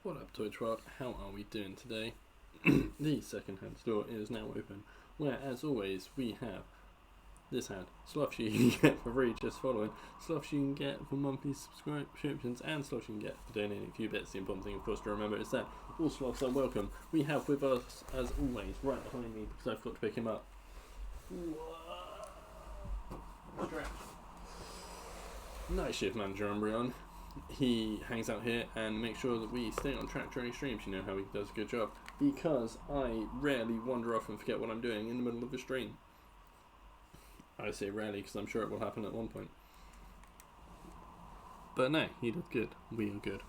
What up, Twitch World? How are we doing today? The second-hand store is now open, where, as always, we have this hand, sloths you can get for free just following, sloths you can get for monthly subscriptions, and sloths you can get for donating a few bits. The important thing, of course, to remember is that all sloths are welcome. We have with us, as always, right behind me, because I've got to pick him up. Night shift manager Umbreon. He hangs out here and makes sure that we stay on track during streams. You know how he does a good job, because I rarely wander off and forget what I'm doing in the middle of a stream. I say rarely because I'm sure it will happen at one point, but no, he does good. We are good.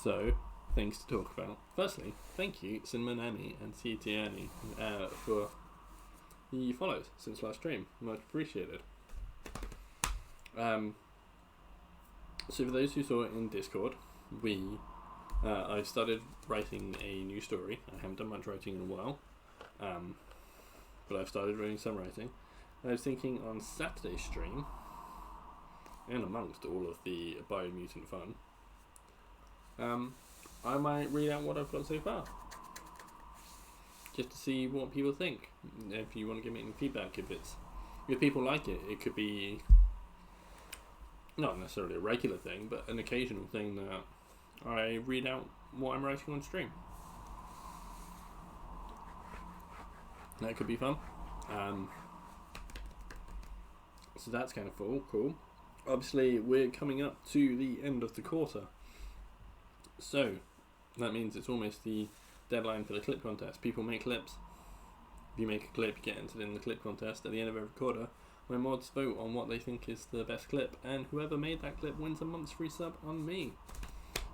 So, things to talk about. Firstly, thank you Cinnamon Annie and CT Annie for the follows since last stream. Much appreciated. So for those who saw it in Discord, I started writing a new story. I haven't done much writing in a while, but I've started doing some writing. I was thinking on Saturday's stream, and amongst all of the Biomutant fun, I might read out what I've got so far, just to see what people think. If you want to give me any feedback, if people like it, it could be not necessarily a regular thing, but an occasional thing that I read out what I'm writing on stream. That could be fun. So that's kind of cool. Obviously, we're coming up to the end of the quarter, so that means it's almost the deadline for the clip contest. People make clips. If you make a clip, you get entered in the clip contest at the end of every quarter, where mods vote on what they think is the best clip, and whoever made that clip wins a month's free sub on me.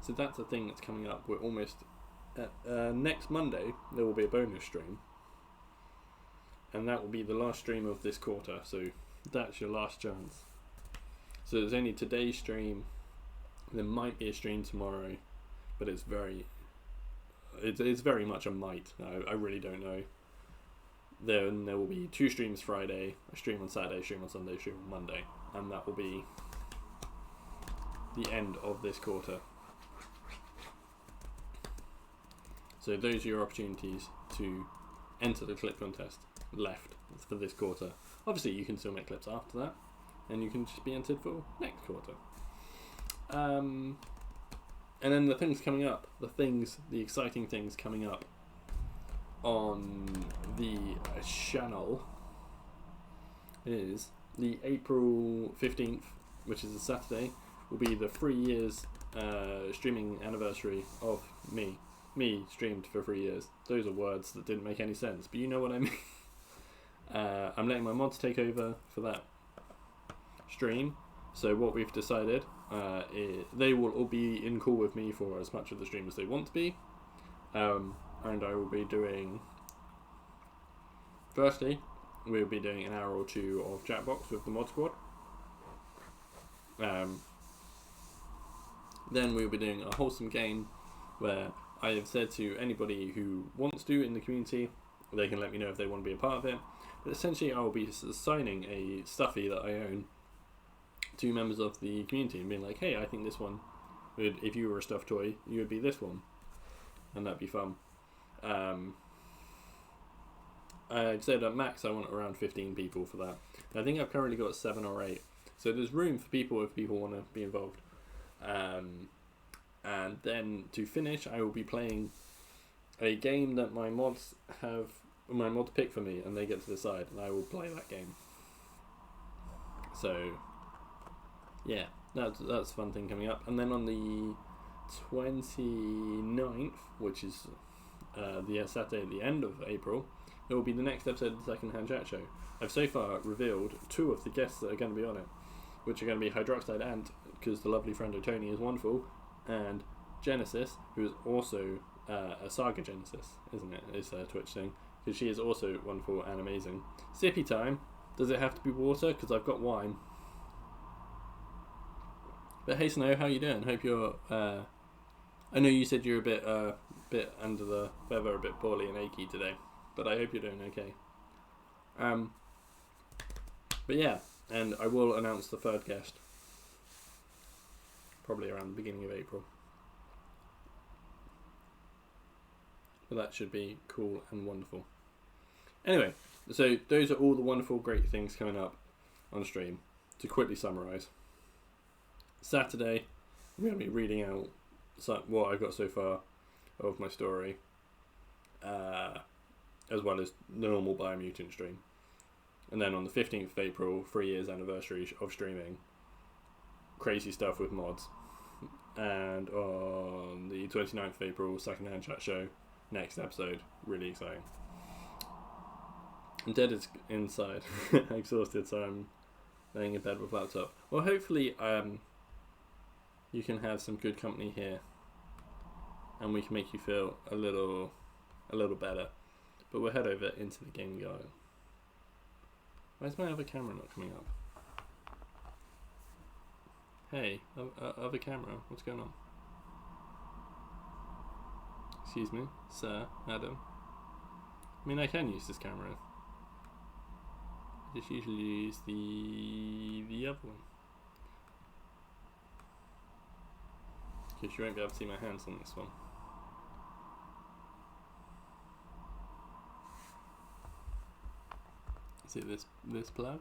So that's a thing that's coming up. We're almost at next Monday. There will be a bonus stream, and that will be the last stream of this quarter. So that's your last chance. So there's only today's stream. There might be a stream tomorrow, but it's very much a might. I really don't know. Then there will be 2 streams Friday, a stream on Saturday, stream on Sunday, stream on Monday, and that will be the end of this quarter. So those are your opportunities to enter the clip contest left for this quarter. Obviously you can still make clips after that, and you can just be entered for next quarter. And then the things coming up, the exciting things coming up on the channel is the April 15th, which is a Saturday, will be the 3 years streaming anniversary of me. Me streamed for 3 years. Those are words that didn't make any sense, but you know what I mean. I'm letting my mods take over for that stream. So what we've decided, they will all be in call with me for as much of the stream as they want to be. And I will be doing, firstly, we'll be doing an hour or 2 of Jackbox with the mod squad. Then we'll be doing a wholesome game where I have said to anybody who wants to in the community, they can let me know if they want to be a part of it. But essentially I will be assigning a stuffy that I own to members of the community and being like, hey, I think this one would, if you were a stuffed toy, you would be this one. And that'd be fun. I'd say that max I want around 15 people for that. I think I've currently got 7 or 8, so there's room for people if people want to be involved. And then to finish, I will be playing a game that my mods pick for me, and they get to decide, and I will play that game. So yeah, that's a fun thing coming up. And then on the 29th, which is the Saturday at the end of April, it will be the next episode of the Second Hand Chat Show. I've so far revealed 2 of the guests that are going to be on it, which are going to be Hydroxide Ant, because the lovely friend of Tony is wonderful, and Genesis, who is also a Saga Genesis, isn't it? It's her Twitch thing, because she is also wonderful and amazing. Sippy time. Does it have to be water? Because I've got wine. But hey Snow, how you doing? Hope you're I know you said you're a bit under the weather, a bit poorly and achy today, but I hope you're doing okay. But yeah, and I will announce the 3rd guest probably around the beginning of April. But that should be cool and wonderful. Anyway, so those are all the wonderful, great things coming up on the stream. To quickly summarise, Saturday, I'm going to be reading out what I've got so far of my story, as well as the normal Biomutant stream. And then on the 15th of April, 3 years anniversary of streaming, crazy stuff with mods. And on the 29th of April, secondhand chat show, next episode, really exciting. I'm dead inside, exhausted, so I'm laying in bed with laptop. Well, hopefully you can have some good company here, and we can make you feel a little better. But we'll head over into the gaming guide. Why is my other camera not coming up? Hey, other camera, what's going on? Excuse me, sir, madam. I mean, I can use this camera. I just usually use the other one. Because you won't be able to see my hands on this one. Is it this plug?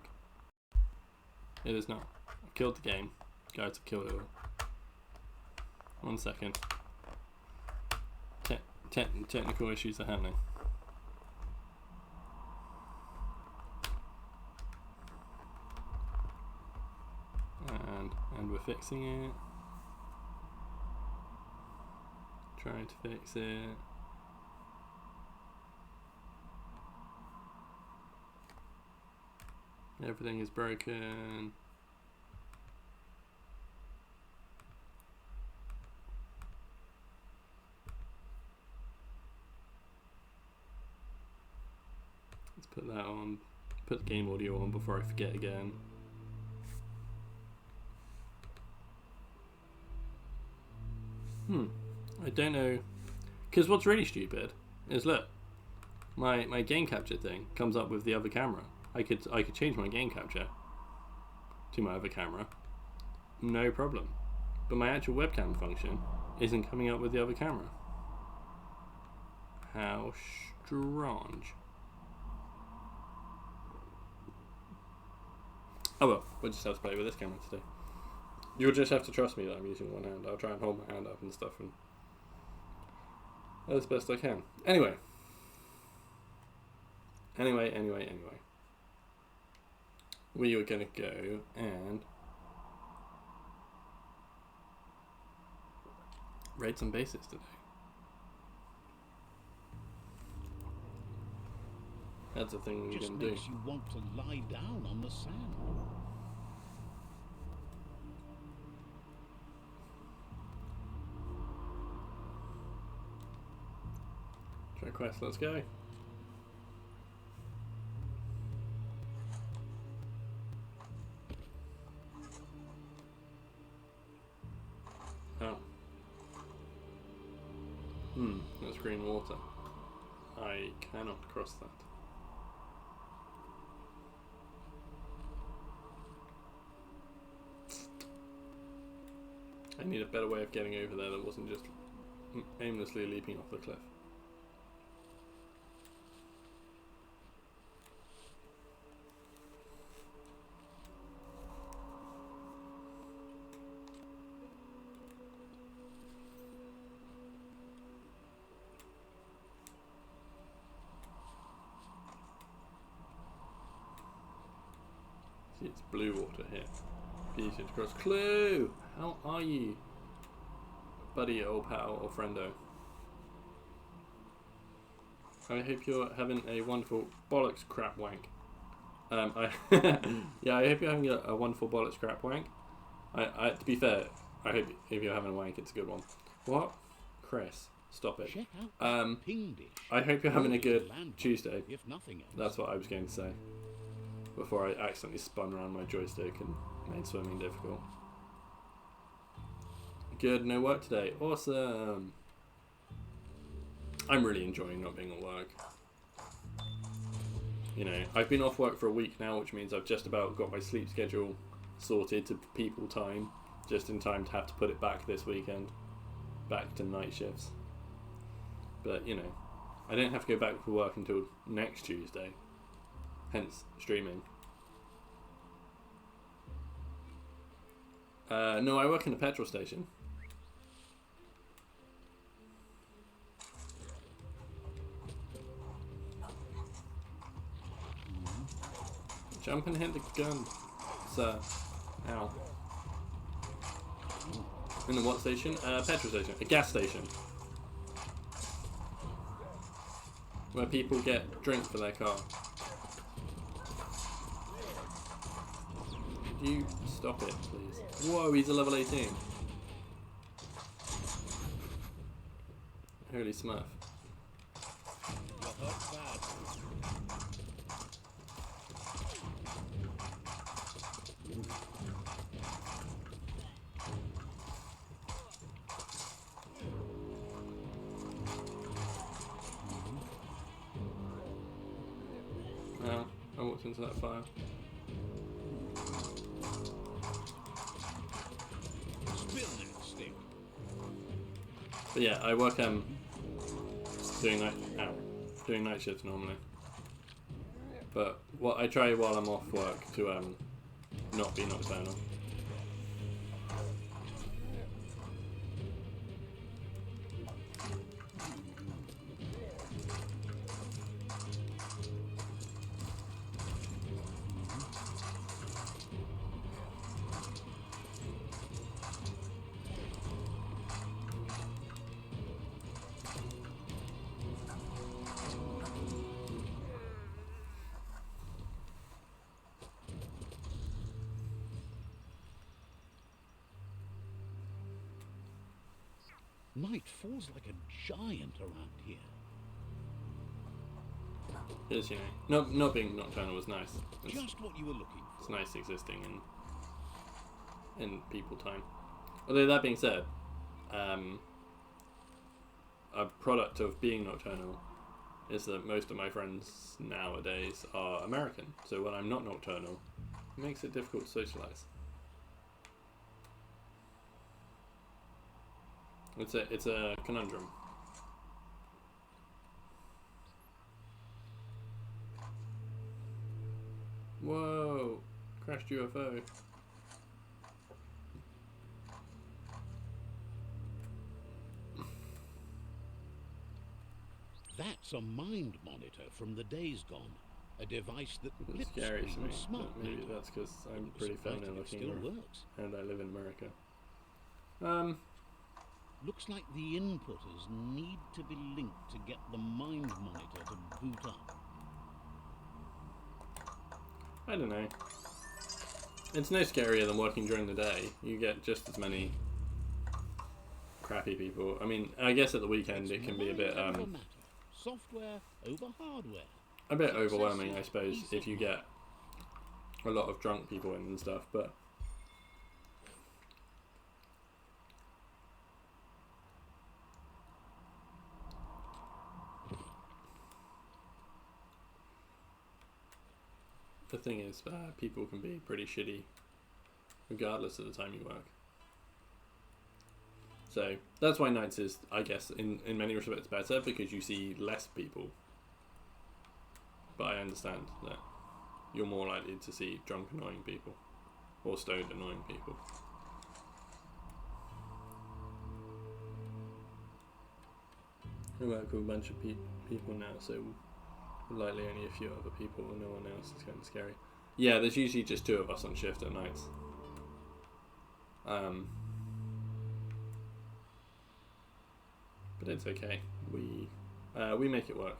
It is not. I've killed the game. Guys, I've killed it all. 1 second. Technical issues are happening. And we're fixing it. Trying to fix it. Everything is broken. Let's put that on. Put the game audio on before I forget again. I don't know, because what's really stupid is, look, my game capture thing comes up with the other camera. I could change my game capture to my other camera, no problem. But my actual webcam function isn't coming up with the other camera. How strange. Oh well, we'll just have to play with this camera today. You'll just have to trust me that I'm using one hand. I'll try and hold my hand up and stuff, and as best I can. Anyway. We are going to go and raid some bases today. That's the thing we're going to do. Just makes you want to lie down on the sand. Try quest, let's go. Oh. That's green water. I cannot cross that. I need a better way of getting over there that wasn't just aimlessly leaping off the cliff. See, it's blue water here. Easy to cross. Clue! How are you, buddy, old pal, or friendo? I hope you're having a wonderful bollocks crap wank. Yeah, I hope you're having a wonderful bollocks crap wank. To be fair, I hope if you're having a wank, it's a good one. What? Chris, stop it. I hope you're having a good Tuesday. If nothing else. That's what I was going to say before I accidentally spun around my joystick and made swimming difficult. Good, no work today. Awesome. I'm really enjoying not being at work. You know, I've been off work for a week now, which means I've just about got my sleep schedule sorted to people time, just in time to have to put it back this weekend, back to night shifts. But, you know, I don't have to go back for work until next Tuesday. Hence streaming. No, I work in a petrol station. Jump and hit the gun, sir. Ow. In the what station? Petrol station. A gas station. Where people get drink for their car. Could you stop it, please? Whoa, he's a level 18. Holy smurf. You're hurt bad. Ow, I walked into that fire. Spill that stick. But yeah, I work doing night shifts normally. But what I try while I'm off work to not be nocturnal. Night falls like a giant around here. Yes, you know, not being nocturnal was nice. Just what you were looking It's for. nice existing in people time. Although that being said, a product of being nocturnal is that most of my friends nowadays are American. So when I'm not nocturnal, it makes it difficult to socialise. It's a conundrum. Whoa! Crashed UFO. That's a mind monitor from the days gone. A device that It's blips scary to me, screens smart but maybe data. that's because I'm You'd be pretty surprised feminine if it looking still works. and I live in America. Looks like the inputters need to be linked to get the mind monitor to boot up. I don't know. It's no scarier than working during the day. You get just as many crappy people. I mean, I guess at the weekend it can be a bit Mind over matter. Software over hardware. a bit overwhelming, I suppose, if you get a lot of drunk people in and stuff, but the thing is, people can be pretty shitty regardless of the time you work. So that's why nights is, I guess, in many respects better, because you see less people. But I understand that you're more likely to see drunk annoying people or stoned annoying people. I work with a bunch of people now, so likely only a few other people, and no one else. Is kind of scary. Yeah, there's usually just two of us on shift at nights. But it's okay. We make it work.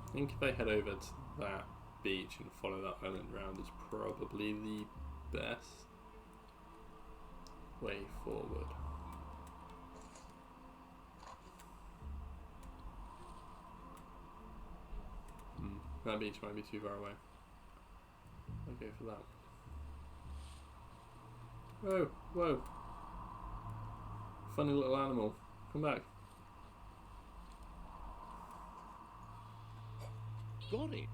I think if I head over to that beach and follow that island round, it's probably the best way forward. That beach might be too far away. I'll go for that. Whoa, whoa. Funny little animal. Come back. Got it.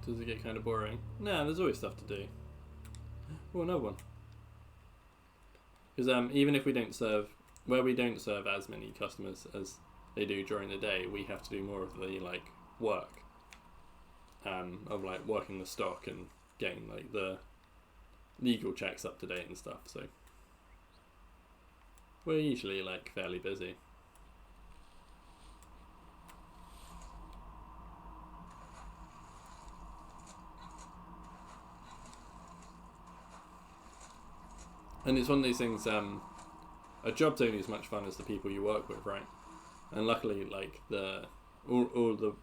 Does it get kind of boring? Nah, there's always stuff to do. Oh, another one. Because even if we don't serve, where we don't serve as many customers as they do during the day, we have to do more of the like work of like working the stock and getting like the legal checks up to date and stuff. So we're usually like fairly busy. And it's one of these things, a job's only as much fun as the people you work with, right? And luckily, like, all the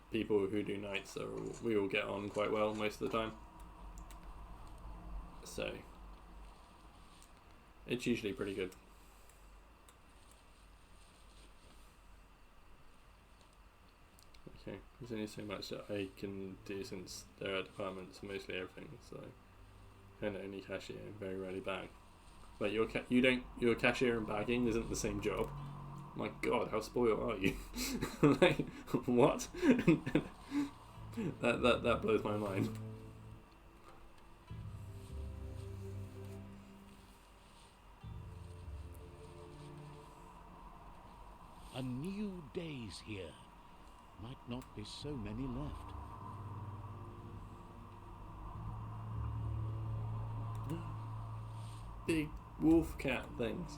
people who do nights, we all get on quite well most of the time. So, it's usually pretty good. Okay, there's only so much that I can do since there are departments for mostly everything, so and only cashier, very rarely bag. But your cashier and bagging isn't the same job. My God, how spoiled are you? Like, what? that blows my mind. A new day's here. Might not be so many left. Big wolf cat things.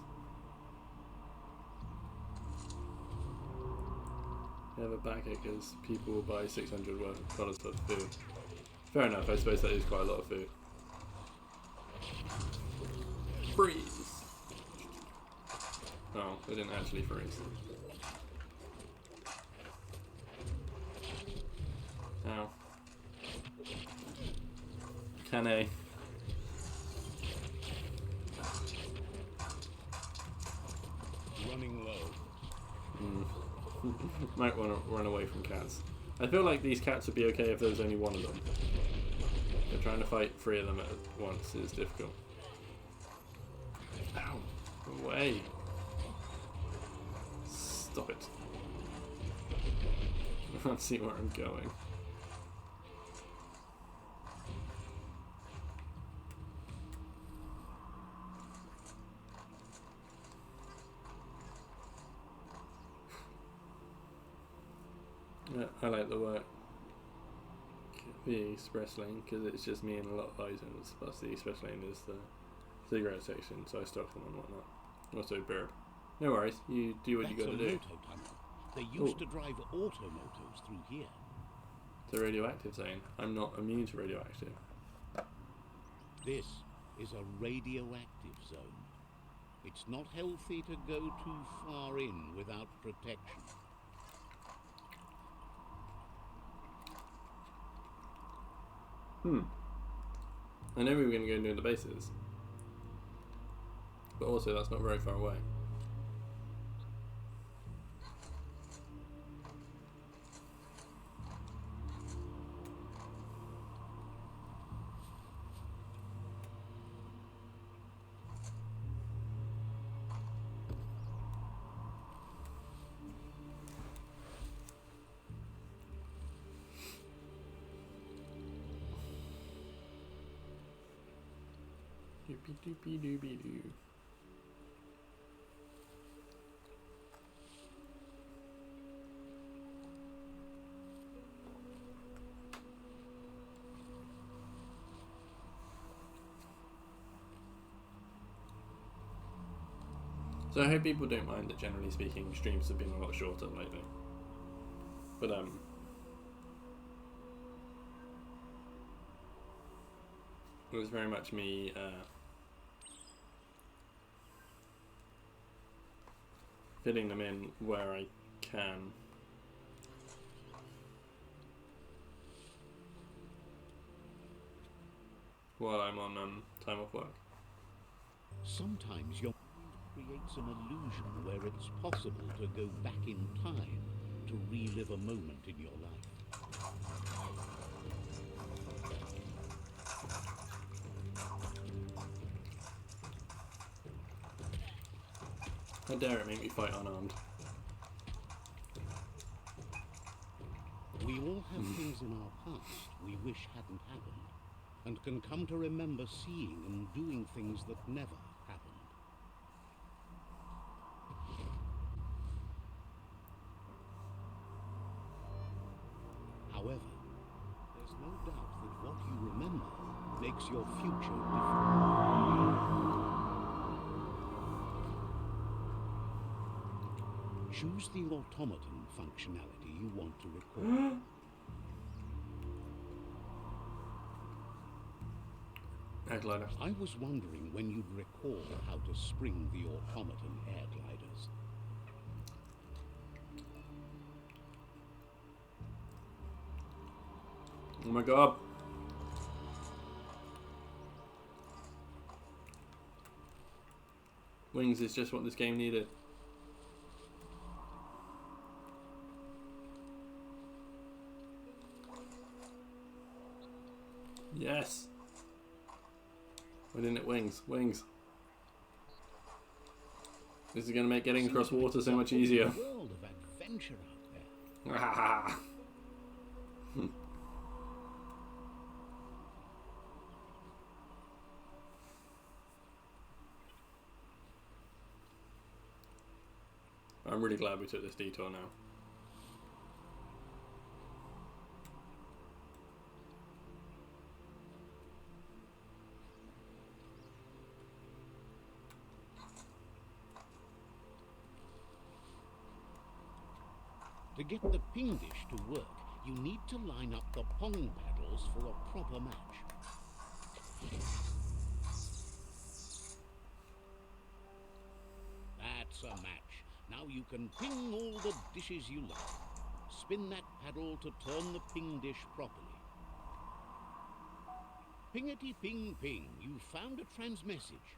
You have a backache because people will buy $600 worth of food. Fair enough, I suppose that is quite a lot of food. Freeze! Oh, they didn't actually freeze. Ow. Can I? Running low. Might want to run away from cats. I feel like these cats would be okay if there was only one of them. But trying to fight 3 of them at once is difficult. Ow! Away! Stop it. I can't see where I'm going. Yeah, I like the express lane because it's just me and a lot of items. Plus the express lane is the cigarette section, so I stock them and whatnot. Also burp. No worries, you do what you gotta do. Moto tunnel. They used to drive automotos through here. It's a radioactive zone. I'm not immune to radioactive. This is a radioactive zone. It's not healthy to go too far in without protection. I know we were going to go into the bases, but also that's not very far away. Doopy doopy doopy doo. So I hope people don't mind that generally speaking streams have been a lot shorter lately. But it was very much me fitting them in where I can. While I'm on time off work. Sometimes your mind creates an illusion where it's possible to go back in time to relive a moment in your life. How dare it make me fight unarmed? We We all have things in our past we wish hadn't happened, and can come to remember seeing and doing things that never happened. However, there's no doubt that what you remember makes your future different. Choose the automaton functionality you want to record. Air glider. I was wondering when you'd recall how to spring the automaton air gliders. Oh my god. Wings is just what this game needed. Yes. Why didn't it wings? Wings. This is going to make getting across water so much easier. World of adventure out there. I'm really glad we took this detour now. To get the ping dish to work, you need to line up the pong paddles for a proper match. That's a match. Now you can ping all the dishes you like. Spin that paddle to turn the ping dish properly. Pingety ping ping, you found a transmessage.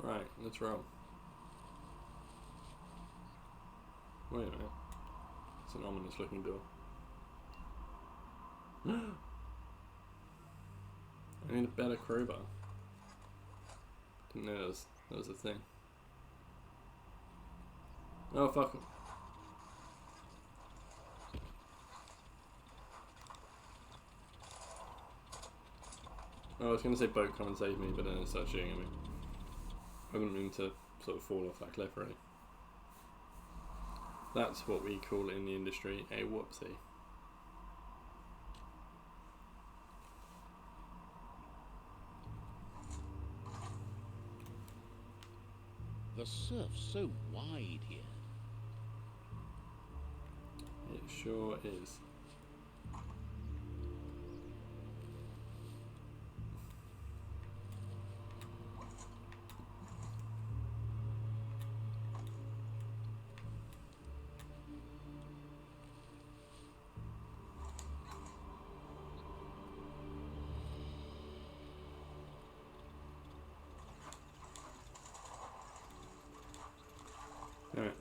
Alright, let's roll. Wait a minute. It's an ominous looking door. I need a better crowbar. Didn't know that was a thing. Oh fuck. Oh, I was gonna say boat, come and save me, but then it started shooting at me. I didn't mean to sort of fall off that cliff really. That's what we call in the industry a whoopsie. The surf's so wide here. It sure is. Alright.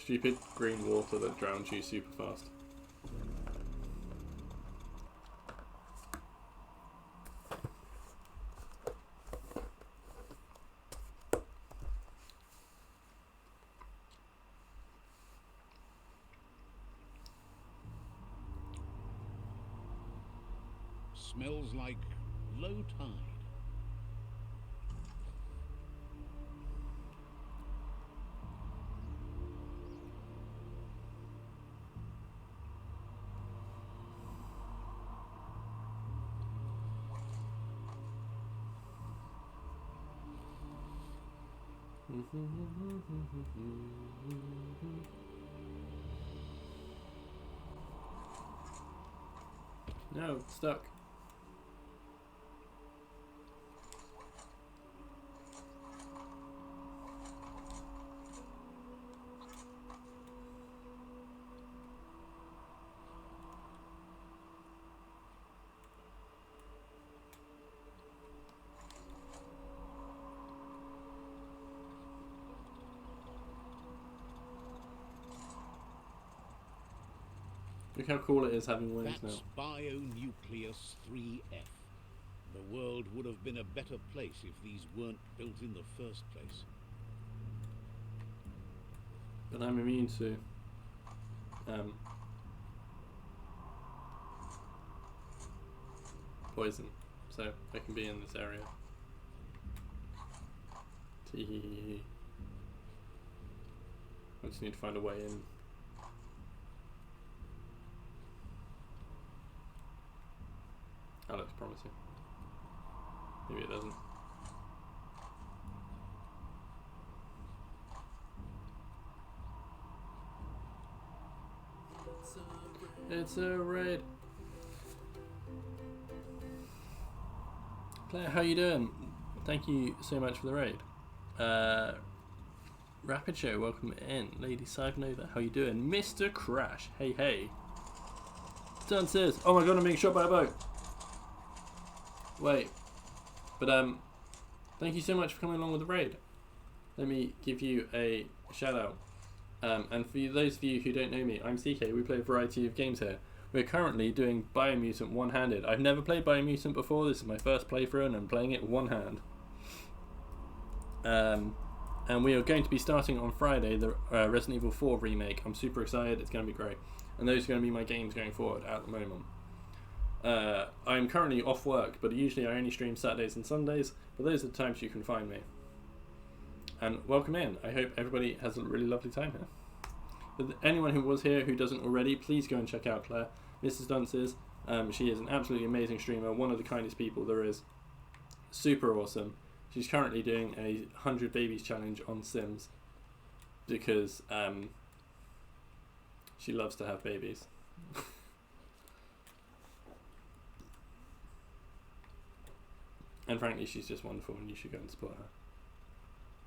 Stupid green water that drowns you super fast. Smells like low tide. No, stuck. Look how cool it is having wings That's now. Bionucleus 3F. The world would have been a better place if these weren't built in the first place. But I'm immune to poison, so I can be in this area. Tee. I just need to find a way in. That looks promising. Maybe it doesn't. It's a raid. Claire, how you doing? Thank you so much for the raid. Rapid Show, welcome in. Lady Cypernova, how you doing? Mr. Crash, hey hey. Done says, oh my god, I'm being shot by a boat. Wait, but thank you so much for coming along with the raid. Let me give you a shout out. And for those of you who don't know me, I'm CK. We play a variety of games here. We're currently doing Biomutant one-handed. I've never played Biomutant before. This is my first playthrough and I'm playing it one hand. And we are going to be starting on Friday the Resident Evil 4 remake. I'm super excited. It's going to be great. And those are going to be my games going forward at the moment. I'm currently off work, but usually I only stream Saturdays and Sundays. But those are the times you can find me. And welcome in. I hope everybody has a really lovely time here. But anyone who was here who doesn't already, please go and check out Claire. Mrs. Dunces. She is an absolutely amazing streamer, one of the kindest people there is. Super awesome. She's currently doing a 100 babies challenge on Sims because she loves to have babies. And frankly, she's just wonderful and you should go and support her.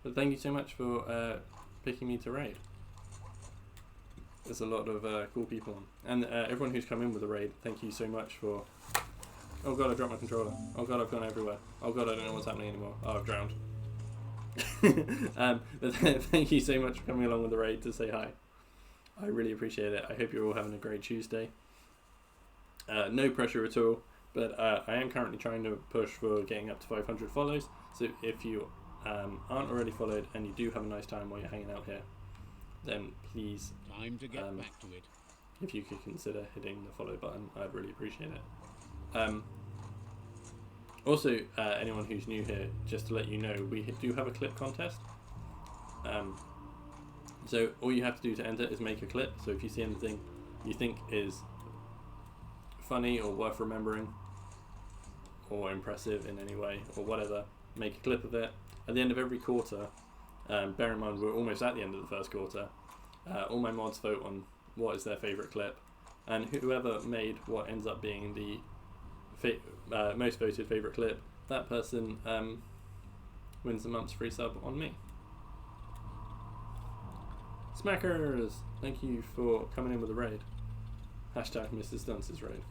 But thank you so much for picking me to raid. There's a lot of cool people on. And everyone who's come in with the raid, thank you so much for... Oh god, I dropped my controller. Oh god, I've gone everywhere. Oh god, I don't know what's happening anymore. Oh, I've drowned. But thank you so much for coming along with the raid to say hi. I really appreciate it. I hope you're all having a great Tuesday. No pressure at all, but I am currently trying to push for getting up to 500 follows. So if you aren't already followed and you do have a nice time while you're hanging out here, then please, Time to get back to it. if you could consider hitting the follow button, I'd really appreciate it. Also, anyone who's new here, just to let you know, we do have a clip contest. So all you have to do to enter is make a clip. So if you see anything you think is funny or worth remembering or impressive in any way or whatever, make a clip of it. At the end of every quarter, bear in mind we're almost at the end of the first quarter, all my mods vote on what is their favourite clip, and whoever made what ends up being the most voted favourite clip, that person wins the month's free sub on me. Smackers! Thank you for coming in with a raid. Hashtag Mrs. Dunce's raid.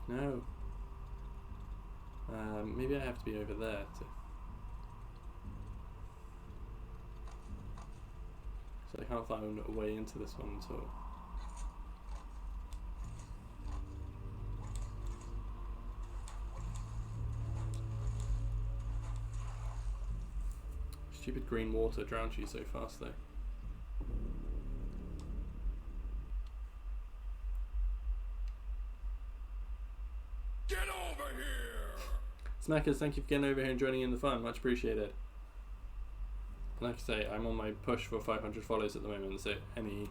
No. Maybe I have to be over there to... So I can't find a way into this one at all. Stupid green water drowns you so fast though. Get over here! Smackers, thank you for getting over here and joining in the fun, much appreciated. Like I say, I'm on my push for 500 follows at the moment, so any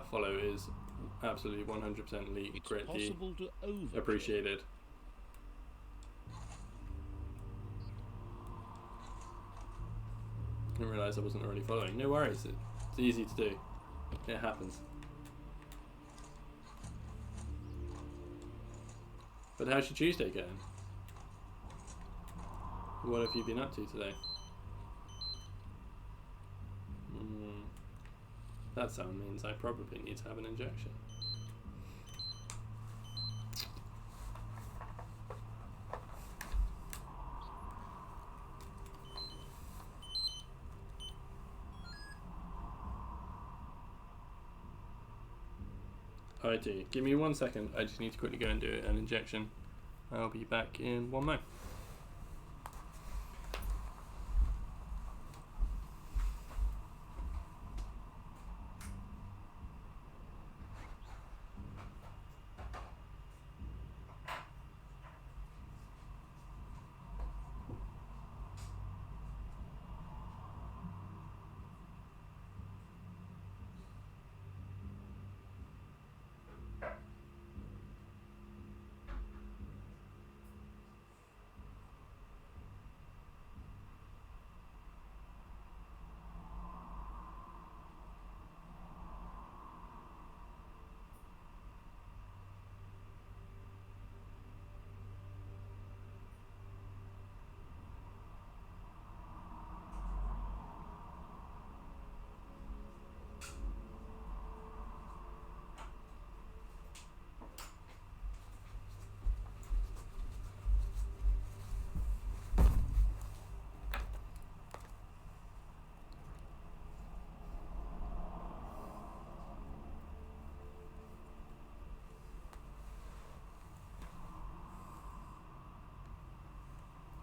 follow is absolutely 100% greatly appreciated. I didn't realise I wasn't already following. No worries, it's easy to do. It happens. But how's your Tuesday going? What have you been up to today? That sound means I probably need to have an injection. I do. Give me 1 second. I just need to quickly go and do an injection. I'll be back in 1 moment.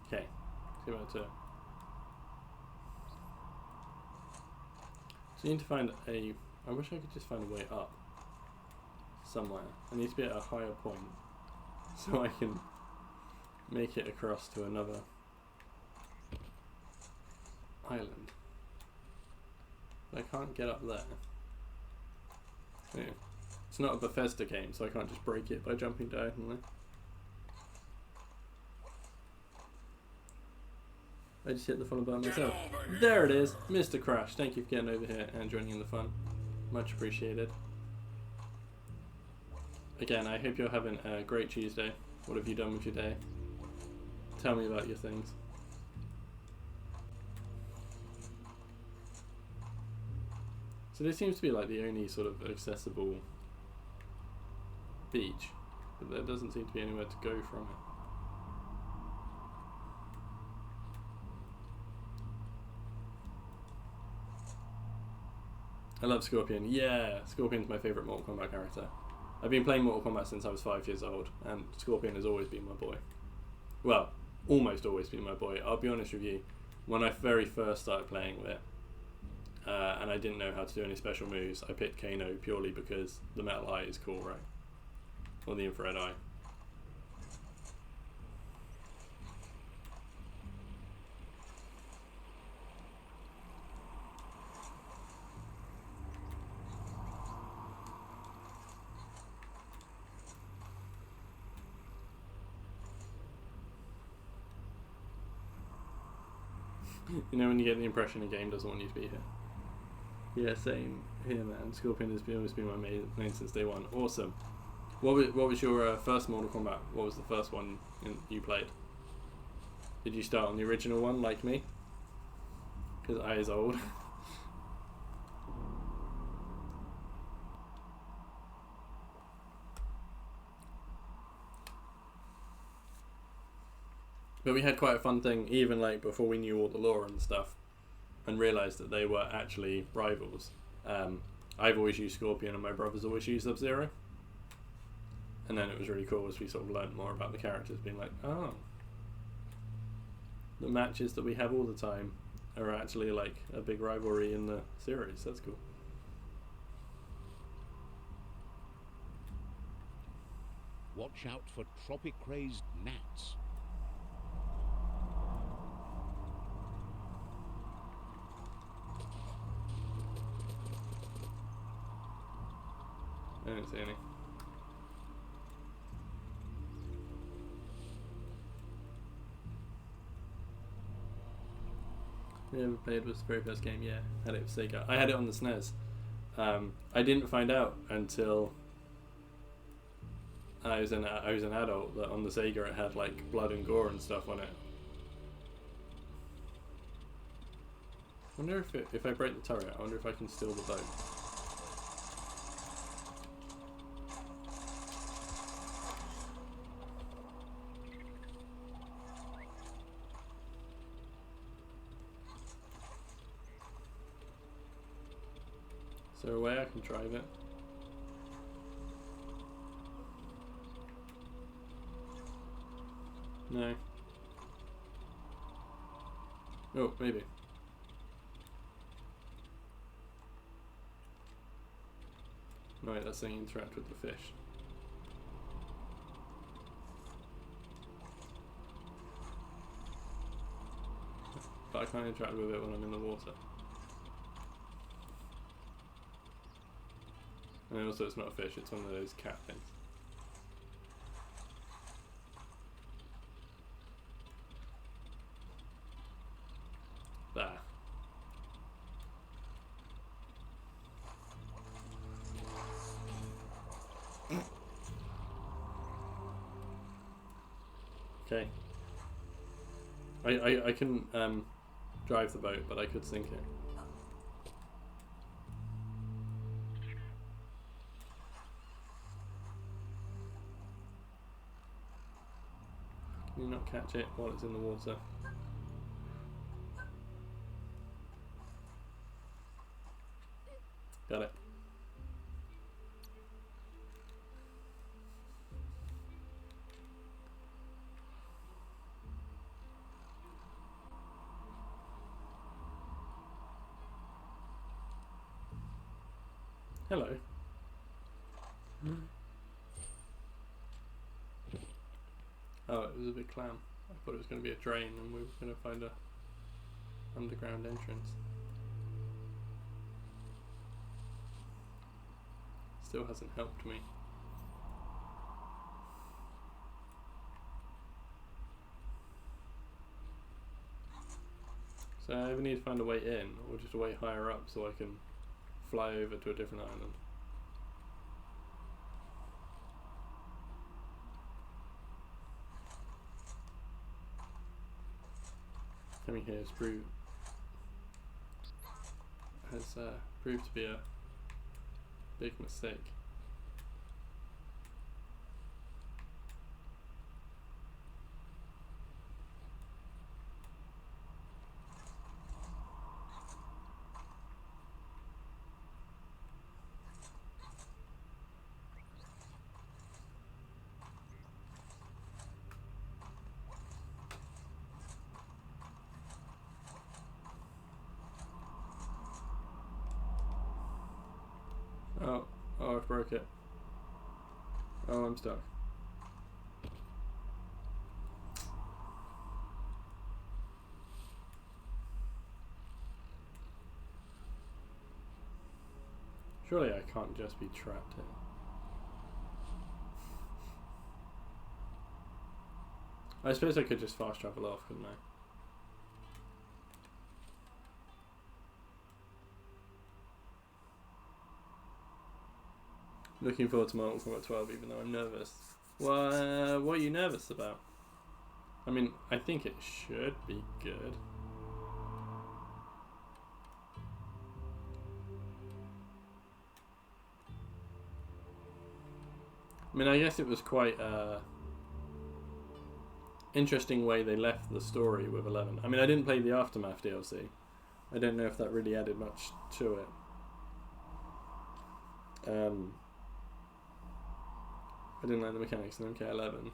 Okay, see what to. So you need to find a. I wish I could just find a way up somewhere. I need to be at a higher point so I can make it across to another island. But I can't get up there. Yeah. It's not a Bethesda game, so I can't just break it by jumping diagonally. I just hit the follow button myself. There it is, Mr. Crash. Thank you for getting over here and joining in the fun. Much appreciated. Again, I hope you're having a great Tuesday. What have you done with your day? Tell me about your things. So this seems to be like the only sort of accessible beach, but there doesn't seem to be anywhere to go from it. I love Scorpion. Yeah, Scorpion's my favourite Mortal Kombat character. I've been playing Mortal Kombat since I was 5 years old, and Scorpion has always been my boy. Well, almost always been my boy. I'll be honest with you, when I very first started playing with it, and I didn't know how to do any special moves, I picked Kano purely because the metal eye is cool, right? Or the infrared eye. You know when you get the impression a game doesn't want you to be here. Yeah, same here, man. Scorpion has always been my main since day one. Awesome. What was your first Mortal Kombat? What was the first one you played? Did you start on the original one like me? Because I is old. But we had quite a fun thing, even like before we knew all the lore and stuff, and realised that they were actually rivals. I've always used Scorpion and my brother's always used Sub-Zero. And then it was really cool as we sort of learnt more about the characters, being like, oh, the matches that we have all the time are actually like a big rivalry in the series. That's cool. Watch out for tropic-crazed gnats. I didn't see any. You ever played was the very first game? Yeah, had it for Sega. I had it on the SNES. I didn't find out until I was an adult that on the Sega it had like blood and gore and stuff on it. I wonder if I break the turret, I wonder if I can steal the boat. Is there a way I can drive it? No. Oh, maybe. No, wait, that's saying interact with the fish. But I can't interact with it when I'm in the water. And also it's not a fish, it's one of those cat things. There. Okay. I can drive the boat, but I could sink it. Can you not catch it while it's in the water? Got it. Hello. Oh, it was a big clam. I thought it was going to be a drain and we were going to find a underground entrance. Still hasn't helped me. So I either need to find a way in or just a way higher up so I can fly over to a different island. Coming here has proved to be a big mistake. Oh, I broke it. Oh, I'm stuck. Surely I can't just be trapped here. I suppose I could just fast travel off, couldn't I? Looking forward to Mortal Kombat 12 even though I'm nervous. What are you nervous about? I mean, I think it should be good. I mean, I guess it was quite interesting way they left the story with 11. I mean, I didn't play the Aftermath DLC. I don't know if that really added much to it. I didn't like the mechanics in MK11.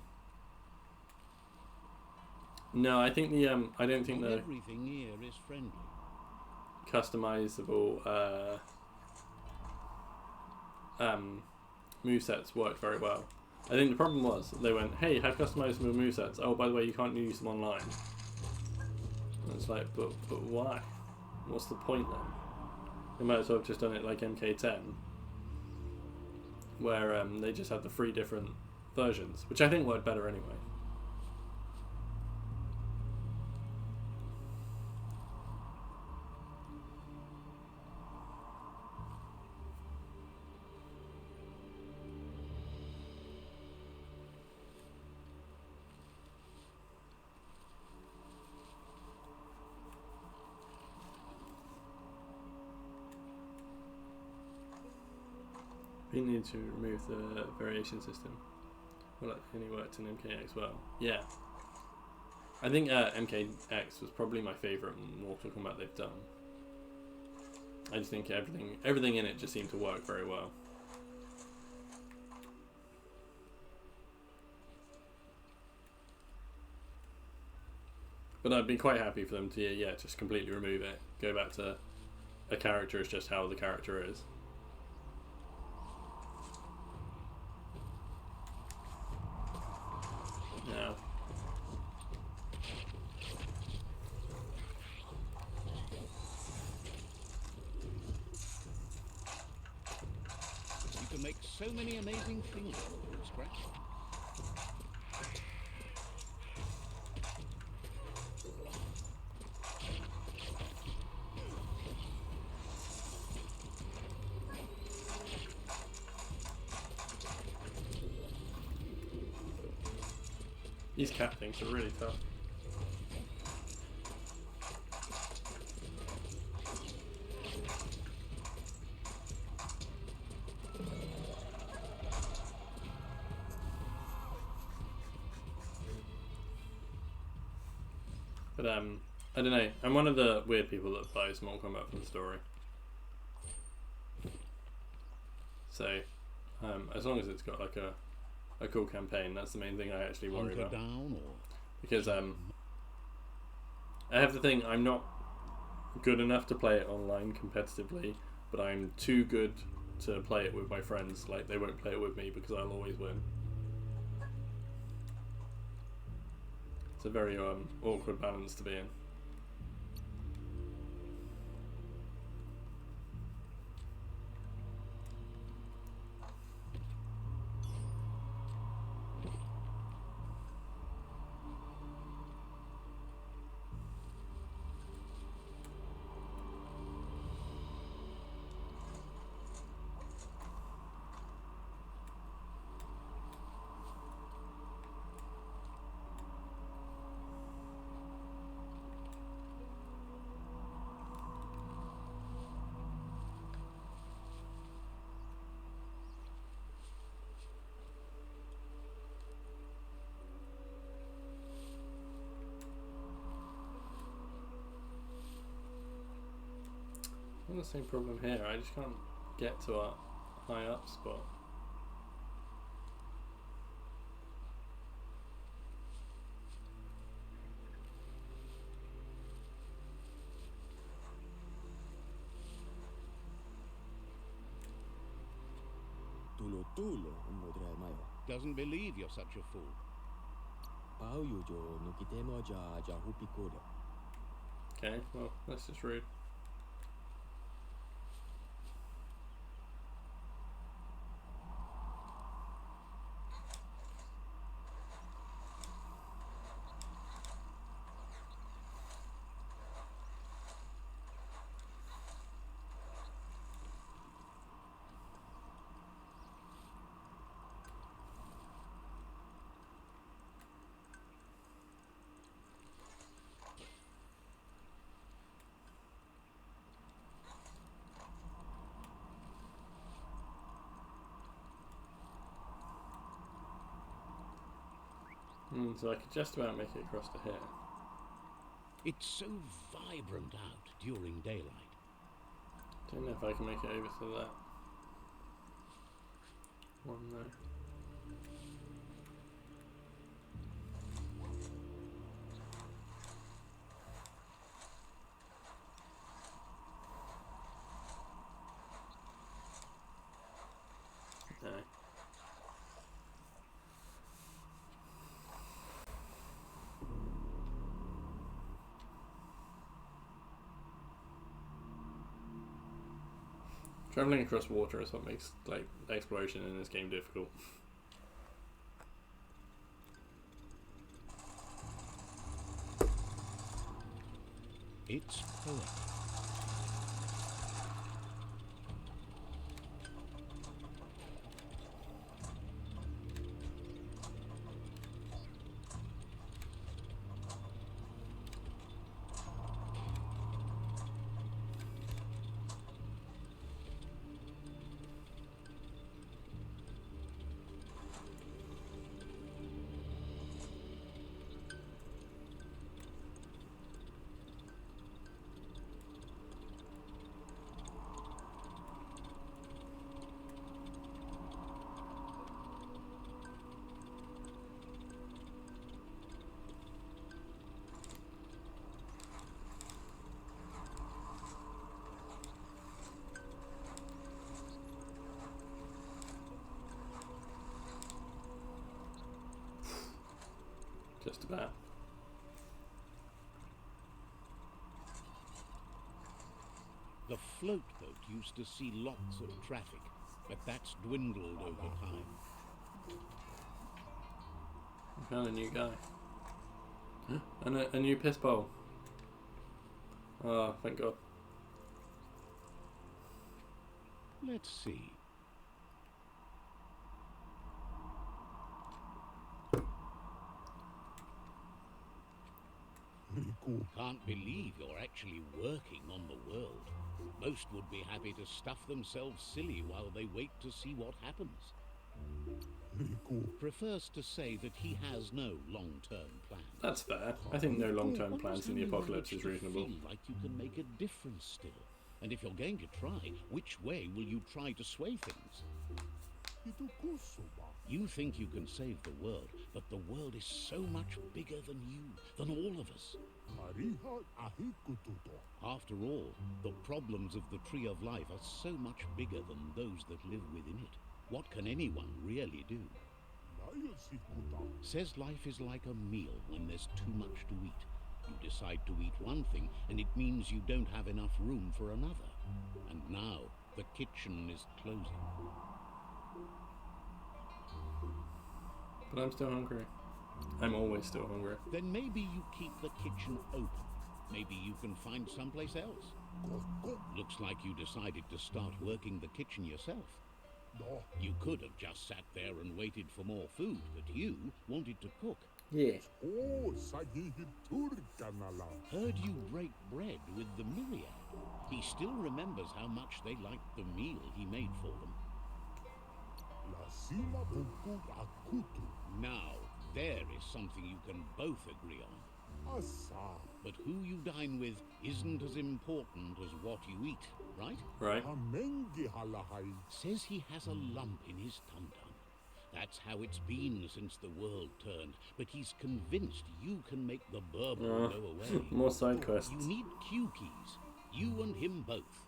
No, I think the I don't think the everything here is friendly. Customizable movesets worked very well. I think the problem was they went, hey, have customizable movesets. Oh, by the way, you can't use them online. And it's like, but why? What's the point then? They might as well have just done it like MK10, where they just had the 3 different versions, which I think worked better anyway. We need to remove the variation system. Well, it only worked in MKX well. Yeah. I think MKX was probably my favourite Mortal Kombat they've done. I just think everything in it just seemed to work very well. But I'd be quite happy for them to, yeah, just completely remove it. Go back to a character is just how the character is. Yeah. You can make so many amazing things from scratch. These cat things are really tough. But I don't know. I'm one of the weird people that buys Mortal Kombat for the story. So, as long as it's got like a cool campaign, that's the main thing I actually worry Hunker about. down or Because I have the thing, I'm not good enough to play it online competitively, but I'm too good to play it with my friends. Like, they won't play it with me because I'll always win. It's a very awkward balance to be in. I've got the same problem here. I just can't get to a high up spot. Tulo umudre mayo. doesn't believe you're such a fool. Pau yujo nukitemo ja hupikudo. Okay, well, that's just rude. So I could just about make it across to here. It's so vibrant out during daylight. Don't know if I can make it over to that one though. No. Traveling across water is what makes like exploration in this game difficult. It's poetic. Just about. The float boat used to see lots of traffic, but that's dwindled over time. I found a new guy. And a new piss bowl. Oh, thank God. Let's see. Can't believe you're actually working on the world. Most would be happy to stuff themselves silly while they wait to see what happens. Prefers to say that he has no long-term plans. That's fair. I think no long-term plans in the apocalypse is reasonable. Feel like you can make a difference still. And if you're going to try, which way will you try to sway things? You think you can save the world, but the world is so much bigger than you, than all of us. After all, the problems of the Tree of Life are so much bigger than those that live within it. What can anyone really do? Says life is like a meal when there's too much to eat. You decide to eat one thing, and it means you don't have enough room for another. And now, the kitchen is closing. But I'm still hungry. I'm always still hungry. Then maybe you keep the kitchen open. Maybe you can find someplace else. Looks like you decided to start working the kitchen yourself. You could have just sat there and waited for more food, but you wanted to cook. Yeah. Heard you break bread with the myriad. He still remembers how much they liked the meal he made for them. Now, there is something you can both agree on. But who you dine with isn't as important as what you eat, right? Right. Says he has a lump in his tum-tum. That's how it's been since the world turned, but he's convinced you can make the burble go away. More side quests. You need cue keys, you and him both.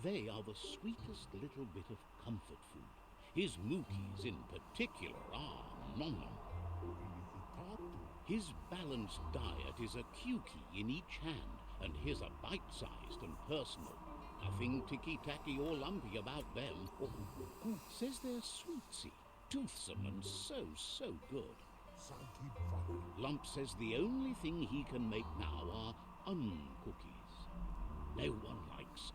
They are the sweetest little bit of comfort food. His mookies in particular are nom-nom. His balanced diet is a cue key in each hand, and his are bite-sized and personal. Nothing ticky-tacky or lumpy about them. Says they're sweetsy, toothsome, and so good. Lump says the only thing he can make now are cookies. No one likes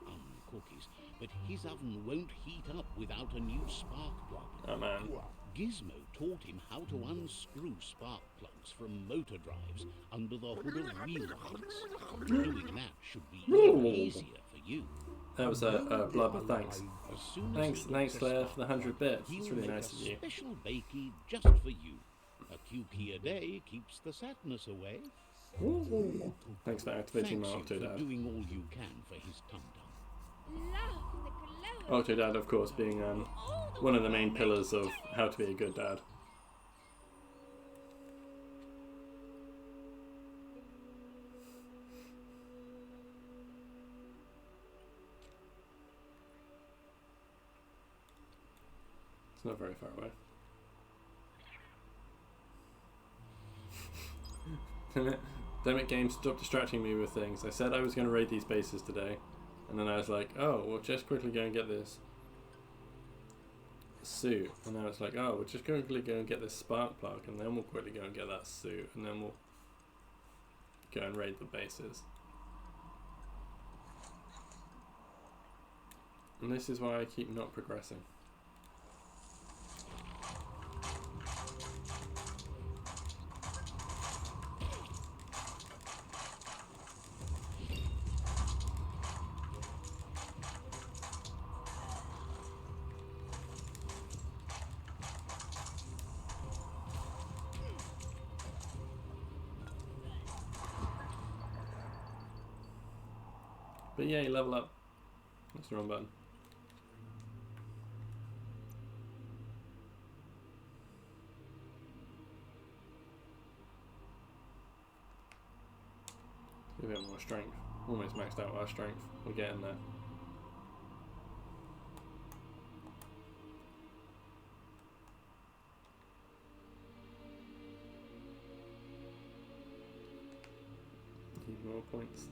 cookies, but his oven won't heat up without a new spark plug. Oh man. Gizmo taught him how to unscrew spark plugs from motor drives under the hood of wheel lights. Doing that should be even easier for you. That was a blubber, thanks. As soon as Thanks Claire for the 100 bits. It's he'll really make nice a of you. special bakey just for you. A key a day keeps the sadness away. Thanks for activating my Thanks you for Octodad. doing all you can for his tum-tum. Octodad, of course, being one of the main pillars of how to be a good dad. It's not very far away. Damn it, game, stop distracting me with things. I said I was going to raid these bases today, and then I was like, oh, we'll just quickly go and get this suit, and now it's like, oh, we'll just quickly go and get this spark plug, and then we'll quickly go and get that suit, and then we'll go and raid the bases. And this is why I keep not progressing. But yeah, you level up. That's the wrong button. Give it more strength. Almost maxed out our strength. We're getting there. Need more points.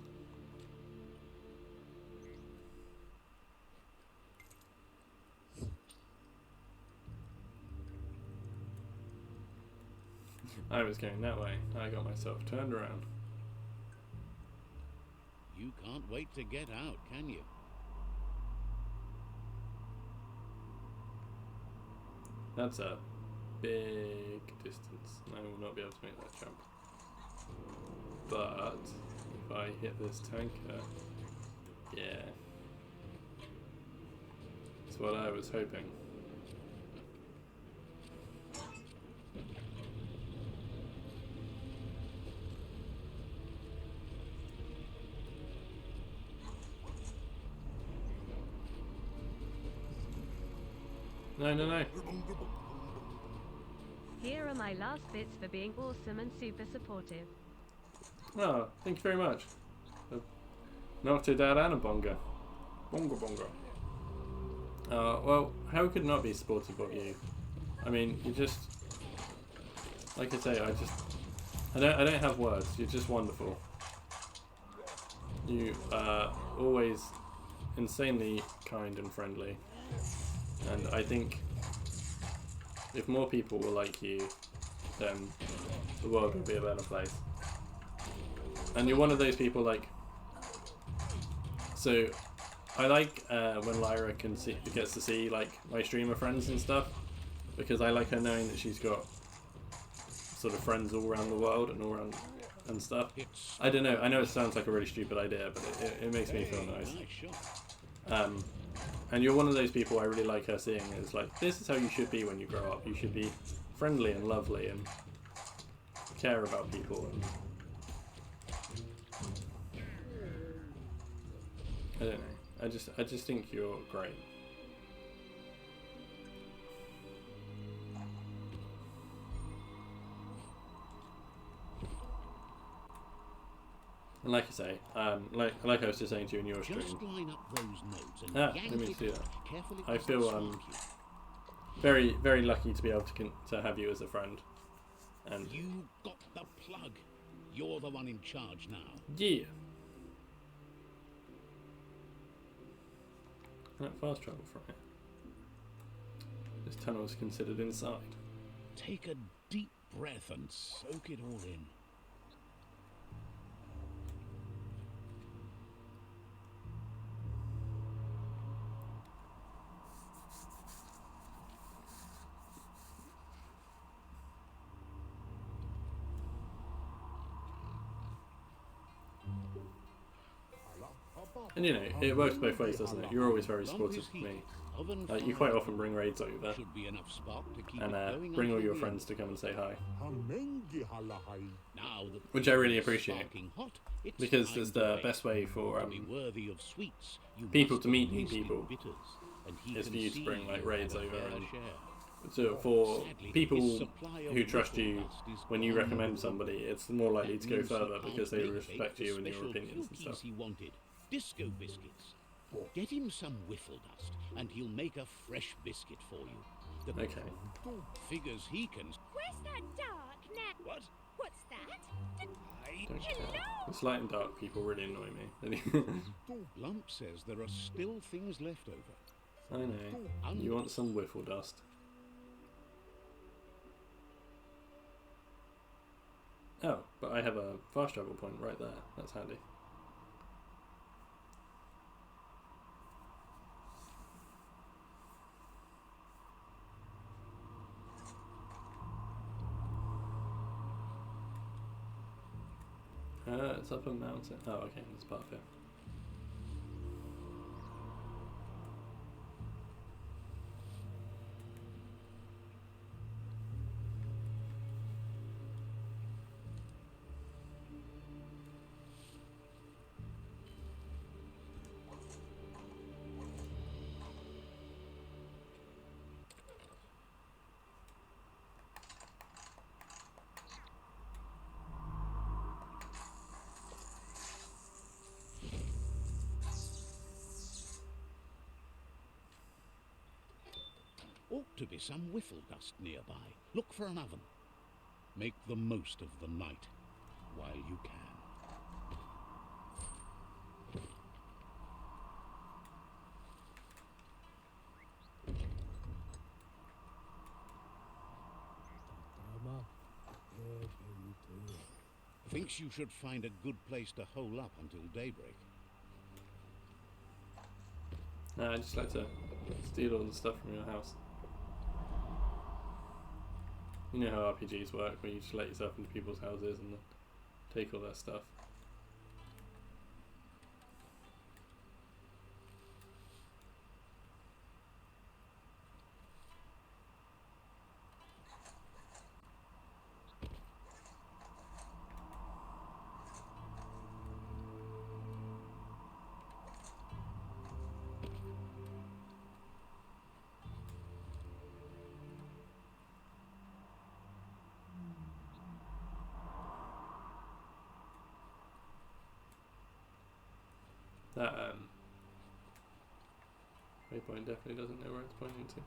I was going that way. I got myself turned around. You can't wait to get out, can you? That's a big distance. I will not be able to make that jump. But if I hit this tanker, yeah. That's what I was hoping. No, no, no. Here are my last bits for being awesome and super supportive. Oh, thank you very much. Knocked her dad and a bonga. Bonga bonga. Well, how could not be supportive of you? I mean, you just, like I say, I don't have words. You're just wonderful. You are always insanely kind and friendly. And I think if more people were like you, then the world would be a better place. And you're one of those people like... So, I like when Lyra gets to see like my streamer friends and stuff, because I like her knowing that she's got sort of friends all around the world and all around and stuff. I don't know. I know it sounds like a really stupid idea, but it makes me feel nice. And you're one of those people I really like her seeing. It's like, this is how you should be when you grow up. You should be friendly and lovely and care about people. And I don't know. I just think you're great. And like I say, like I was just saying to you in your stream. Just line up those notes and Let yank me it do out. that. Carefully I as feel they spark you. very, very lucky to be able to have you as a friend. And You got the plug. You're the one in charge now. yeah. That fast travel from here. This tunnel is considered inside. Take a deep breath and soak it all in. And you know, it works both ways, doesn't it? You're always very supportive of me. You quite often bring raids over Should be enough spark to keep it and going bring all until your the friends to come and say hi. end. Now that Which I really it's appreciate, sparking hot, it's because time it's to the rate. best way for To be worthy of sweets, you people must to meet have new tasted people bitters, and he is can for you to see bring like you raids have a over fair and share. so for Sadly, his people supply of who trust you whiffle dust is when you gone. recommend somebody, it's more likely That to go means he further can't because they make respect the you and your special opinions and cookies stuff. he wanted. Disco biscuits. Get him some whiffle dust, and he'll make a fresh biscuit for you. The Okay. figures he can. Where's that dark now? What? What's that? Don't care. It's light and dark people really annoy me. Lump says there are still things left over. I know. You want some whiffle dust. Oh, but I have a fast travel point right there. That's handy. It's up a mountain. Oh, okay, that's part of it. Ought to be some whiffle dust nearby. Look for an oven. Make the most of the night while you can. Thinks you should find a good place to hole up until daybreak. Nah, I just like to steal all the stuff from your house. You know how RPGs work, where you just let yourself into people's houses and take all their stuff. That waypoint definitely doesn't know where it's pointing to.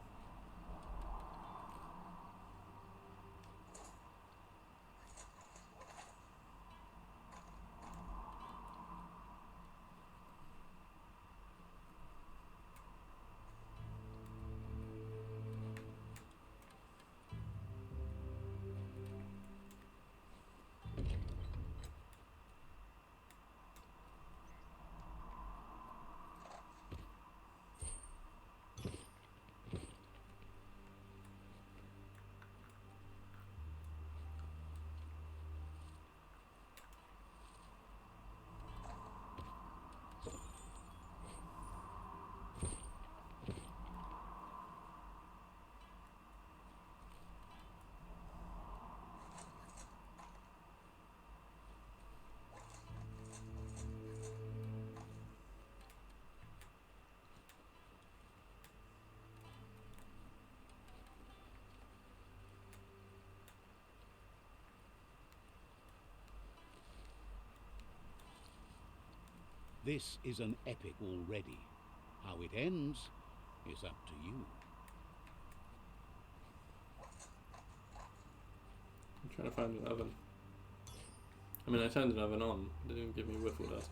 This is an epic already. How it ends is up to you. I'm trying to find an oven. I mean, I turned an oven on, but it didn't give me wiffle dust.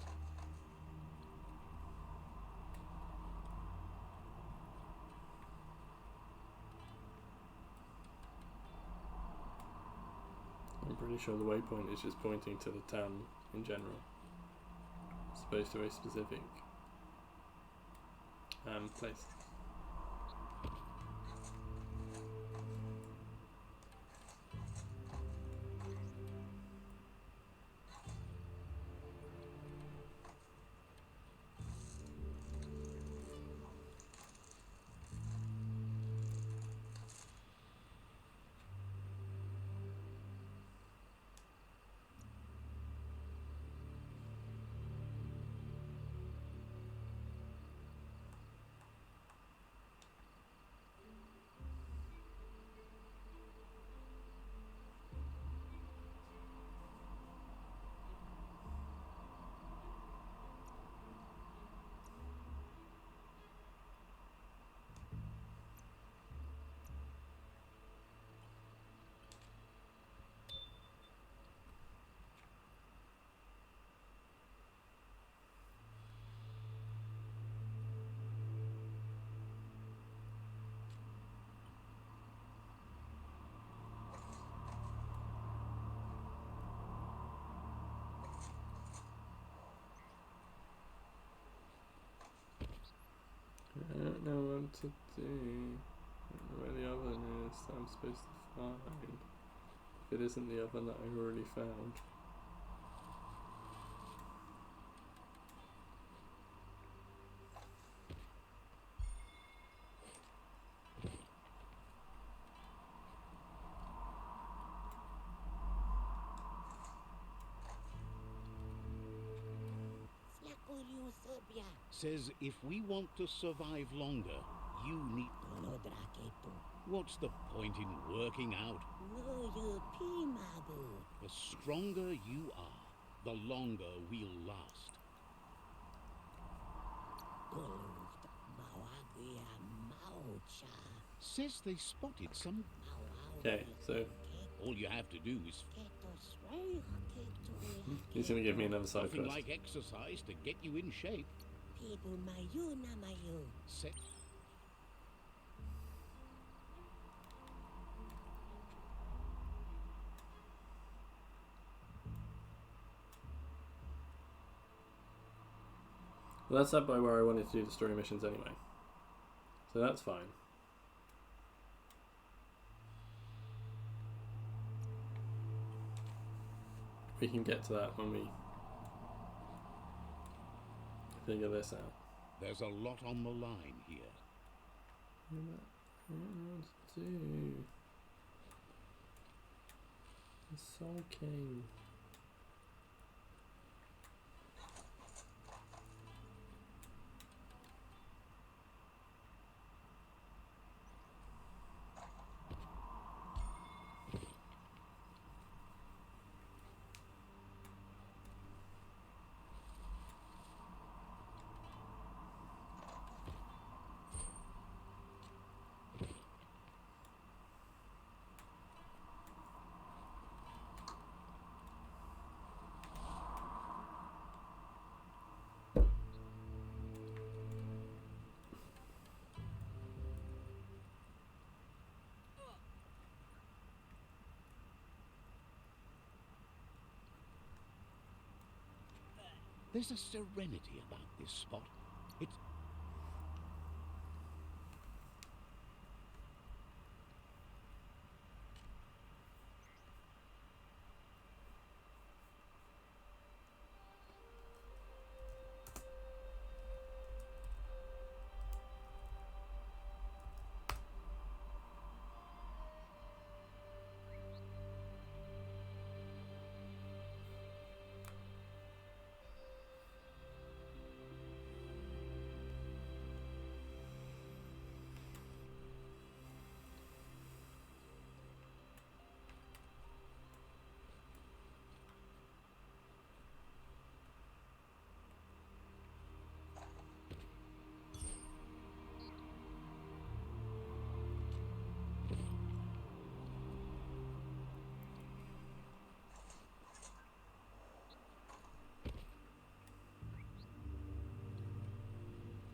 I'm pretty sure the waypoint is just pointing to the town in general, as opposed to a specific place. I don't know what to do. I don't know where the oven is that I'm supposed to find. If it isn't the oven that I already found. Says if we want to survive longer, you need... What's the point in working out? The stronger you are, the longer we'll last. Says they spotted some... Okay, so All you have to do is... he's gonna give me another side Nothing quest. like exercise to get you in shape. Set. Well, that's up by where I wanted to do the story missions anyway. So that's fine. We can get to that when we figure this out. There's a lot on the line here. What to do? The Soul King. There's a serenity about this spot. It's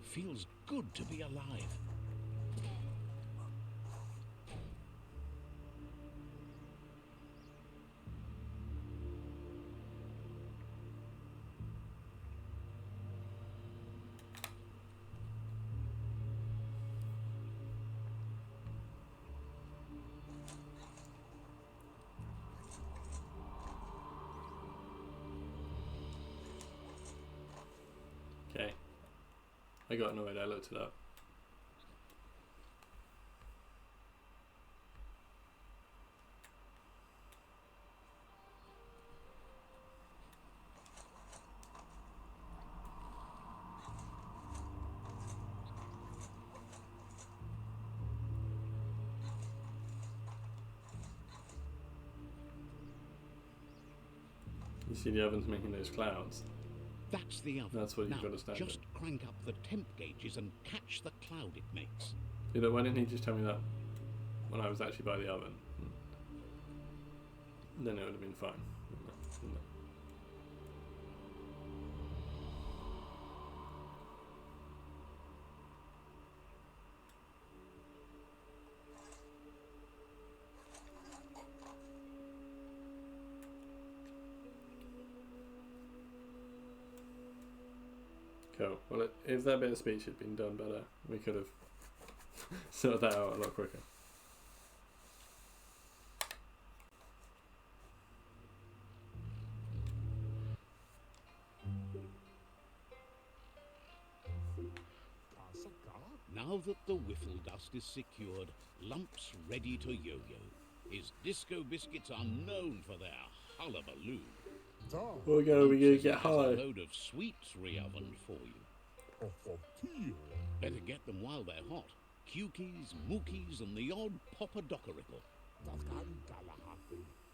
feels good to be alive. Okay. I got annoyed, I looked it up. You see the oven's making those clouds. That's the oven. That's what you've now, got to stand just crank up the temp gauges and catch the cloud it makes. You know, why didn't he just tell me that when I was actually by the oven? Then it would have been fine. No. Cool. Well, if that bit of speech had been done better, we could have sorted that out a lot quicker. Now that the whiffle dust is secured, Lump's ready to yo-yo. His disco biscuits are known for their hullabaloo. We're gonna Lump says get he has high. a load of sweets re-ovened for you. Better get them while they're hot. Cukies, mookies, and the odd popper-dockericle.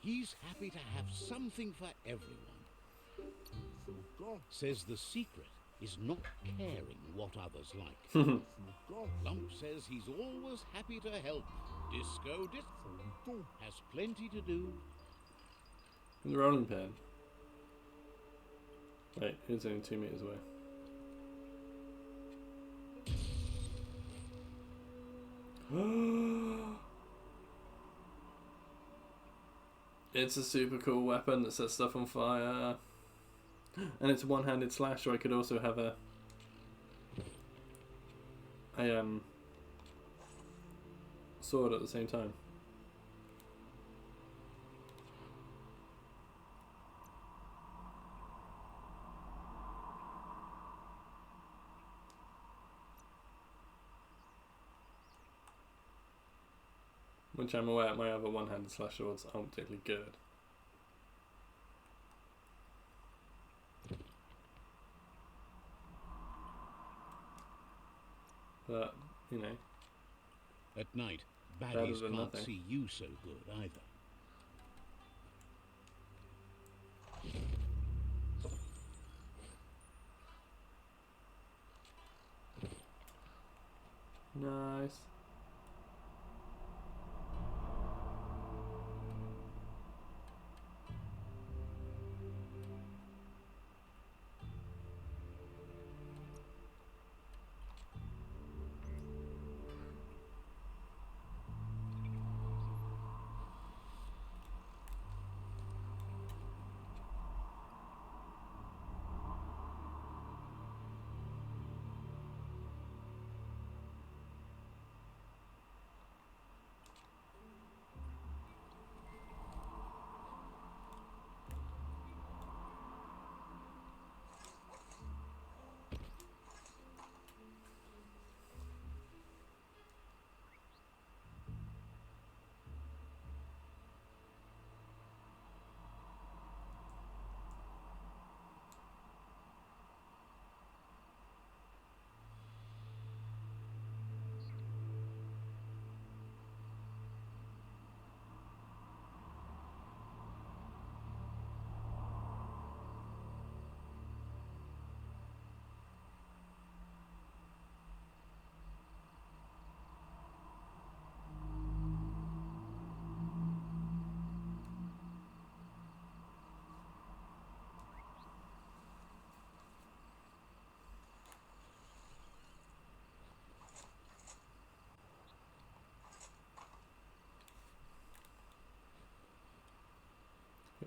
He's happy to have something for everyone. Says the secret is not caring what others like. Lump says he's always happy to help. Disco has plenty to do. In the rolling pin. Wait, it's only 2 meters away. It's a super cool weapon that sets stuff on fire. And it's a one-handed slash, so I could also have a a sword at the same time. Which I'm aware my other one-handed slash swords aren't particularly good. But, you know. At night, Better baddies than can't nothing. see you so good either. Nice.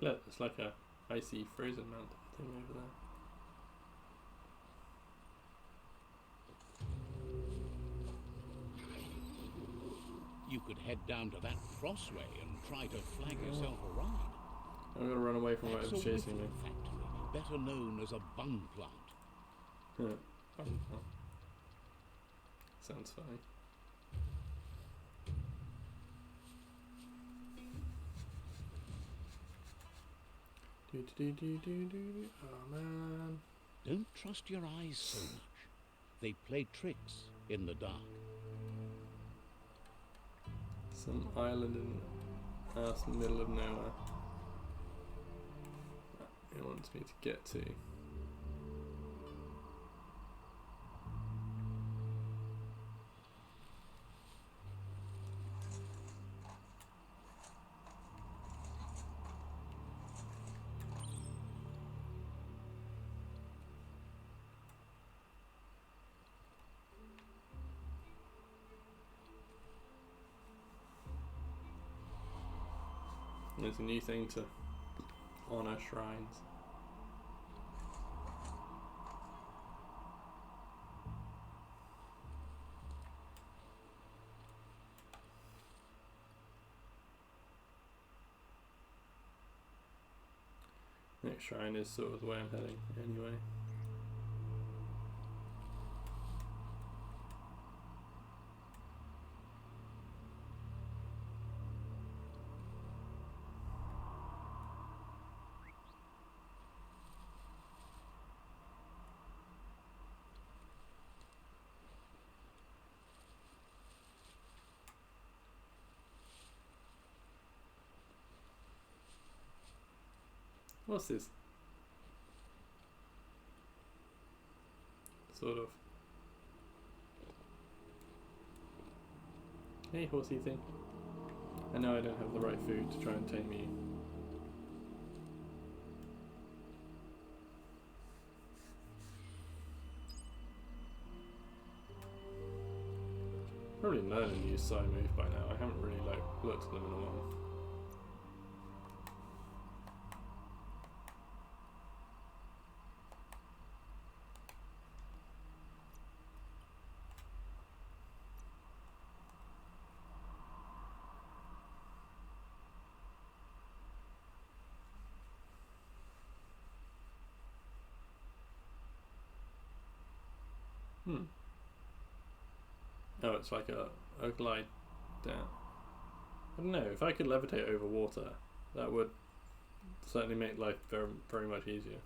Look, it's like a icy frozen mountain thing over there. You could head down to that crossway and try to flag yourself a ride. I'm gonna run away from That's whatever's a chasing me. whiffle factory, better known as a bung plant. Yeah. Oh. Sounds funny. Oh man. Don't trust your eyes so much. They play tricks in the dark. Some island in the middle of nowhere. It wants me to get to. There's a new thing to honour shrines. Next shrine is sort of the way I'm heading anyway. What's this? Sort of. Hey, horsey thing. I know I don't have the right food to try and tame you. Probably learn a new side move by now. I haven't really looked at them in a while. Oh, it's like a glide down. I don't know, if I could levitate over water, that would certainly make life very, very much easier.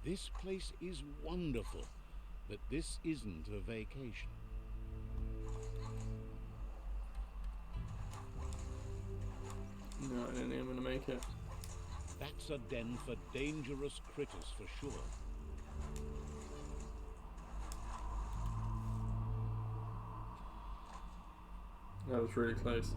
This place is wonderful, but this isn't a vacation. No, I don't think I'm going to make it. That's a den for dangerous critters for sure. That was really close.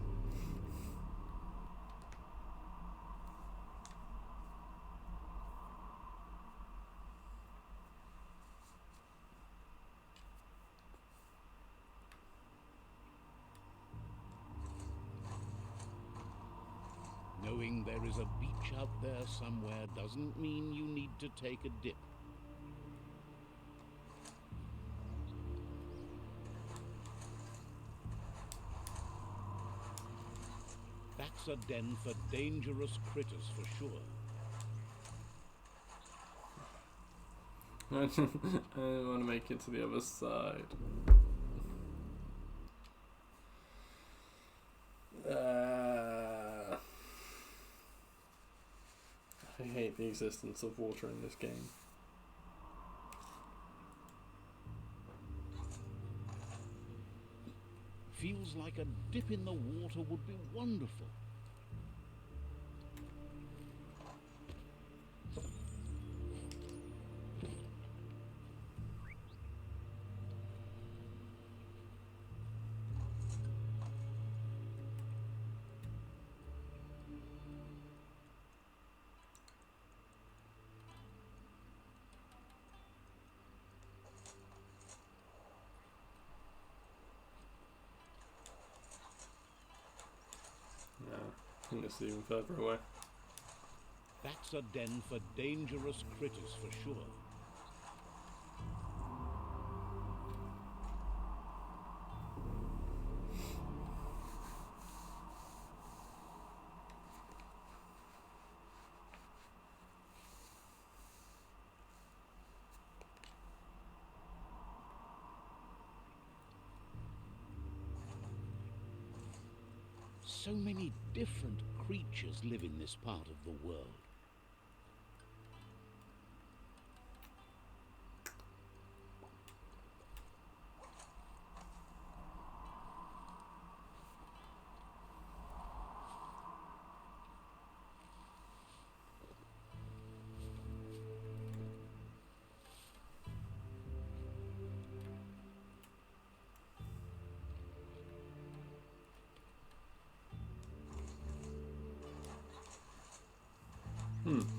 Knowing there is a beach out there somewhere doesn't mean you need to take a dip. That's a den for dangerous critters for sure. I don't want to make it to the other side. I hate the existence of water in this game. Feels like a dip in the water would be wonderful. No, I think this is even further away. That's a den for dangerous critters for sure. So many different creatures live in this part of the world.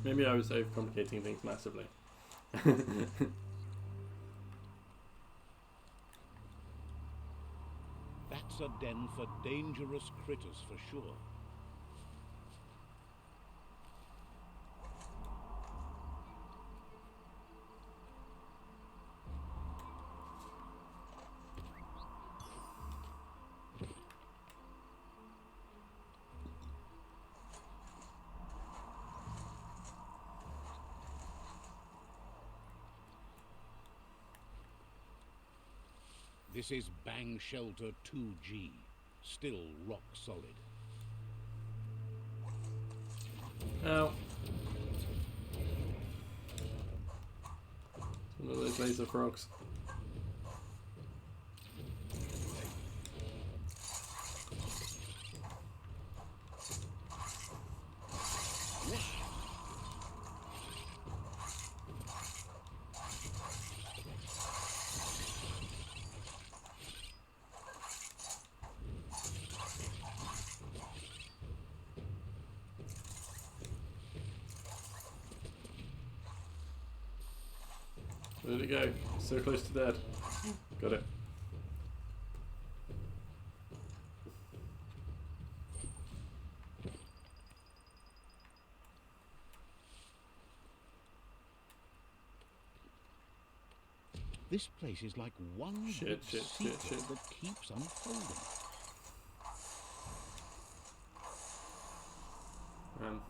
Maybe I was overcomplicating things massively. That's a den for dangerous critters for sure. This is Bang Shelter 2G, still rock solid. Ow. One of those laser frogs. Where did it go? So close to dead. Got it. This place is like one Shit, big shit, secret shit, shit. that keeps unfolding. Um,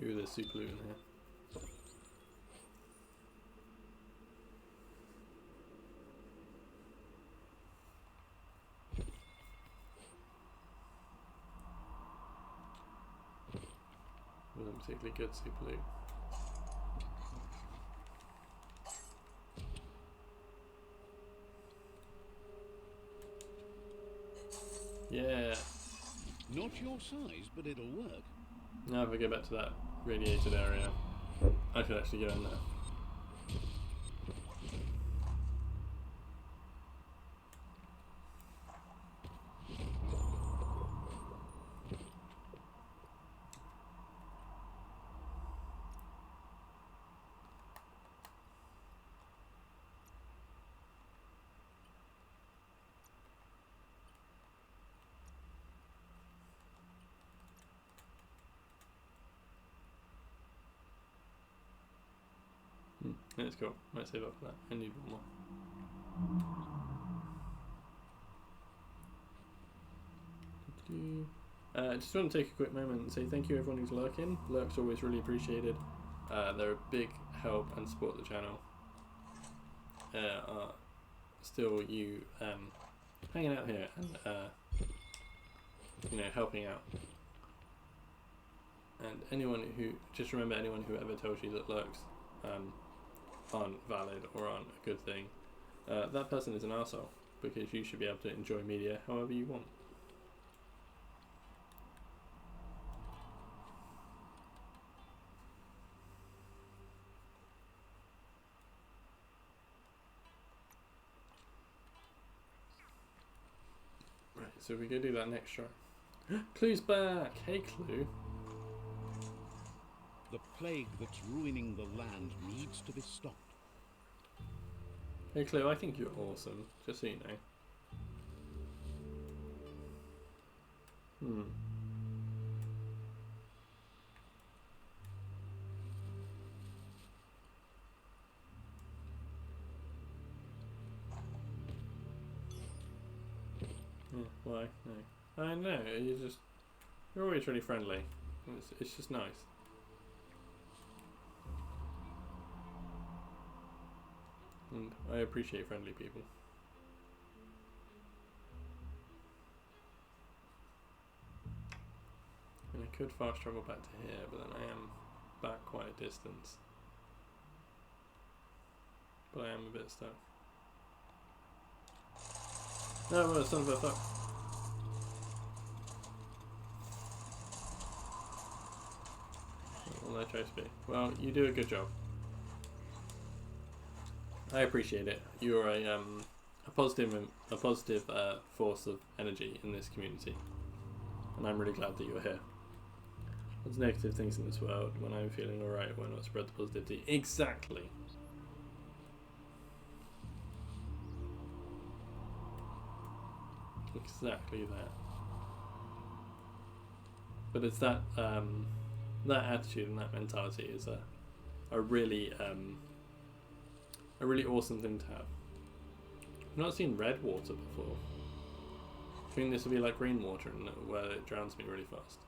Ooh, there's super loot in here. Wasn't particularly good super loot. Yeah. Not your size, but it'll work. Now if I go back to that radiated area, I could actually go in there. Let's go. Might save up for that. I need one more. I just want to take a quick moment and say thank you everyone who's lurking. Lurk's always really appreciated. They're a big help and support the channel. Still you hanging out here and helping out. And anyone who, just remember, anyone who ever tells you that lurks aren't valid or aren't a good thing, that person is an arsehole, because you should be able to enjoy media however you want. Right, so we go do that next try. Clue's back! Hey Clue! The plague that's ruining the land needs to be stopped. Hey Clue, I think you're awesome, just so you know. Yeah, why? No. I know, you're always really friendly. It's just nice. And I appreciate friendly people. And I could fast travel back to here, but then I am back quite a distance. But I am a bit stuck. No, well, son of a fuck. Well, I try to be. Well, you do a good job. I appreciate it. You're a positive force of energy in this community, and I'm really glad that you're here. There's negative things in this world. When I'm feeling alright, why not spread the positivity? Exactly. Exactly that. But it's that that attitude and that mentality is a really awesome thing to have. I've not seen red water before. I think this will be like green water, and where it drowns me really fast.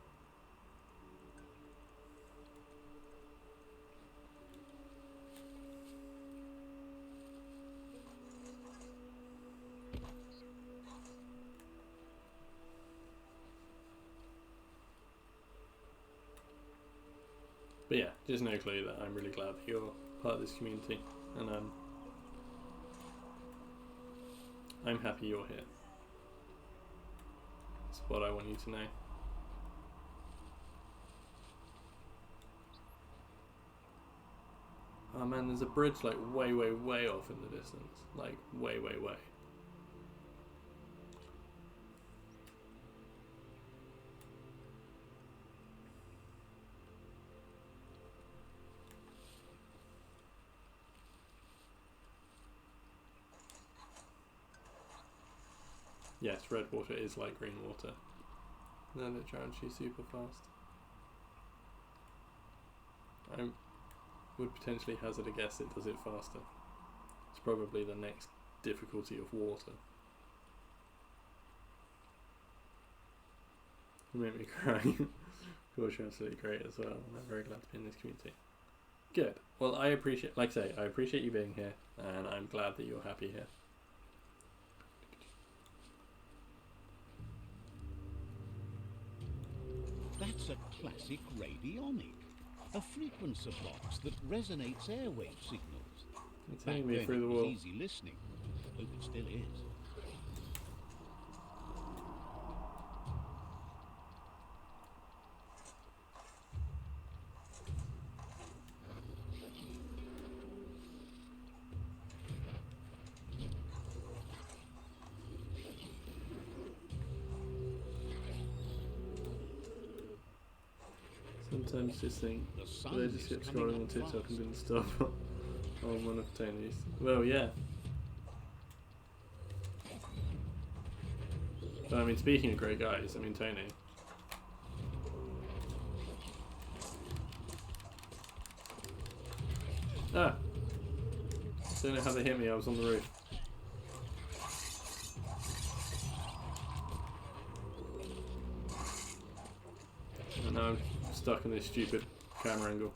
But yeah, just no clue that I'm really glad that you're part of this community, and I'm happy you're here. That's what I want you to know. Oh man, there's a bridge like way off in the distance. Like way. Yes, red water is like green water. Then it drowns you super fast. I would potentially hazard a guess it does it faster. It's probably the next difficulty of water. You make me cry. Of course, you're absolutely great as well. I'm very glad to be in this community. Good. Well, I appreciate, like I say, I appreciate you being here, and I'm glad that you're happy here. That's a classic radionic. A frequencer box that resonates airwave signals. It's Back taking me then through the it was wall. easy listening. Hope it still is. Sometimes just think, The sun they just is kept coming scrolling on up TikTok fast. and didn't stop on one of Tony's. Well, yeah. But I mean, speaking of great guys, I mean, Tony. Ah! Don't know how they hit me, I was on the roof. And now I'm stuck in this stupid camera angle.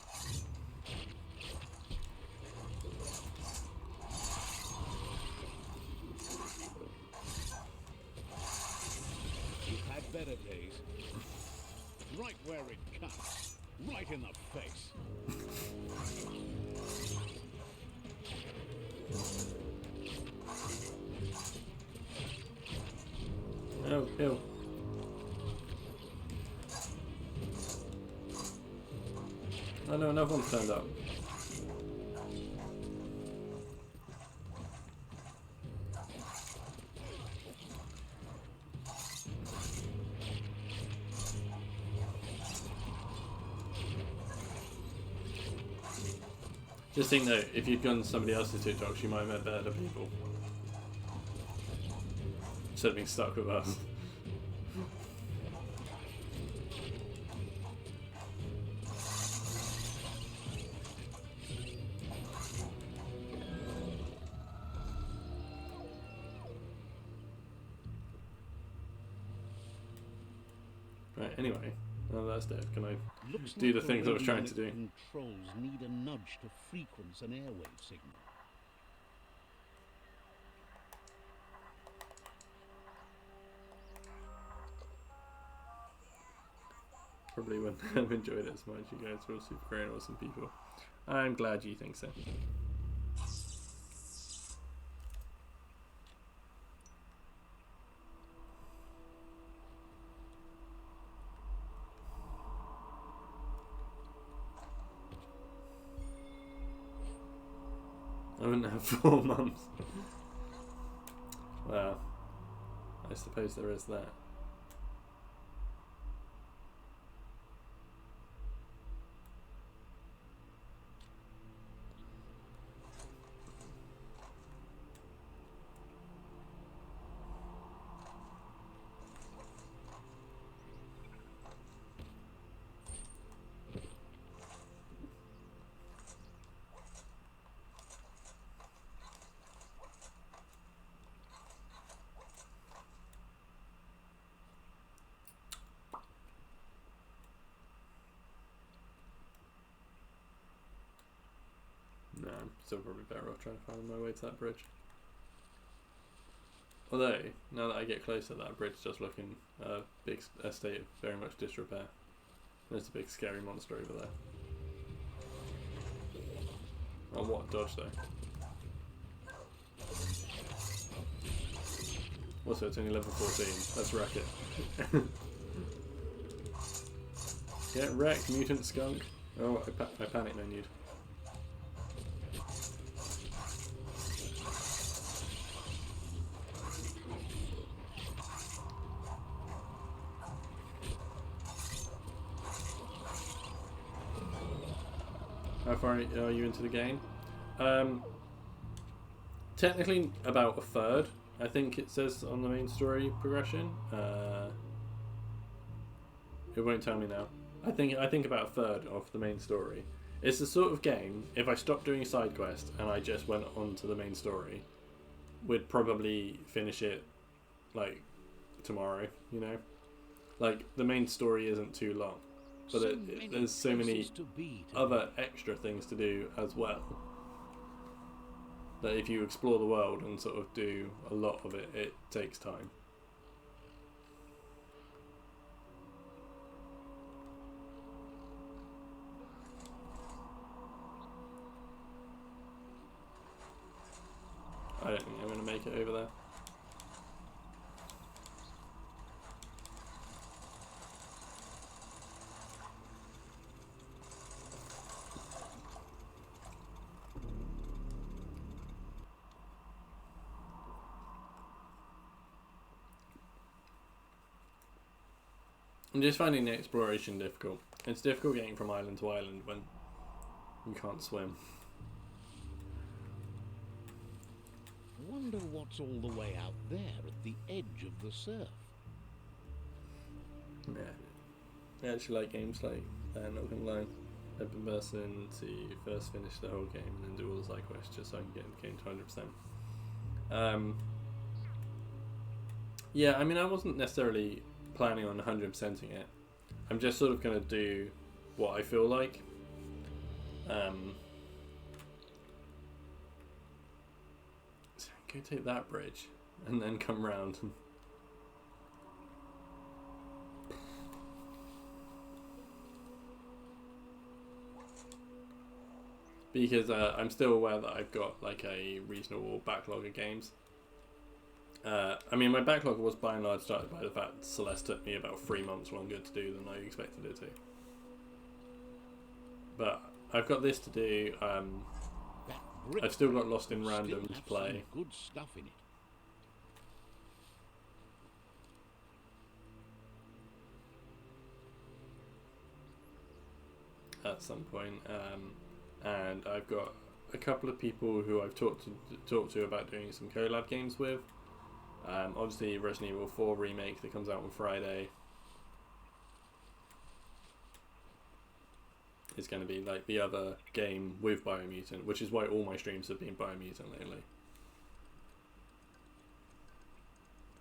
You've had better days. Right where it cuts. Right in the face. Oh, ew. Oh no, another one's turned up. Just think though, if you'd gone to somebody else's TikToks, you might have met better people. Instead of being stuck with us. Right, anyway, well that's dead. Can I Looks do like the things I was trying to do? radionic controls need a nudge to frequency an airwave signal. Probably wouldn't have enjoyed it as much. You guys are all super great and awesome people. I'm glad you think so. I wouldn't have 4 months. Well, I suppose there is that. No, I'm still probably better off trying to find my way to that bridge. Although, now that I get closer, that bridge does look in a big state of very much disrepair. There's a big scary monster over there. Oh, what a dodge though. Also, it's only level 14. Let's wreck it. Get wrecked, mutant skunk. Oh, I panic menued. How far are you into the game? Technically about a third, I think it says on the main story progression. It won't tell me now. I think about a third of the main story. It's the sort of game, if I stopped doing side quest and I just went on to the main story, we'd probably finish it like tomorrow, you know? Like, the main story isn't too long, but there's so many other extra things to do as well, that if you explore the world and sort of do a lot of it, it takes time. I don't think I'm going to make it over there. I'm just finding the exploration difficult. It's difficult getting from island to island when you can't swim. Wonder what's all the way out there at the edge of the surf. Yeah. I actually like games like that, not gonna lie. Open person to first finish the whole game and then do all the side quests just so I can get the game to 100%. Yeah, I mean, I wasn't necessarily planning on 100%ing it. I'm just sort of going to do what I feel like. So go take that bridge and then come round. Because I'm still aware that I've got like a reasonable backlog of games. I mean, my backlog was by and large started by the fact that Celeste took me about 3 months longer to do than I expected it to. But I've got this to do. I've still got Lost in Random to play. Good stuff in it. At some point, and I've got a couple of people who I've talked to about doing some collab games with. Obviously, Resident Evil 4 remake that comes out on Friday is going to be like the other game with Biomutant, which is why all my streams have been Biomutant lately.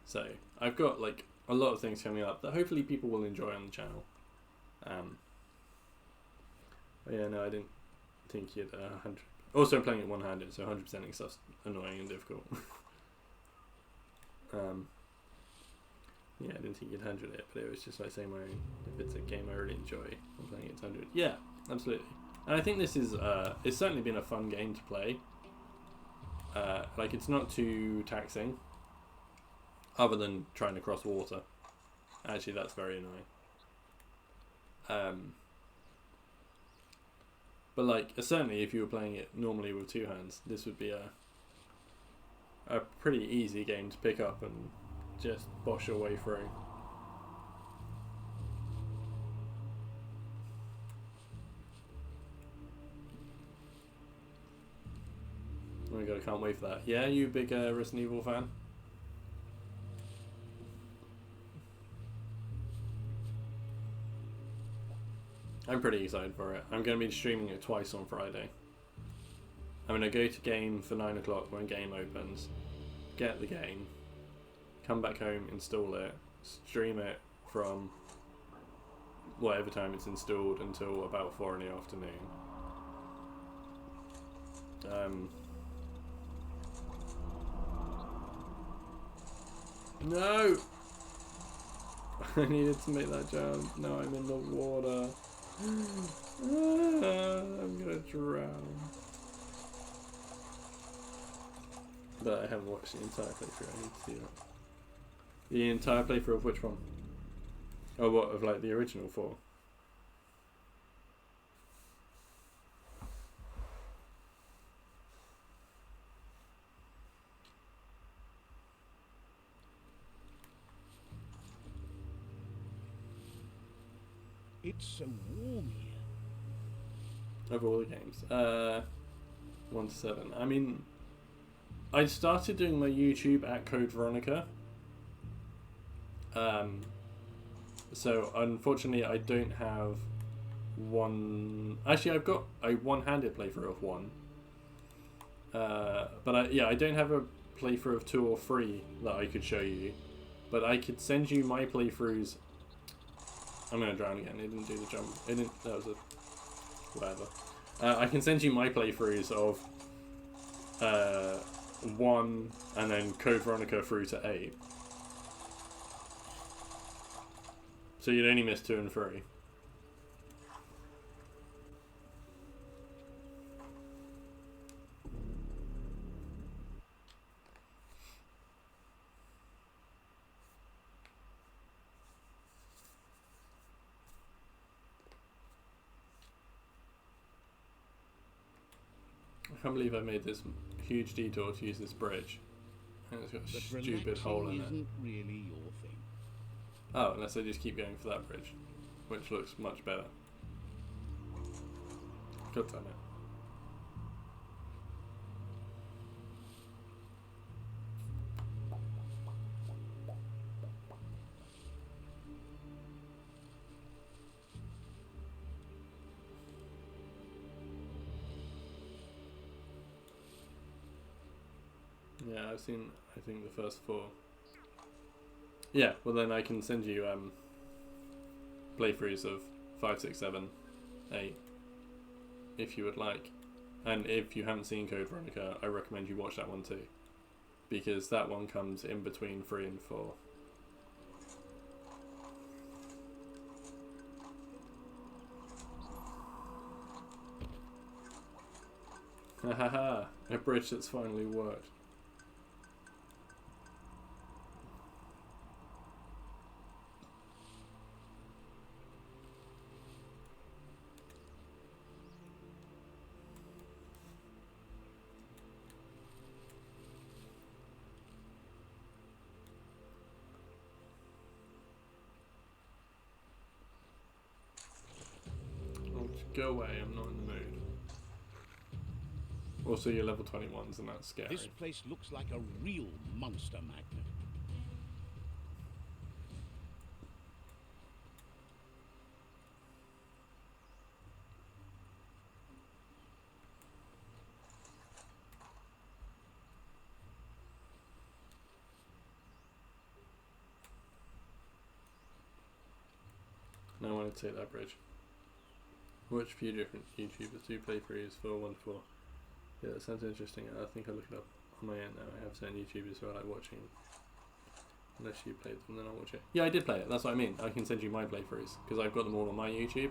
So I've got like a lot of things coming up that hopefully people will enjoy on the channel. But yeah, no, I didn't think you'd 100. Also, I'm playing it one-handed, so 100%ing stuff's annoying and difficult. Yeah, I didn't think you'd 100 it, but it was just like saying if it's a game I really enjoy, I'm playing it to 100. Yeah, absolutely. And I think this is it's certainly been a fun game to play. Like, it's not too taxing, other than trying to cross water. Actually, that's very annoying. But like, certainly if you were playing it normally with two hands, this would be a pretty easy game to pick up and just bosh your way through. Oh my god, I can't wait for that. Yeah, you a big Resident Evil fan? I'm pretty excited for it. I'm going to be streaming it twice on Friday. I'm going to go to game for 9 o'clock when game opens, get the game, come back home, install it, stream it from whatever time it's installed until about 4 in the afternoon. No! I needed to make that jump. Now I'm in the water. I'm gonna drown. But I haven't watched the entire playthrough. I need to see that. The entire playthrough of which one? Oh, what, of like the original 4? It's so warm here. Of all the games. 1 to 7. I mean, I started doing my YouTube at Code Veronica. So unfortunately, I don't have one. Actually, I've got a one-handed playthrough of one. But I don't have a playthrough of 2 or 3 that I could show you. But I could send you my playthroughs. I'm gonna drown again. It didn't do the jump. It didn't. That was a whatever. I can send you my playthroughs of 1 and then Code Veronica through to 8. So you'd only miss 2 and 3. I can't believe I made this huge detour to use this bridge. And it's got a But stupid hole in it. isn't really your thing. Oh, unless I just keep going for that bridge, which looks much better. God damn it. Yeah, I've seen, I think, the first 4. Yeah, well then I can send you playthroughs of 5, 6, 7, 8, if you would like. And if you haven't seen Code Veronica, I recommend you watch that one too, because that one comes in between 3 and 4. Hahaha, a bridge that's finally worked. Oh, go away, I'm not in the mood. Also, you're level 21s and that's scary. This place looks like a real monster magnet. Now I want to take that bridge. Watch a few different YouTubers do playthroughs for 1 to 4. Yeah, that sounds interesting. I think I'll look it up on my end now. I have certain YouTubers who I like watching. Unless you played them, then I'll watch it. Yeah, I did play it. That's what I mean. I can send you my playthroughs because I've got them all on my YouTube.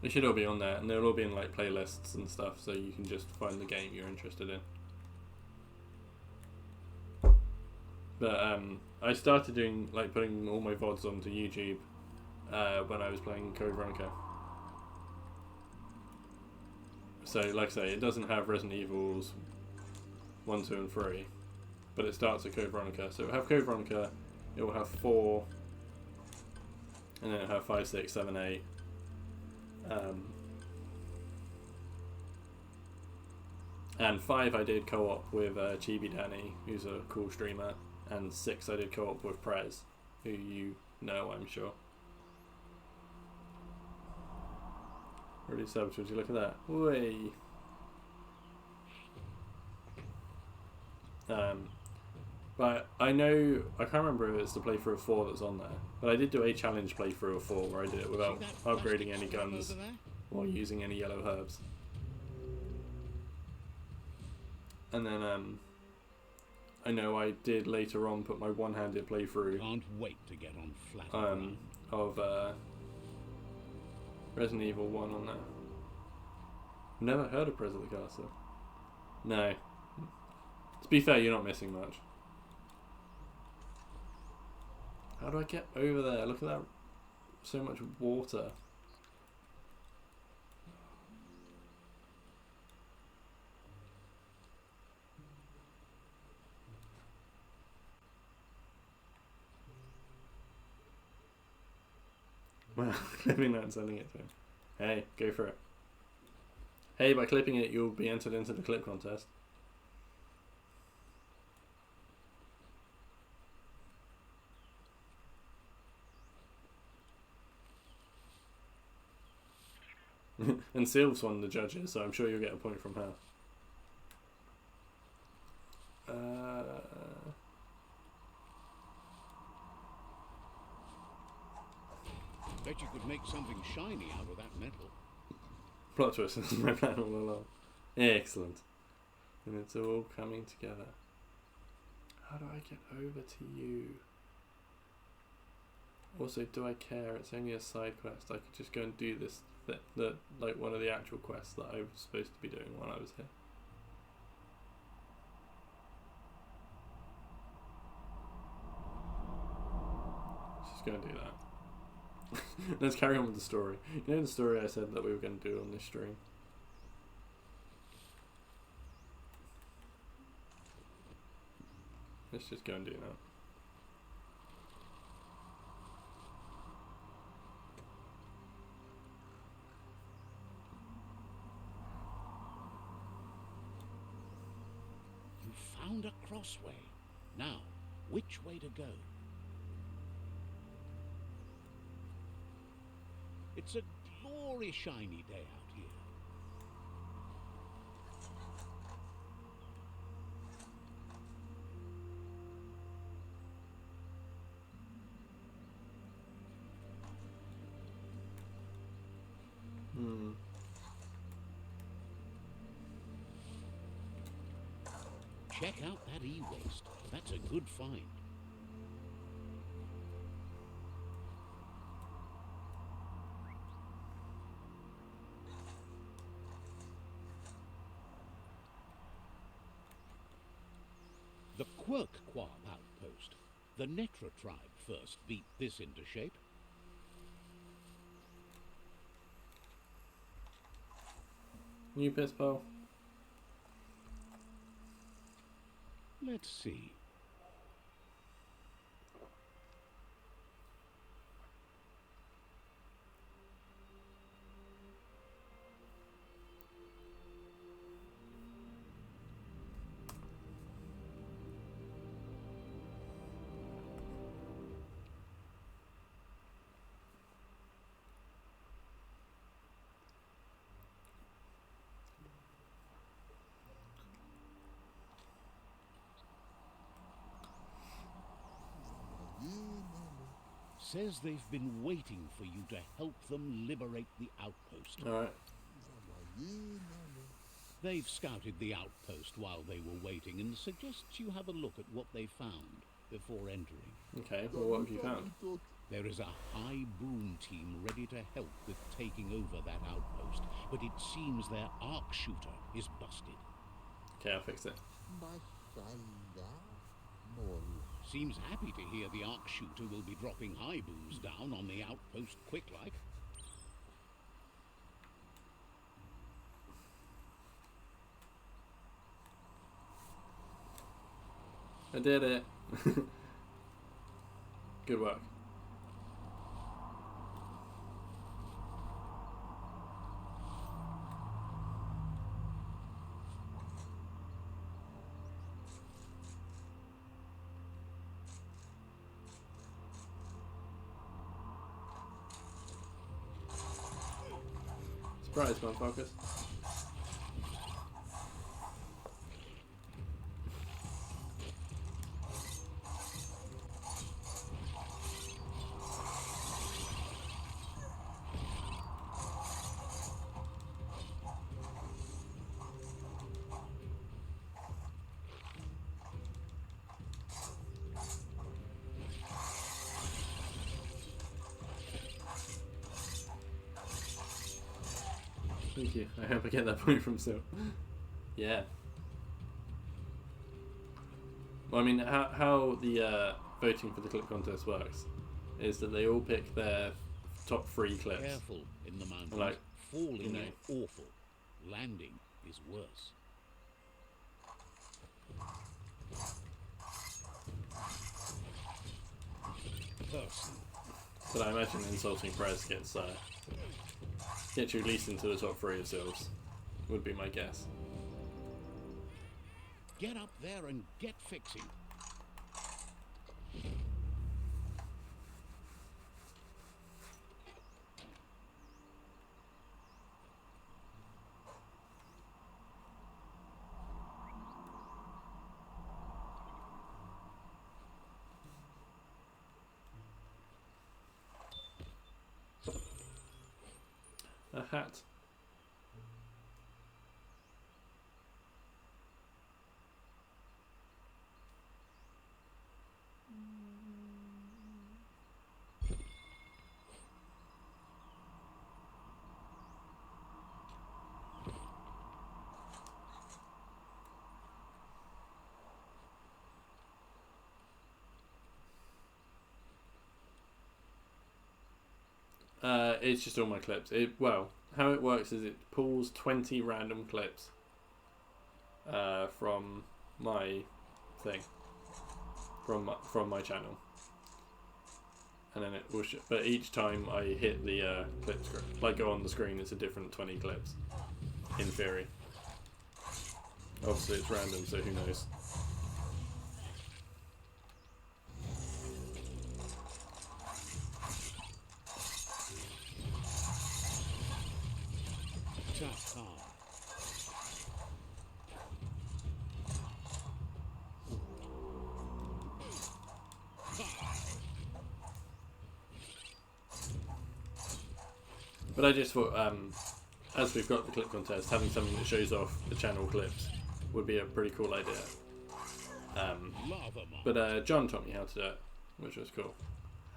They should all be on there, and they'll all be in like playlists and stuff, so you can just find the game you're interested in. But I started doing like putting all my VODs onto YouTube when I was playing Code Veronica. So, like I say, it doesn't have Resident Evils 1, 2, and 3, but it starts at Code Veronica. So it'll have Code Veronica, it will have 4, and then it'll have 5, 6, 7, 8. And 5 I did co-op with Chibi Danny, who's a cool streamer, and 6 I did co-op with Prez, who you know, I'm sure. Already subbed, would you look at that? Way. But I know, I can't remember if it's the playthrough of 4 that's on there, but I did do a challenge playthrough of 4 where I did it without upgrading any guns or using any yellow herbs. And then I know I did later on put my one-handed playthrough Can't wait to get on flat of Resident Evil 1 on there. Never heard of Prez at the Castle. No. To be fair, you're not missing much. How do I get over there? Look at that. So much water. Wow, clipping that and sending it to him. Hey, go for it. Hey, by clipping it, you'll be entered into the clip contest. And Sylv's one of the judges, so I'm sure you'll get a point from her. Bet you could make something shiny out of that metal. Plot twist, this is my plan all along. Excellent. And it's all coming together. How do I get over to you? Also, do I care? It's only a side quest. I could just go and do this, like one of the actual quests that I was supposed to be doing while I was here. Let's just go and do that. Let's carry on with the story. You know the story I said that we were going to do on this stream? Let's just go and do that. You found a crossway. Now, which way to go? It's a glorious shiny day out here. Check out that e-waste. That's a good find. The Quirk-Quab outpost. The Netra tribe first beat this into shape. New piss bowl. Let's see. Says they've been waiting for you to help them liberate the outpost. Alright. They've scouted the outpost while they were waiting and suggests you have a look at what they found before entering. Okay, well what have you found? There is a high boom team ready to help with taking over that outpost, but it seems their arc shooter is busted. Okay, I'll fix it. Seems happy to hear the arc shooter will be dropping high booms down on the outpost quick like. I did it. Good work. Surprise, motherfuckers. Thank you. I hope I get that point from Sil. Yeah. Well, I mean, how the voting for the clip contest works is that they all pick their top 3 clips. Careful in the mountains. Like, falling you know. is awful. Landing is worse. Person. But I imagine Insulting Press gets you at least into the top 3 of Silves, would be my guess. Get up there and get fixing. A hat. It's just all my clips. Well, how it works is it pulls 20 random clips from my thing, from my channel, and then it will. But each time I hit the clip screen, like go on the screen, it's a different 20 clips. In theory, obviously it's random, so who knows. But I just thought, as we've got the clip contest, having something that shows off the channel clips would be a pretty cool idea. But John taught me how to do it, which was cool.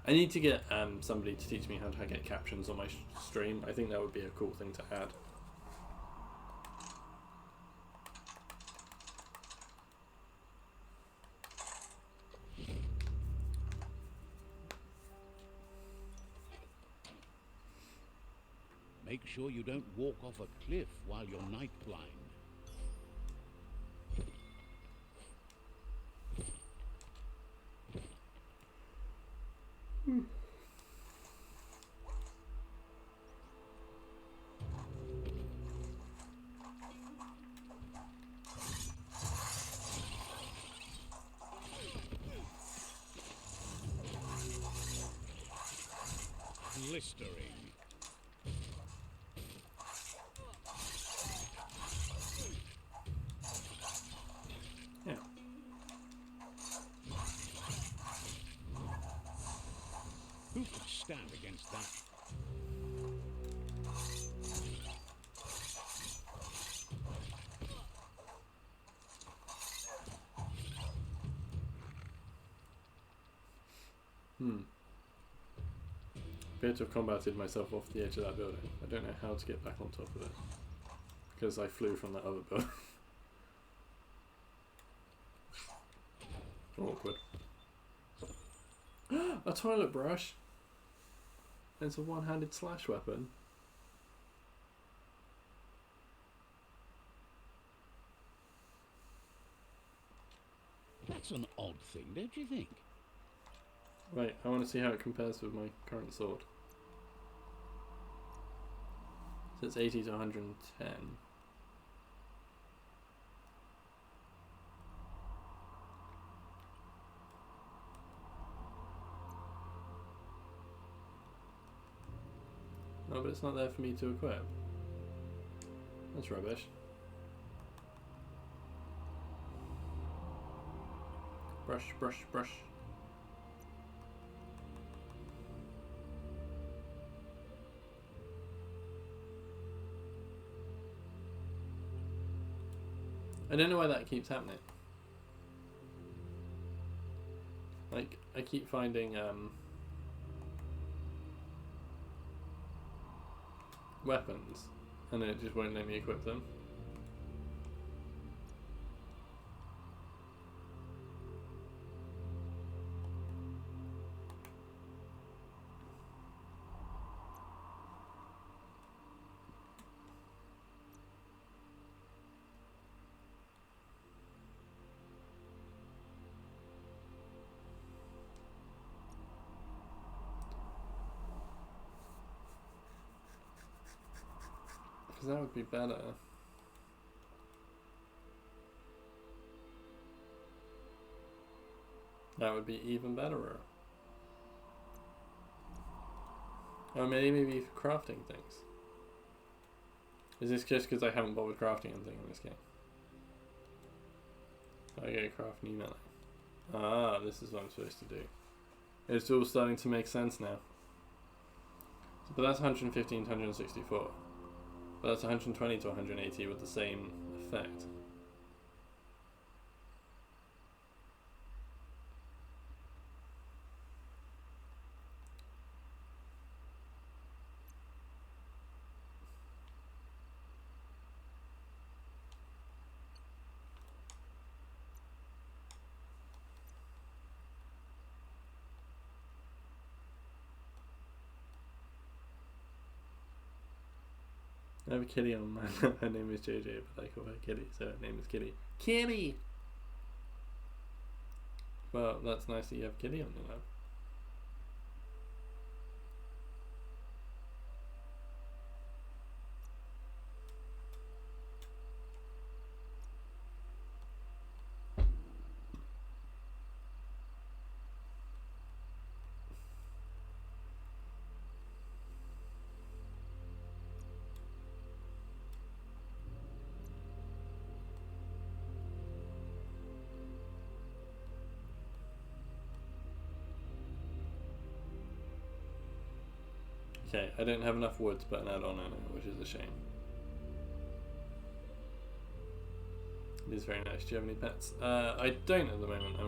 I need to get somebody to teach me how to get captions on my stream. I think that would be a cool thing to add. Make sure you don't walk off a cliff while you're night blind. Blistering. Yeah. Who could stand against that? Appear to have combated myself off the edge of that building. I don't know how to get back on top of it because I flew from that other building. Awkward. A toilet brush. It's a one-handed slash weapon. That's an odd thing, don't you think? Right, I want to see how it compares with my current sword. So it's 80 to 110. No, but it's not there for me to equip. That's rubbish. Brush, brush, brush. I don't know why that keeps happening. Like, I keep finding weapons and it just won't let me equip them. because that would be better. That would be even better. Or maybe for crafting things. Is this just because I haven't bothered crafting anything in this game? I go craft new melee. Ah, this is what I'm supposed to do. It's all starting to make sense now. But that's 115 to 164. But that's 120 to 180 with the same effect. I have a kitty on mine. Her name is JJ, but I call her Kitty, so her name is Kitty. Kitty! Well, that's nice that you have Kitty on your lap. Okay, I don't have enough wood to put an add-on on it, which is a shame. It is very nice. Do you have any pets? I don't at the moment. I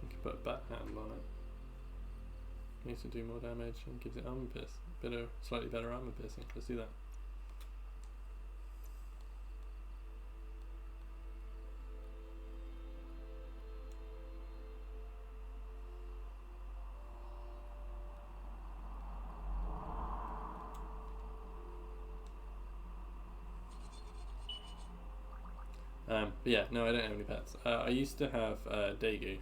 could put a bat hand on it. Needs to do more damage and gives it armor pierce. Slightly better armor piercing. Let's do that. But yeah, no, I don't have any pets. I used to have Daegu.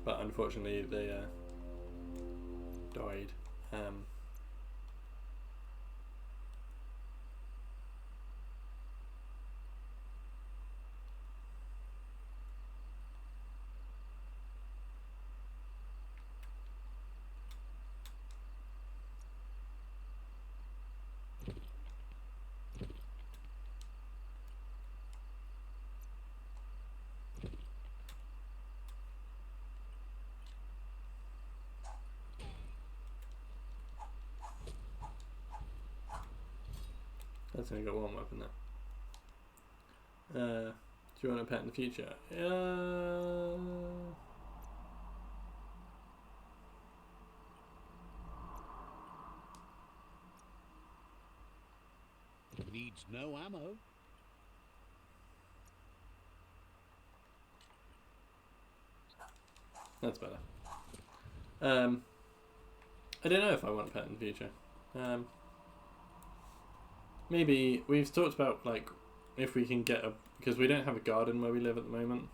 But unfortunately they died. That's only got one weapon there. Do you want a pet in the future? Needs no ammo. That's better. I don't know if I want a pet in the future. Maybe we've talked about like if we can get because we don't have a garden where we live at the moment.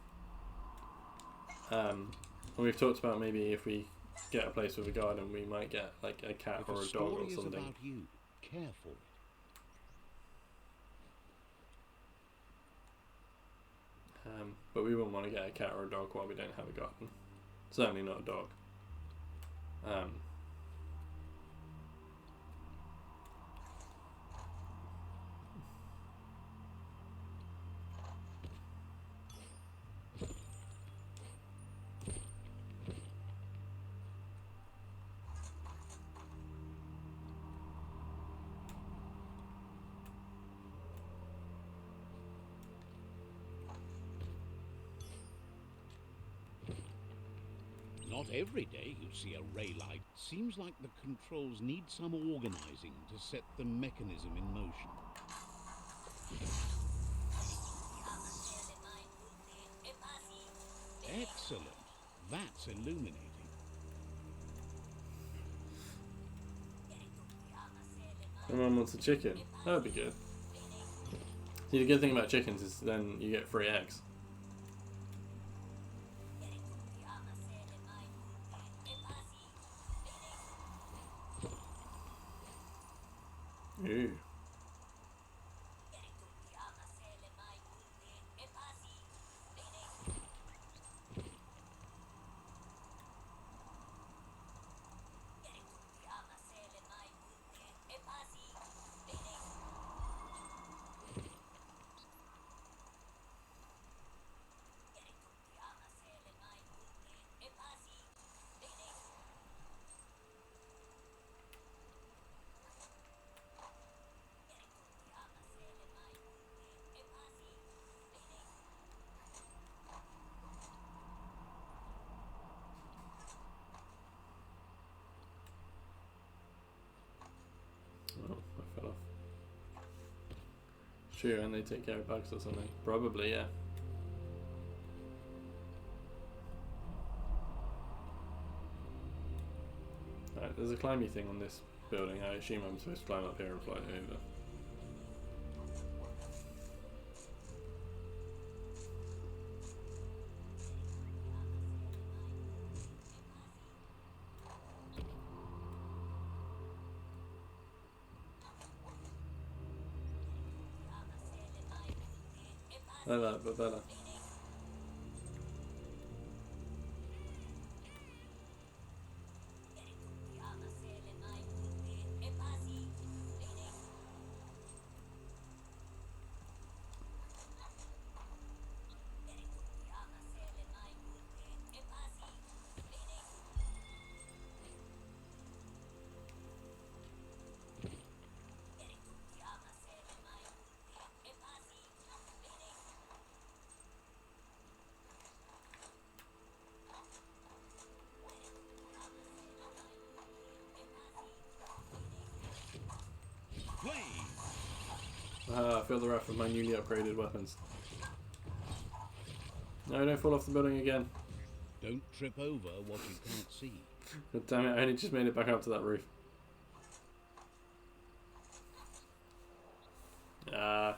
And we've talked about maybe if we get a place with a garden, we might get like a cat or a dog or something. About you. Care for it. But we wouldn't want to get a cat or a dog while we don't have a garden. Certainly not a dog. Not every day you see a ray light. Seems like the controls need some organizing to set the mechanism in motion. Excellent. That's illuminating. Everyone wants a chicken. That would be good. See, the good thing about chickens is then you get free eggs. Ooh. Oh, I fell off. Sure, and they take care of bugs or something. Probably, yeah. Alright, there's a climby thing on this building. I assume I'm supposed to climb up here and fly over. Like that, but better. I feel the wrath of my newly upgraded weapons. No, don't fall off the building again. Don't trip over what you can't see. God damn it, I only just made it back up to that roof. Ah.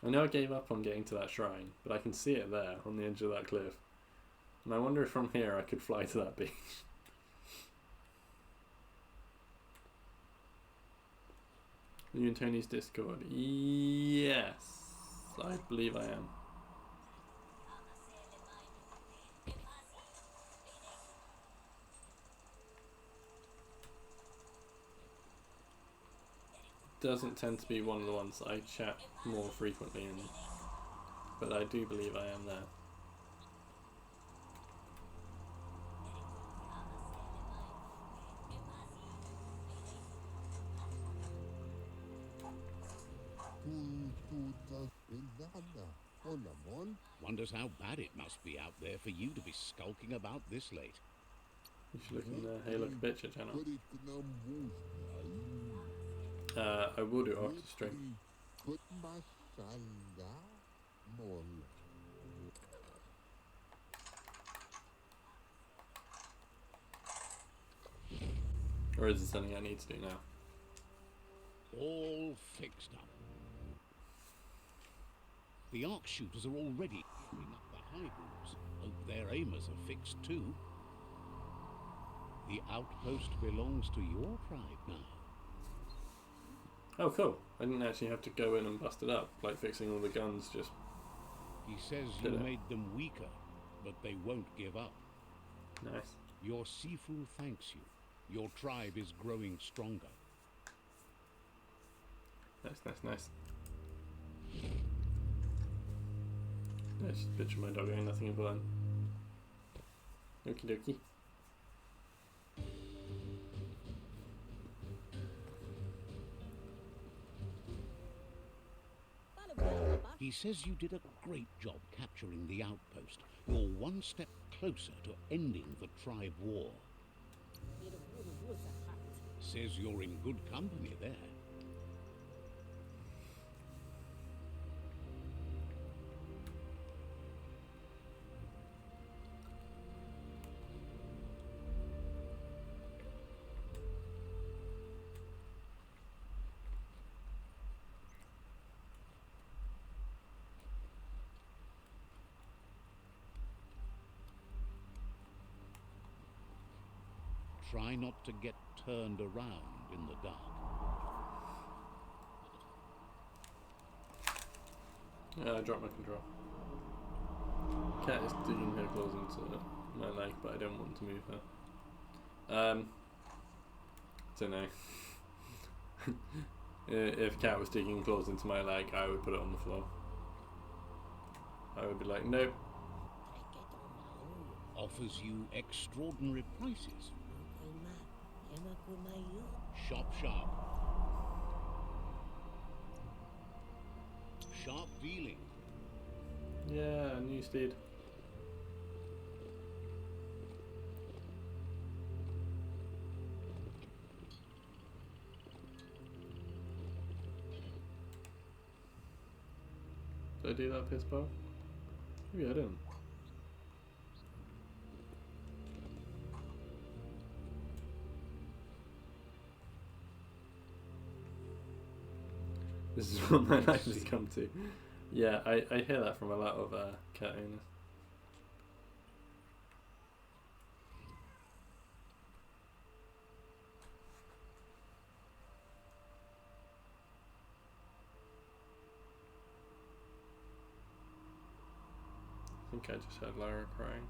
I know I gave up on getting to that shrine, but I can see it there on the edge of that cliff. And I wonder if from here I could fly to that beach. Are you in Tony's Discord? Yes, I believe I am. Doesn't tend to be one of the ones I chat more frequently in, but I do believe I am there. Wonders how bad it must be out there for you to be skulking about this late. You should look in the Hey Look Picture channel. I will do after stream. Or is it something I need to do now? All fixed up. The arc shooters are already clearing up the high roofs. Hope their aimers are fixed too. The outpost belongs to your tribe now. Oh, cool. I didn't actually have to go in and bust it up, like fixing all the guns, just... He says you made them weaker, but they won't give up. Nice. Your Sifu thanks you. Your tribe is growing stronger. Nice. Yeah, just picture my dog doing nothing important. Okie dokie. He says you did a great job capturing the outpost. You're one step closer to ending the tribe war. Says you're in good company there. Try not to get turned around in the dark. I dropped my control. Cat is digging her claws into my leg, but I don't want to move her. Don't know. If Cat was digging claws into my leg, I would put it on the floor. I would be like, nope. Offers you extraordinary prices. Shop sharp. Sharp dealing. Yeah, new steed. Did I do that piss bow? Maybe I didn't. This is what my life has come to. Yeah, I hear that from a lot of cat owners. I think I just heard Lara crying.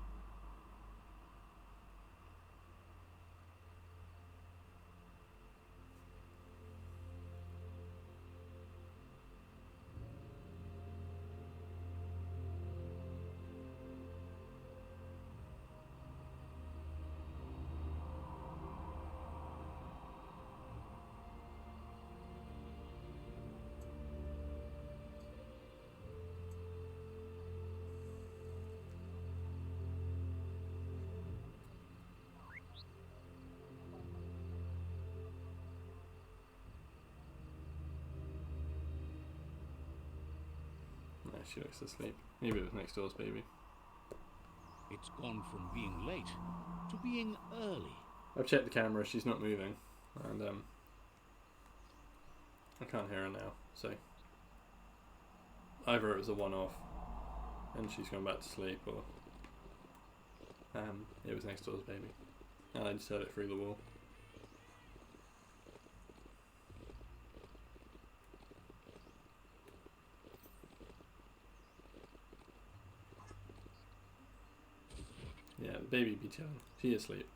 No, she looks asleep. Maybe it was next door's baby. It's gone from being late to being early. I've checked the camera, she's not moving. And I can't hear her now, so either it was a one-off and she's gone back to sleep, or it was next door's baby. And I just heard it through the wall. Yeah, the baby be chilling. She is asleep.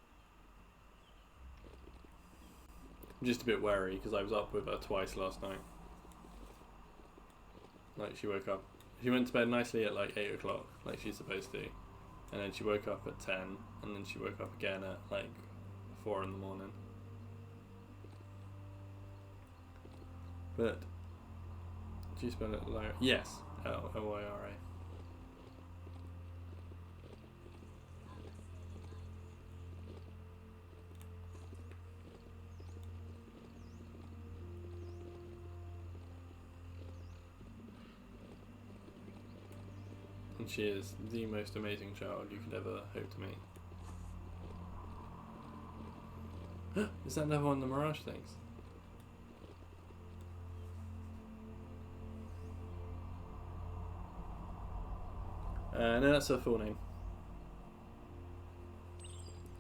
I'm just a bit wary because I was up with her twice last night. Like, she woke up. She went to bed nicely at like 8 o'clock, like she's supposed to. And then she woke up at 10, and then she woke up again at like 4 in the morning. But, do you spell it Lyra? Yes, L-O-Y-R-A. And she is the most amazing child you could ever hope to meet. Is that another one of the Mirage things? No, that's her full name.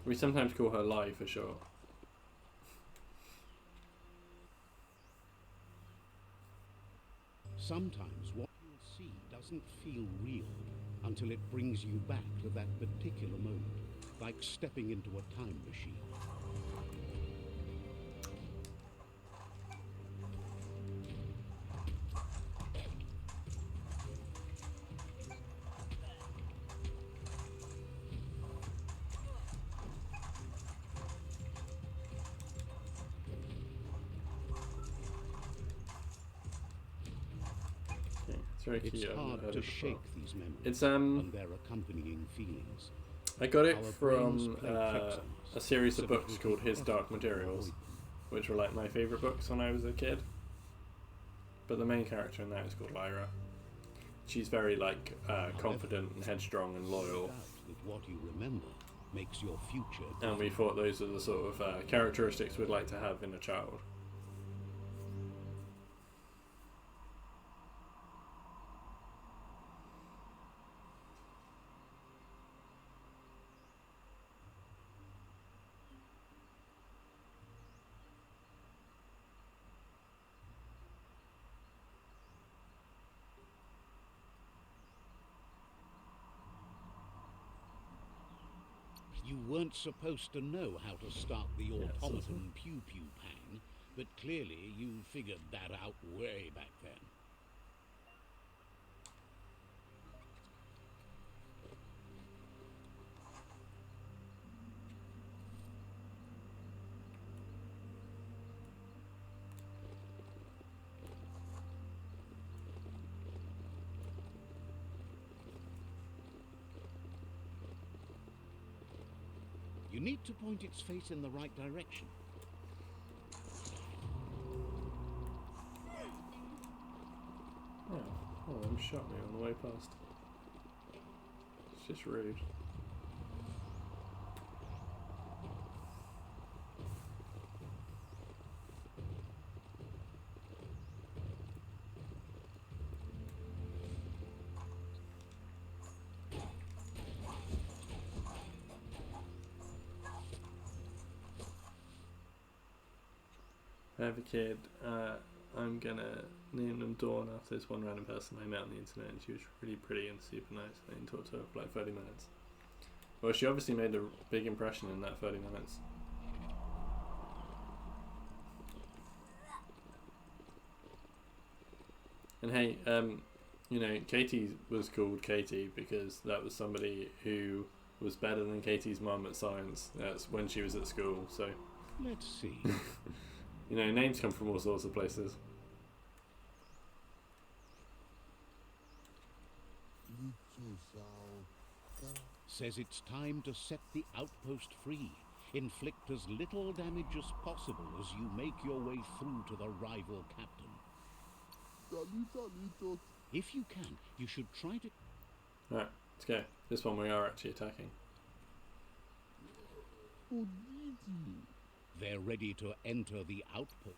We sometimes call her Lai for short. Sometimes what you see doesn't feel real until it brings you back to that particular moment, like stepping into a time machine. It's very It's cute. I've not hard heard to it before. shake these memories It's and their accompanying feelings. I got it Our brains from play tricks on us, a series so of that books it called would be His better Dark to Materials, avoid which were like my favourite books when I was a kid. But the main character in that is called Lyra. She's very like confident and headstrong and loyal. doubt that what you remember makes your future And we thought those are the sort of characteristics we'd like to have in a child. You weren't supposed to know how to start the it's automaton pew pew pang, but clearly you figured that out way back then. You need to point its face in the right direction. Oh, them shot me on the way past. It's just rude. I have a kid, I'm gonna name them Dawn after this one random person I met on the internet, and she was really pretty and super nice. I didn't talk to her for like 30 minutes. Well, she obviously made a big impression in that 30 minutes. And hey, you know, Katie was called Katie because that was somebody who was better than Katie's mum at science. That's when she was at school, so... Let's see. You know, names come from all sorts of places. Says it's time to set the outpost free. Inflict as little damage as possible as you make your way through to the rival captain. If you can, you should try to... Alright, let's go. This one we are actually attacking. They're ready to enter the outpost.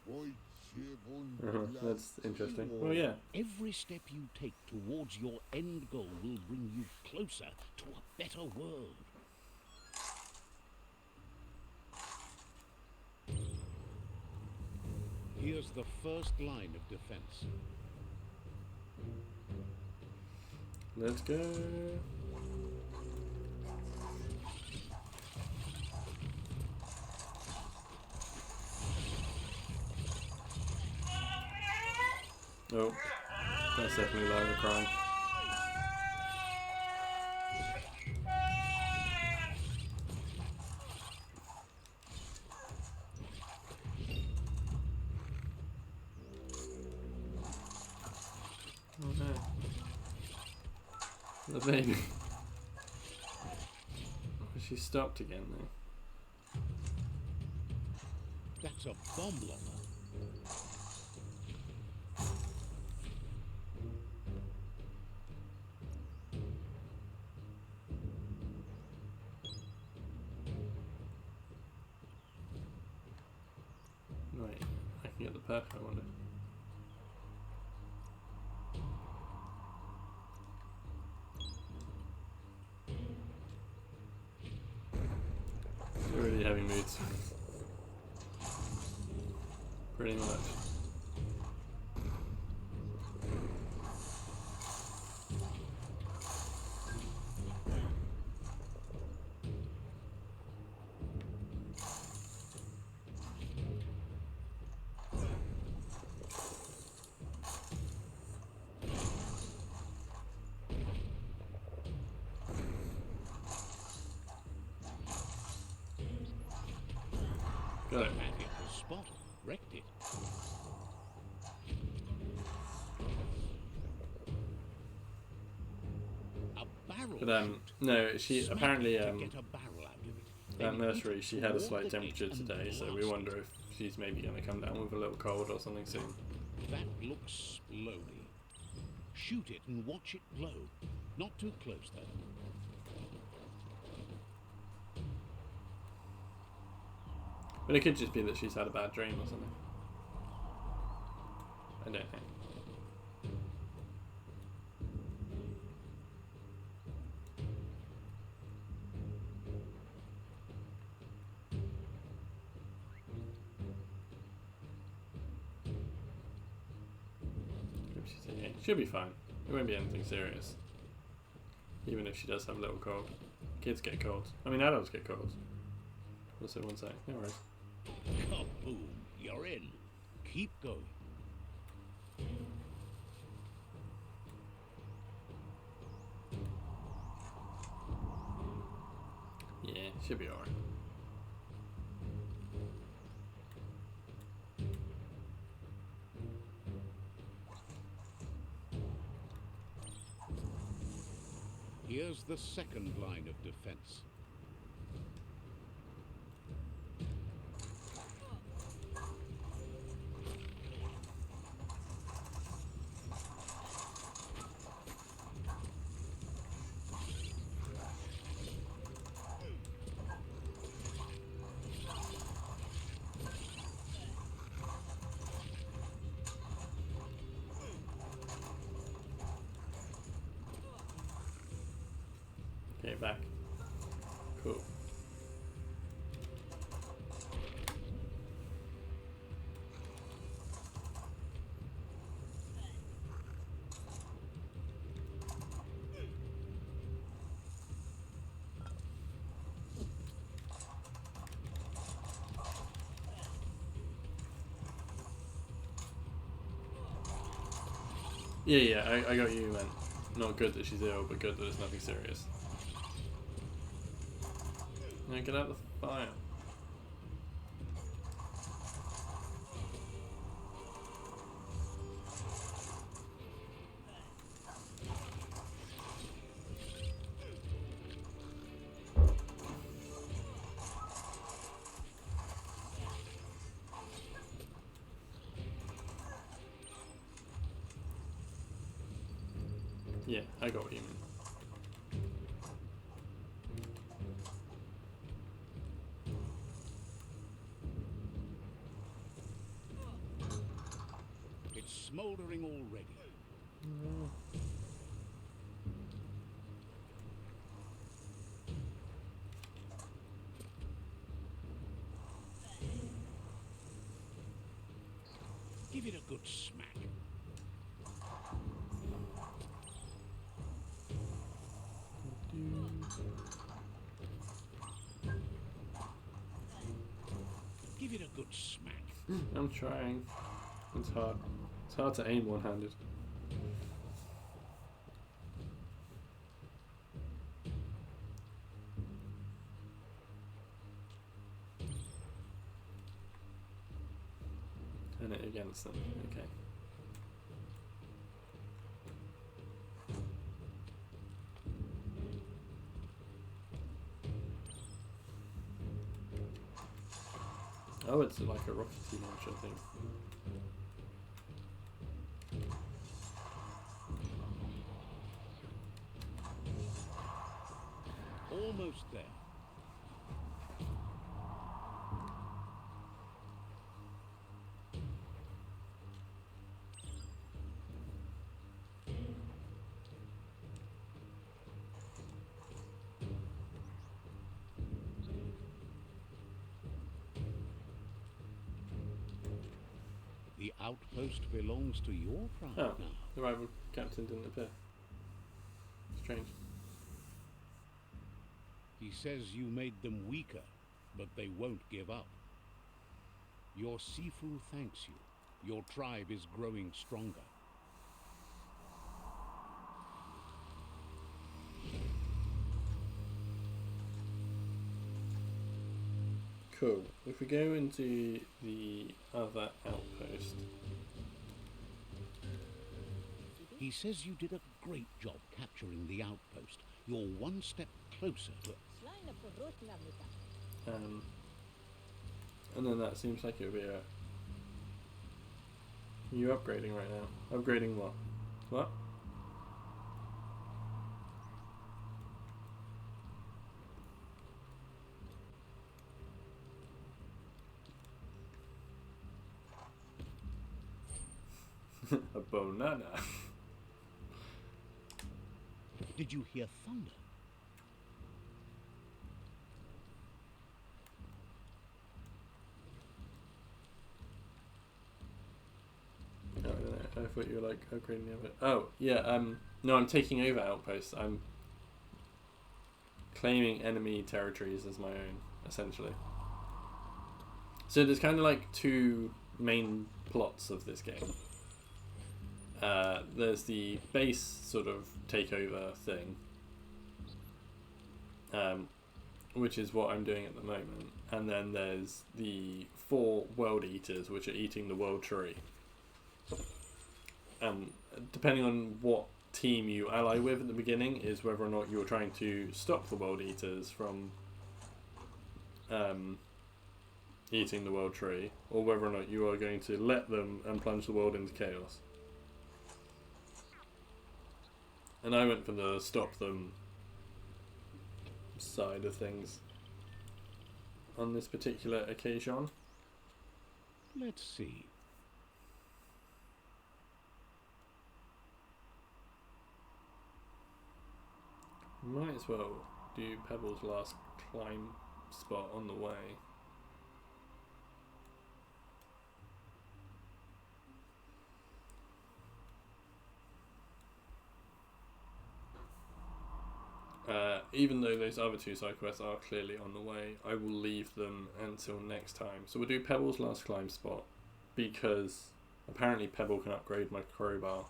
That's interesting. Well, yeah. Every step you take towards your end goal will bring you closer to a better world. Here's the first line of defense. Let's go. Oh, that's definitely Lyra crying. Oh no. The baby. She stopped again though. That's a bomb locker. Right, I can get the perk I wanted. It's really heavy mood swings. Pretty much. Got it. That hit the spot. Wrecked it. barrel But shoot. no, she Smack apparently to get a barrel out of it. that Then nursery, hit she had a toward slight the temperature gate and today, so we blast wonder if she's maybe going to come down with a little cold or something soon. it. That looks splody. Shoot it and watch it glow. Not too close though. But it could just be that she's had a bad dream or something. I don't know. She'll be fine. It won't be anything serious. Even if she does have a little cold. Kids get colds. I mean, adults get colds. Also, one sec. No worries. Kaboom! You're in. Keep going. Yeah, she'll be alright. Here's the second line of defense. Okay, back. Cool. Yeah, I got you, man. Not good that she's ill, but good that it's nothing serious. Now get out of the fire. Yeah, I got what you mean. It's smoldering already. Give it a good smack. Give it a good smack. I'm trying. It's hard. It's hard to aim one-handed. Turn it against them. Okay. Oh, it's like a rockety launcher thing. Almost there. The outpost belongs to your crowd Oh, now. the rival captain didn't appear. Strange. He says you made them weaker, but they won't give up. Your Sifu thanks you. Your tribe is growing stronger. Cool. If we go into the other outpost. He says you did a great job capturing the outpost. You're one step closer to... And then that seems like it would be a... You upgrading right now? Upgrading what? What? A banana. Did you hear thunder? No, I thought you were like upgrading the other. Oh, yeah, no, I'm taking over outposts. I'm claiming enemy territories as my own, essentially. So there's kind of like two main plots of this game. There's the base sort of takeover thing, which is what I'm doing at the moment. And then there's the 4 world eaters, which are eating the world tree. Depending on what team you ally with at the beginning is whether or not you're trying to stop the world eaters from eating the world tree, or whether or not you are going to let them and plunge the world into chaos. And I went for the stop them side of things on this particular occasion. Let's see. Might as well do Pebble's last climb spot on the way. Even though those other 2 side quests are clearly on the way, I will leave them until next time. So we'll do Pebble's last climb spot, because apparently Pebble can upgrade my crowbar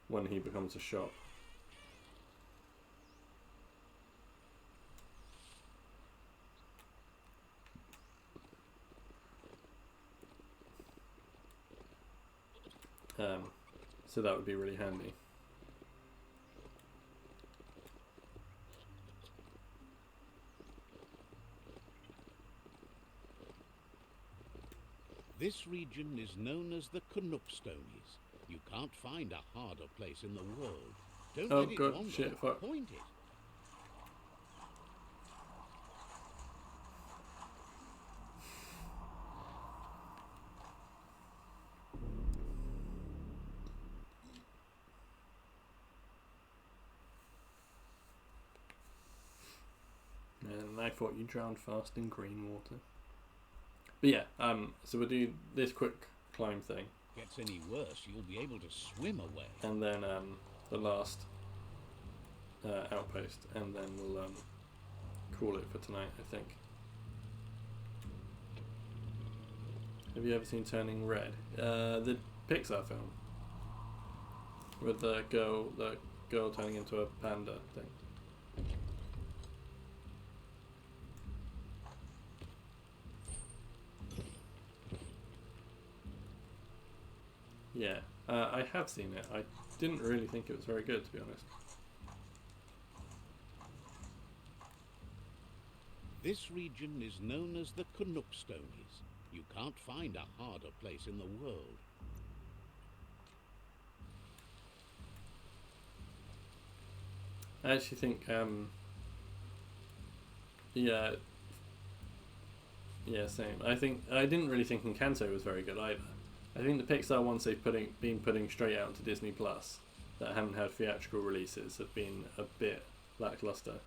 when he becomes a shop. So that would be really handy. This region is known as the Canuckstonies. You can't find a harder place in the world. Don't Oh let it god, wander. shit, fuck. Point it. And I thought you drowned fast in green water. But yeah, so we'll do this quick climb thing. Gets any worse, you'll be able to swim away. And then the last outpost. And then we'll call it for tonight, I think. Have you ever seen Turning Red? The Pixar film. With the girl turning into a panda thing. Yeah, I have seen it. I didn't really think it was very good, to be honest. This region is known as the Canuckstonies. You can't find a harder place in the world. I actually think, yeah, same. I didn't really think Encanto was very good either. I think the Pixar ones they've been putting straight out to Disney Plus that haven't had theatrical releases have been a bit lackluster.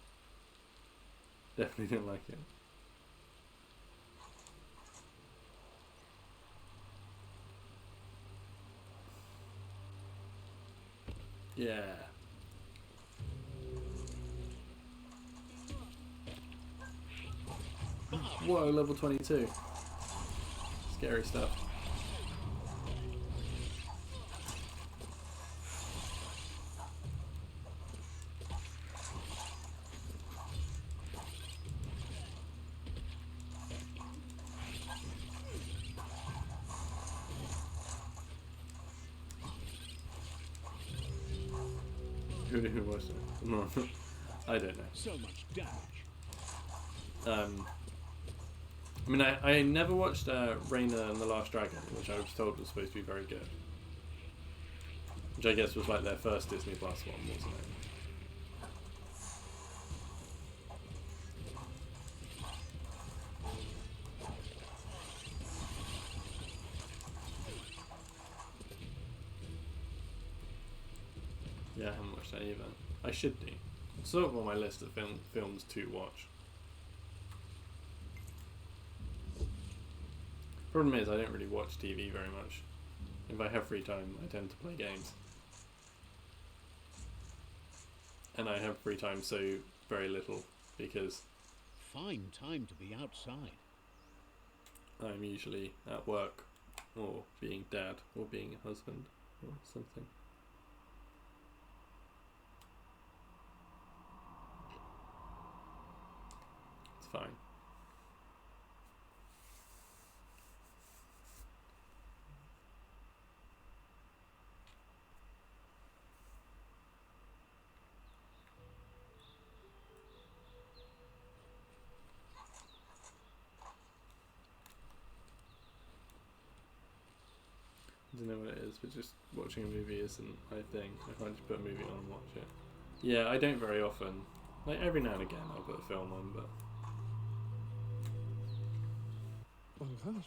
Definitely didn't like it. Yeah. Whoa, level 22. Scary stuff. Who watched it? No, I don't know. So much damage. I mean, I never watched Reina and the Last Dragon, which I was told was supposed to be very good. Which I guess was like their first Disney Plus one, wasn't it? Yeah, I haven't watched that either. I should do. It's sort of on my list of films to watch. Problem is, I don't really watch TV very much. If I have free time, I tend to play games. And I have free time so very little because Fine time to be outside. I'm usually at work or being dad or being a husband or something. It's fine. I don't know what it is, but just watching a movie isn't my thing. I can't just put a movie on and watch it. Yeah, I don't very often. Like every now and again I'll put a film on, but Oh gosh.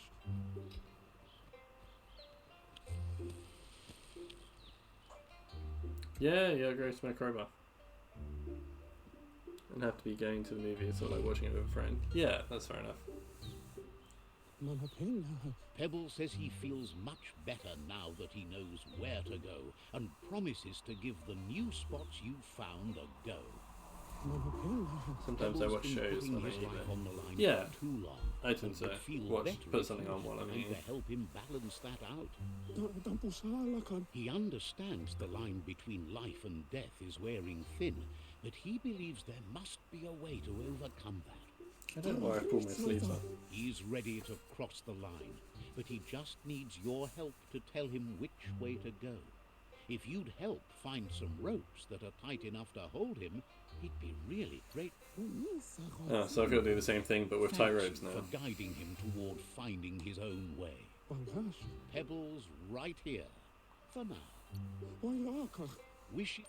yeah, go to my crowbar. And have to be going to the movies or like watching it with a friend. Yeah, that's fair enough. Pebble says he feels much better now that he knows where to go and promises to give the new spots you've found a go. Sometimes I watch Pebble's been shows putting when I his eat life it. on the line Yeah, for too long. I tend to Would feel watch, better put if something you on while I'm tried eating. to help him balance that out. He understands the line between life and death is wearing thin, but he believes there must be a way to overcome that. I don't know why I pull my sleeves up. He's ready to cross the line, but he just needs your help to tell him which way to go. If you'd help find some ropes that are tight enough to hold him, he'd be really grateful. Oh, so I've got to do the same thing but with tight ropes now. For guiding him toward finding his own way. Pebbles right here, for now. Wish.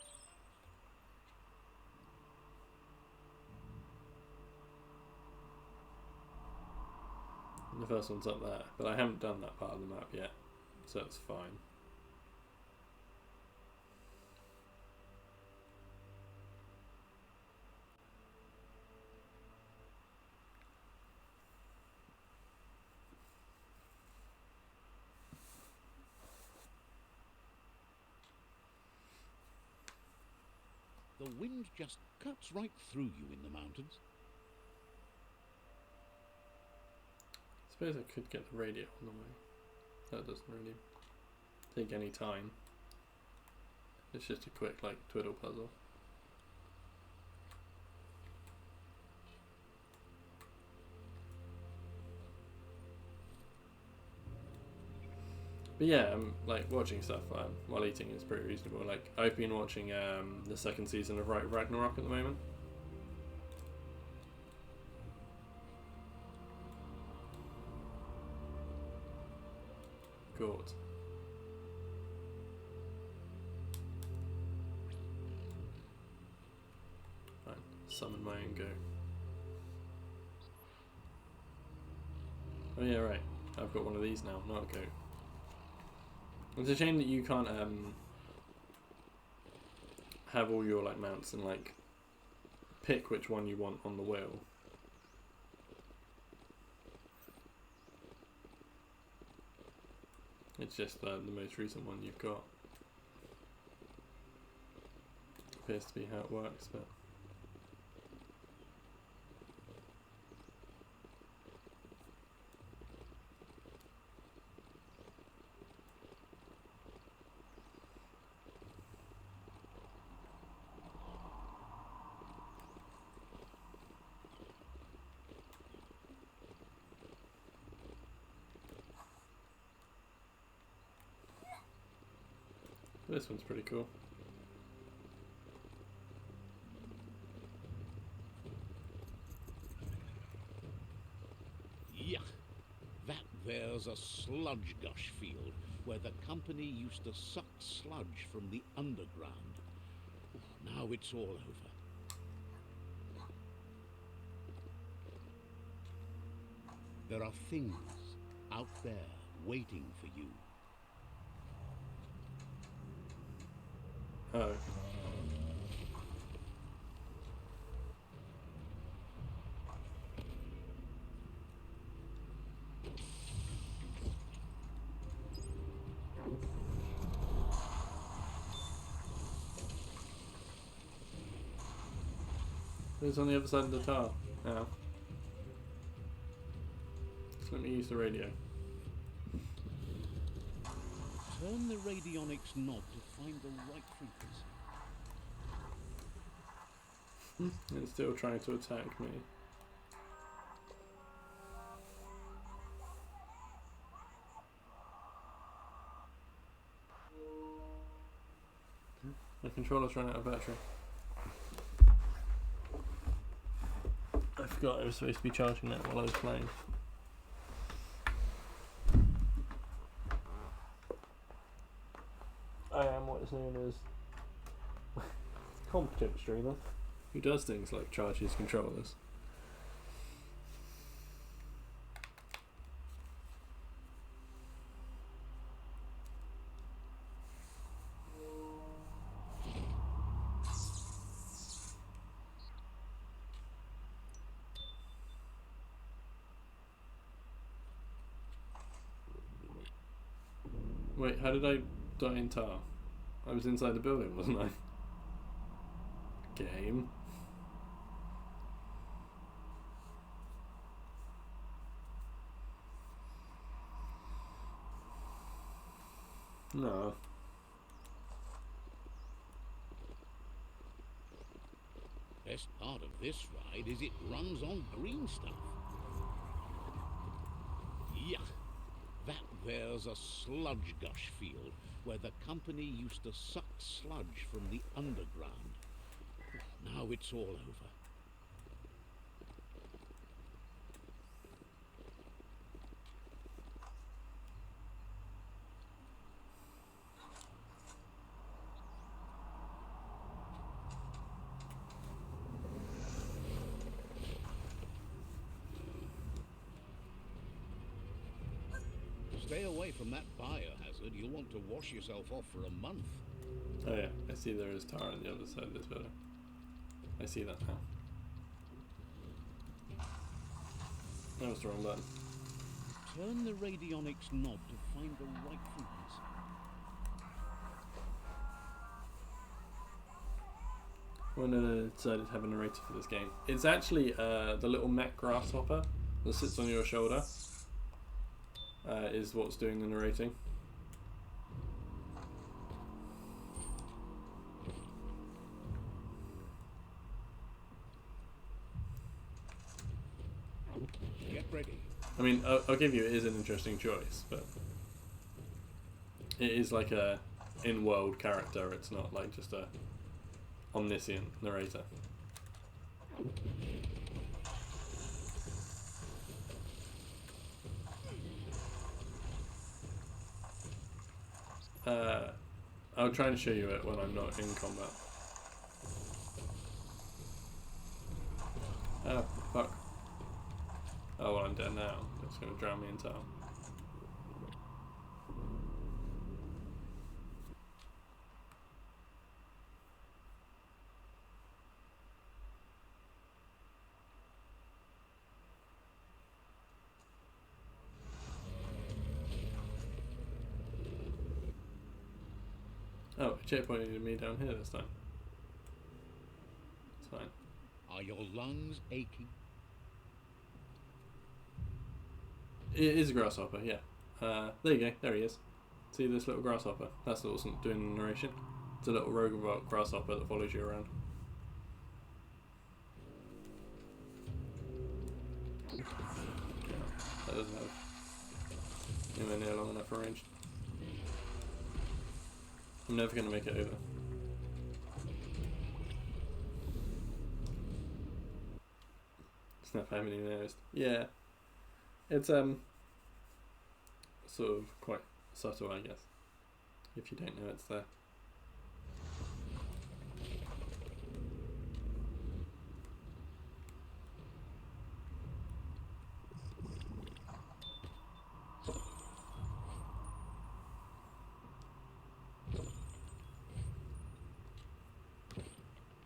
The first one's up there, but I haven't done that part of the map yet, so it's fine. The wind just cuts right through you in the mountains. I suppose I could get the radio on the way. That doesn't really take any time. It's just a quick, like, twiddle puzzle. But yeah, like watching stuff while eating is pretty reasonable. Like I've been watching the second season of Ragnarok at the moment. Good. Fine. Summon my own goat. Oh yeah, right. I've got one of these now, not a goat. It's a shame that you can't have all your like mounts and like pick which one you want on the wheel. It's just the most recent one you've got. Appears to be how it works, but this one's pretty cool. there's a sludge gush field where the company used to suck sludge from the underground. Now it's all over. There are things out there waiting for you. Oh. Who's on the other side of the tower? Oh. So let me use the radio. Turn the radionics knob to find the right frequency. It's still trying to attack me. My controller's run out of battery. I forgot I was supposed to be charging that while I was playing. I am what is known as competent streamer, who does things like charge his controllers. Wait, how did I die in tar? I was inside the building, wasn't I? Game. No. Best part of this ride is it runs on green stuff. Yuck. That there's a sludge gush field where the company used to suck sludge from the underground. Now it's all over. Stay away from that biohazard. You'll want to wash yourself off for a month. Oh yeah, I see there is tar on the other side of this building. I see that now. That was the wrong button. Turn the radionics knob to find the right frequency. When I decided to have a narrator for this game, it's actually the little mech grasshopper that sits on your shoulder. Is what's doing the narrating. Get ready. I mean, I'll give you, it is an interesting choice, but it is like a in-world character. It's not like just a omniscient narrator. I'll try and show you it when I'm not in combat. Oh, fuck. Oh, well, I'm dead now. It's going to drown me in tar. Oh, it checkpointed me down here this time. It's fine. Are your lungs aching? It is a grasshopper, yeah. There you go, there he is. See this little grasshopper? That's what's doing the narration. It's a little robot grasshopper that follows you around. That doesn't have anywhere near long enough range. I'm never going to make it over. Snap having even noticed. Yeah. It's sort of quite subtle, I guess, if you don't know it's there.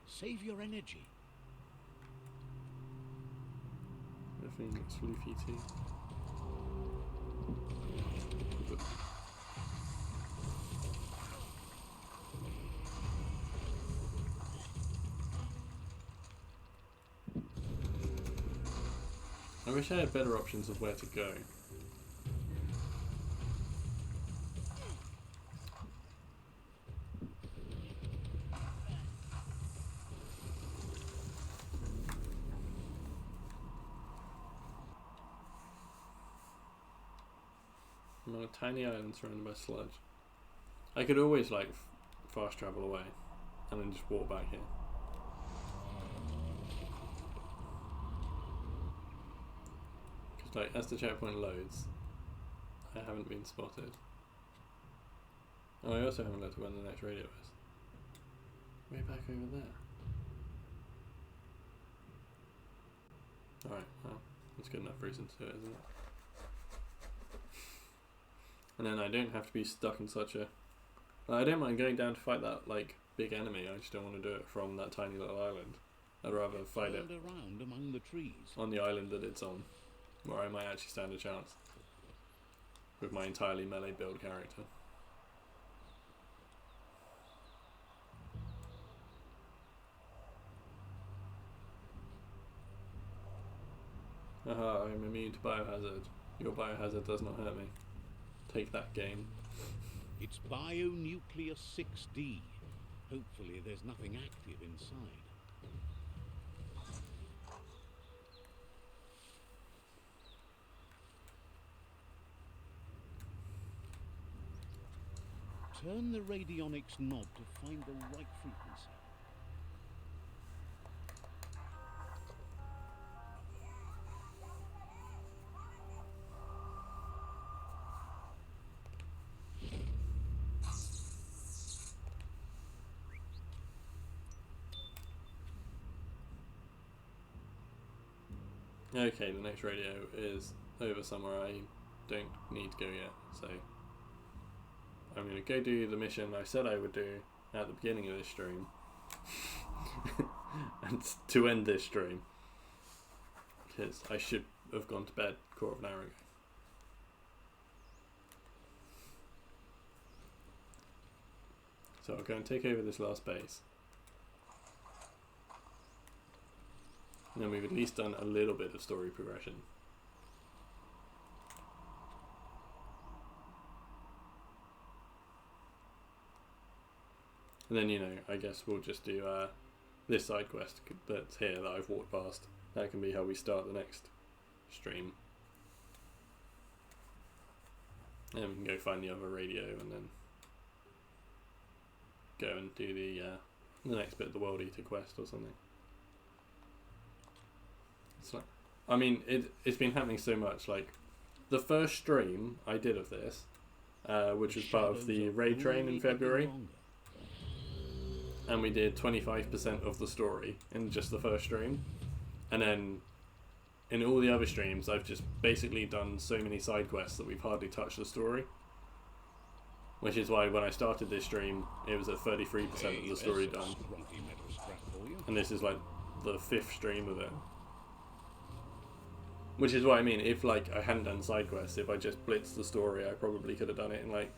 Save your energy. I think it's Luffy too. I wish I had better options of where to go. I'm on a tiny island surrounded by sludge. I could always like fast travel away and then just walk back here. Because like as the checkpoint loads, I haven't been spotted. Oh, I also haven't looked at when the next radio is. Way back over there. Alright, well, that's good enough reason to do it, isn't it? And then I don't have to be stuck in such a... I don't mind going down to fight that, like, big enemy. I just don't want to do it from that tiny little island. I'd rather fight it around among the trees. on the island that it's on, where I might actually stand a chance with my entirely melee build character. Aha, I'm immune to biohazard. Your biohazard does not hurt me. Take that, game. It's Bionuclear 6D. Hopefully there's nothing active inside. Turn the radionics knob to find the right frequency. Okay, the next radio is over somewhere I don't need to go yet, so I'm going to go do the mission I said I would do at the beginning of this stream and to end this stream, because I should have gone to bed a quarter of an hour ago. So I'll go and take over this last base. And then we've at least done a little bit of story progression. And then, you know, I guess we'll just do this side quest that's here that I've walked past. That can be how we start the next stream. And we can go find the other radio and then go and do the next bit of the World Eater quest or something. It's like, I mean, it's been happening so much. Like, the first stream I did of this, which was part of the raid train in February, and we did 25% of the story in just the first stream, and then in all the other streams I've just basically done so many side quests that we've hardly touched the story, which is why when I started this stream it was at 33% of the story done, and this is like the 5th stream of it. Which is what I mean, if like I hadn't done side quests, if I just blitzed the story, I probably could have done it in like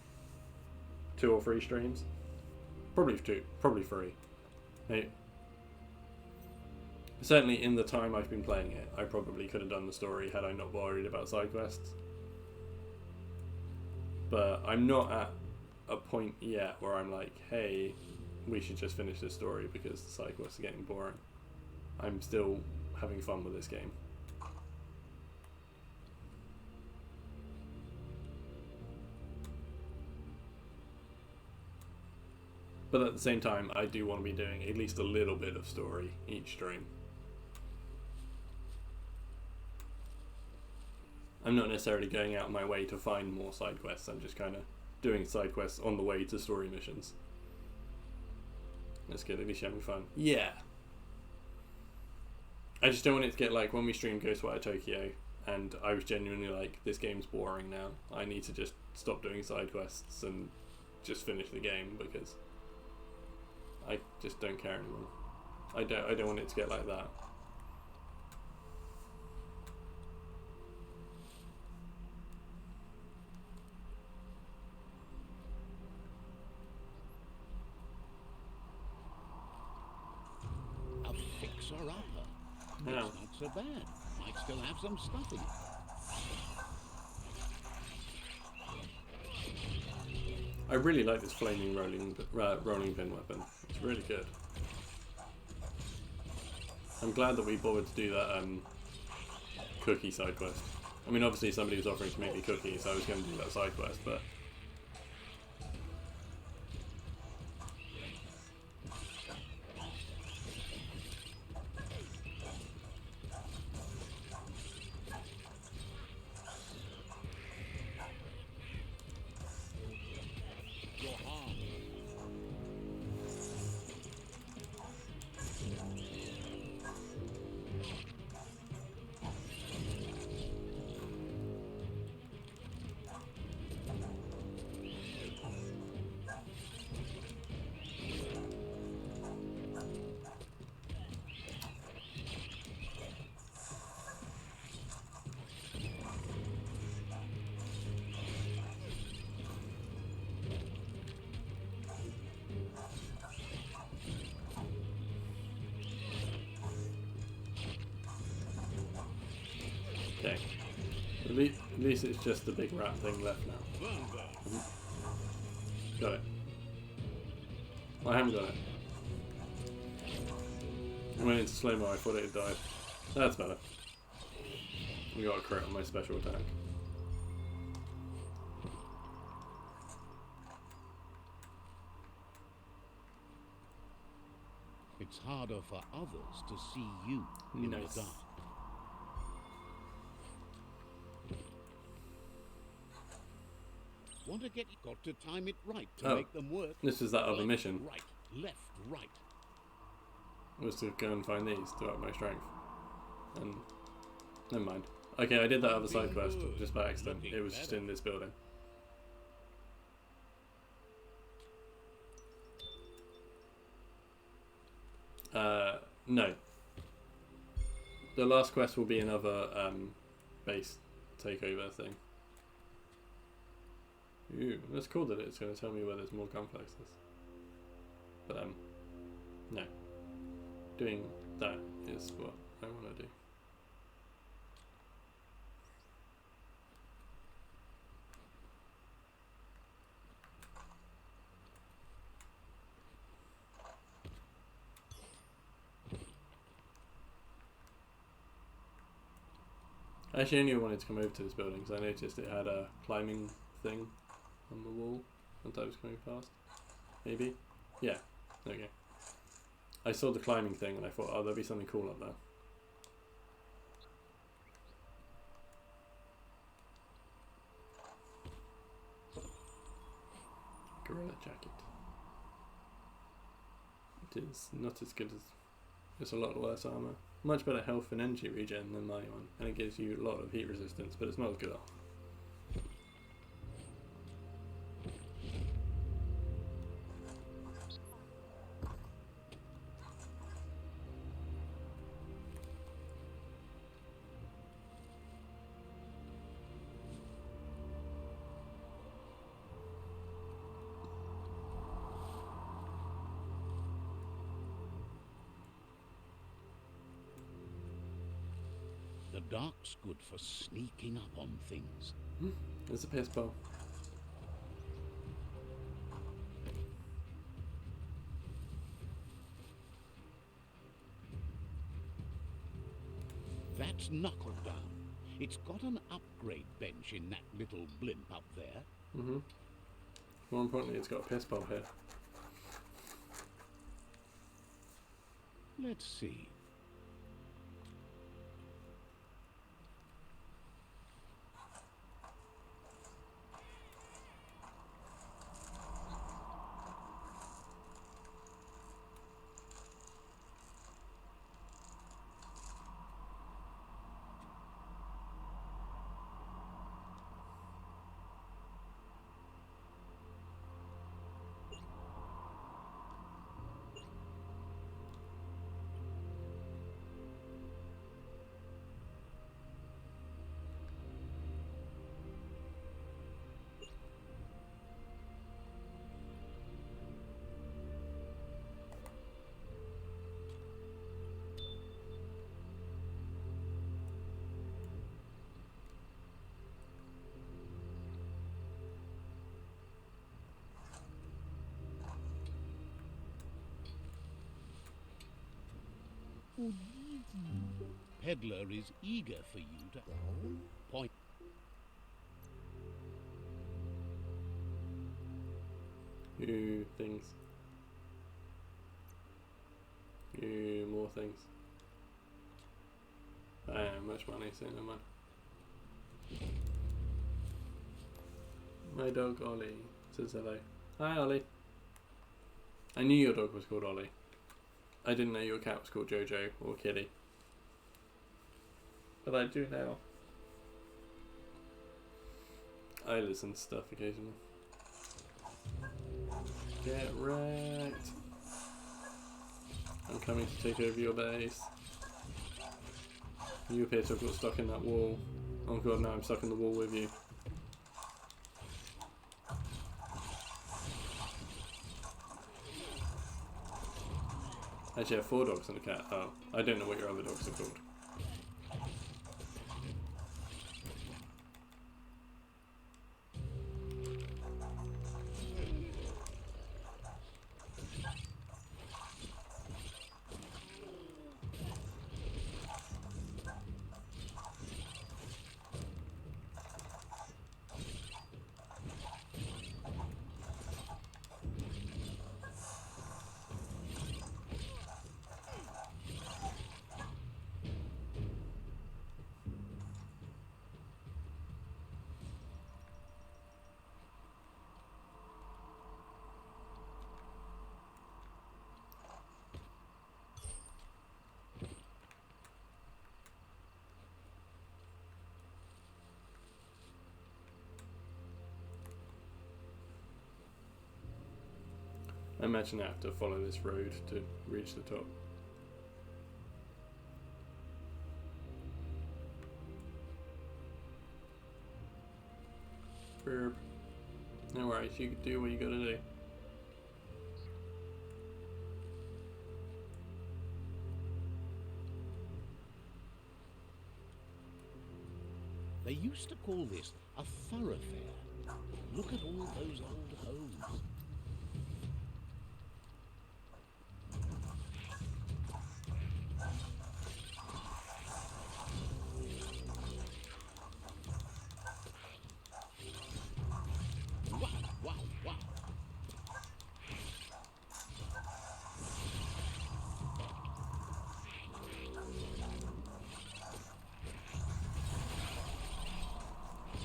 2 or 3 streams. Probably 2, probably 3. Hey. Certainly in the time I've been playing it, I probably could have done the story had I not worried about side quests. But I'm not at a point yet where I'm like, hey, we should just finish this story because the side quests are getting boring. I'm still having fun with this game. But at the same time, I do want to be doing at least a little bit of story each stream. I'm not necessarily going out of my way to find more side quests. I'm just kind of doing side quests on the way to story missions. That's good. At least you're having fun. Yeah. I just don't want it to get like when we streamed Ghostwire Tokyo, and I was genuinely like, this game's boring now. I need to just stop doing side quests and just finish the game because I just don't care anymore. I don't want it to get like that. A fixer-upper. Yeah. It's not so bad. Might still have some stuff in it. I really like this flaming rolling pin weapon. It's really good. I'm glad that we bothered to do that cookie side quest. I mean, obviously somebody was offering to make me cookies, so I was going to do that side quest, but Your harm. okay. At least it's just the big rat thing left now. Burn, burn. Got it. I haven't got it. I went into slow-mo, I thought it had died. That's better. We got a crit on my special attack. It's harder for others to see you in Nice. the dark. Want to get got to time it right to Oh, make them work. this is that other Left, mission. Right, left, right. Was to go and find these to up my strength. And never mind. Okay, I did that other side quest just by accident. It was just in this building. No. The last quest will be another base takeover thing. Ooh, that's cool that it's going to tell me where there's more gunflexes. But no. Doing that is what I want to do. I actually only wanted to come over to this building because I noticed it had a climbing thing on the wall as I was coming past. Maybe? Yeah, there we go. I saw the climbing thing and I thought, oh, there'll be something cool up there. Gorilla jacket. It is not as good as... It's a lot worse armour. Much better health and energy regen than my one, and it gives you a lot of heat resistance, but it's not as good armor. The dark's good for sneaking up on things. There's a piss bowl. That's Knuckle Down. It's got an upgrade bench in that little blimp up there. More importantly, it's got a piss bowl here. Let's see. Peddler is eager for you to point. Ooh, things. Ooh, more things. I have much money, so no mind. My dog Ollie says hello. Hi Ollie. I knew your dog was called Ollie. I didn't know your cat was called Jojo or Kitty. But I do now. I listen to stuff occasionally. Get wrecked. I'm coming to take over your base. You appear to have got stuck in that wall. Oh god, now I'm stuck in the wall with you. Actually, I have 4 dogs and a cat. Oh, I don't know what your other dogs are called. I imagine I have to follow this road to reach the top. Burp. No worries, you can do what you gotta do. They used to call this a thoroughfare. Look at all those old homes. Wow, wow, wow.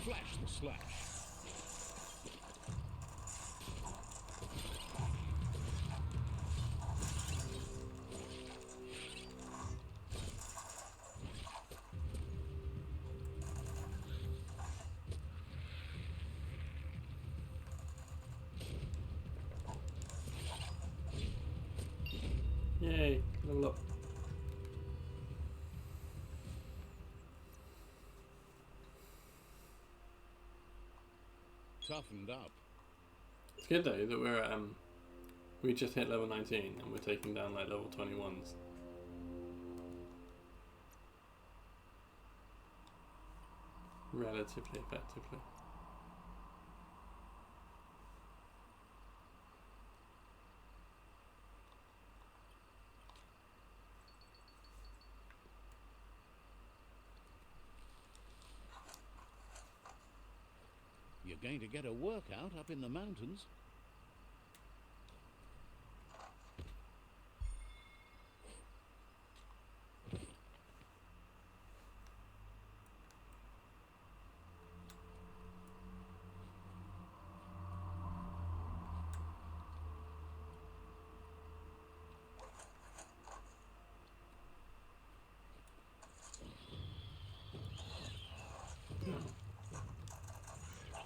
Flash the slash. Yay, level up. Toughened up. It's good though that we're we just hit level 19 and we're taking down like level 21s. Relatively effectively. You're going to get a workout up in the mountains.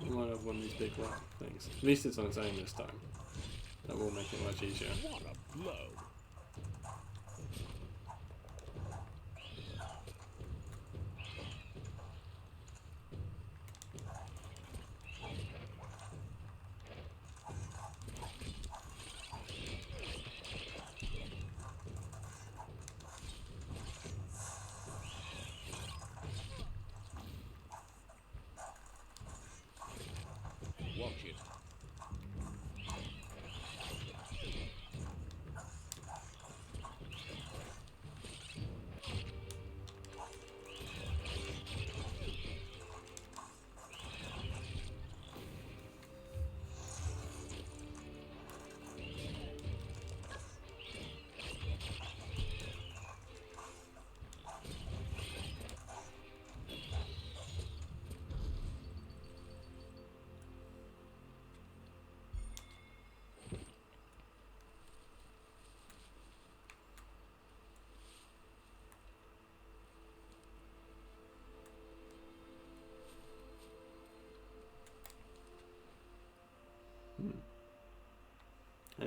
We might have one of these big rock things. At least it's on its own this time. That will make it much easier. What a blow! Watch it.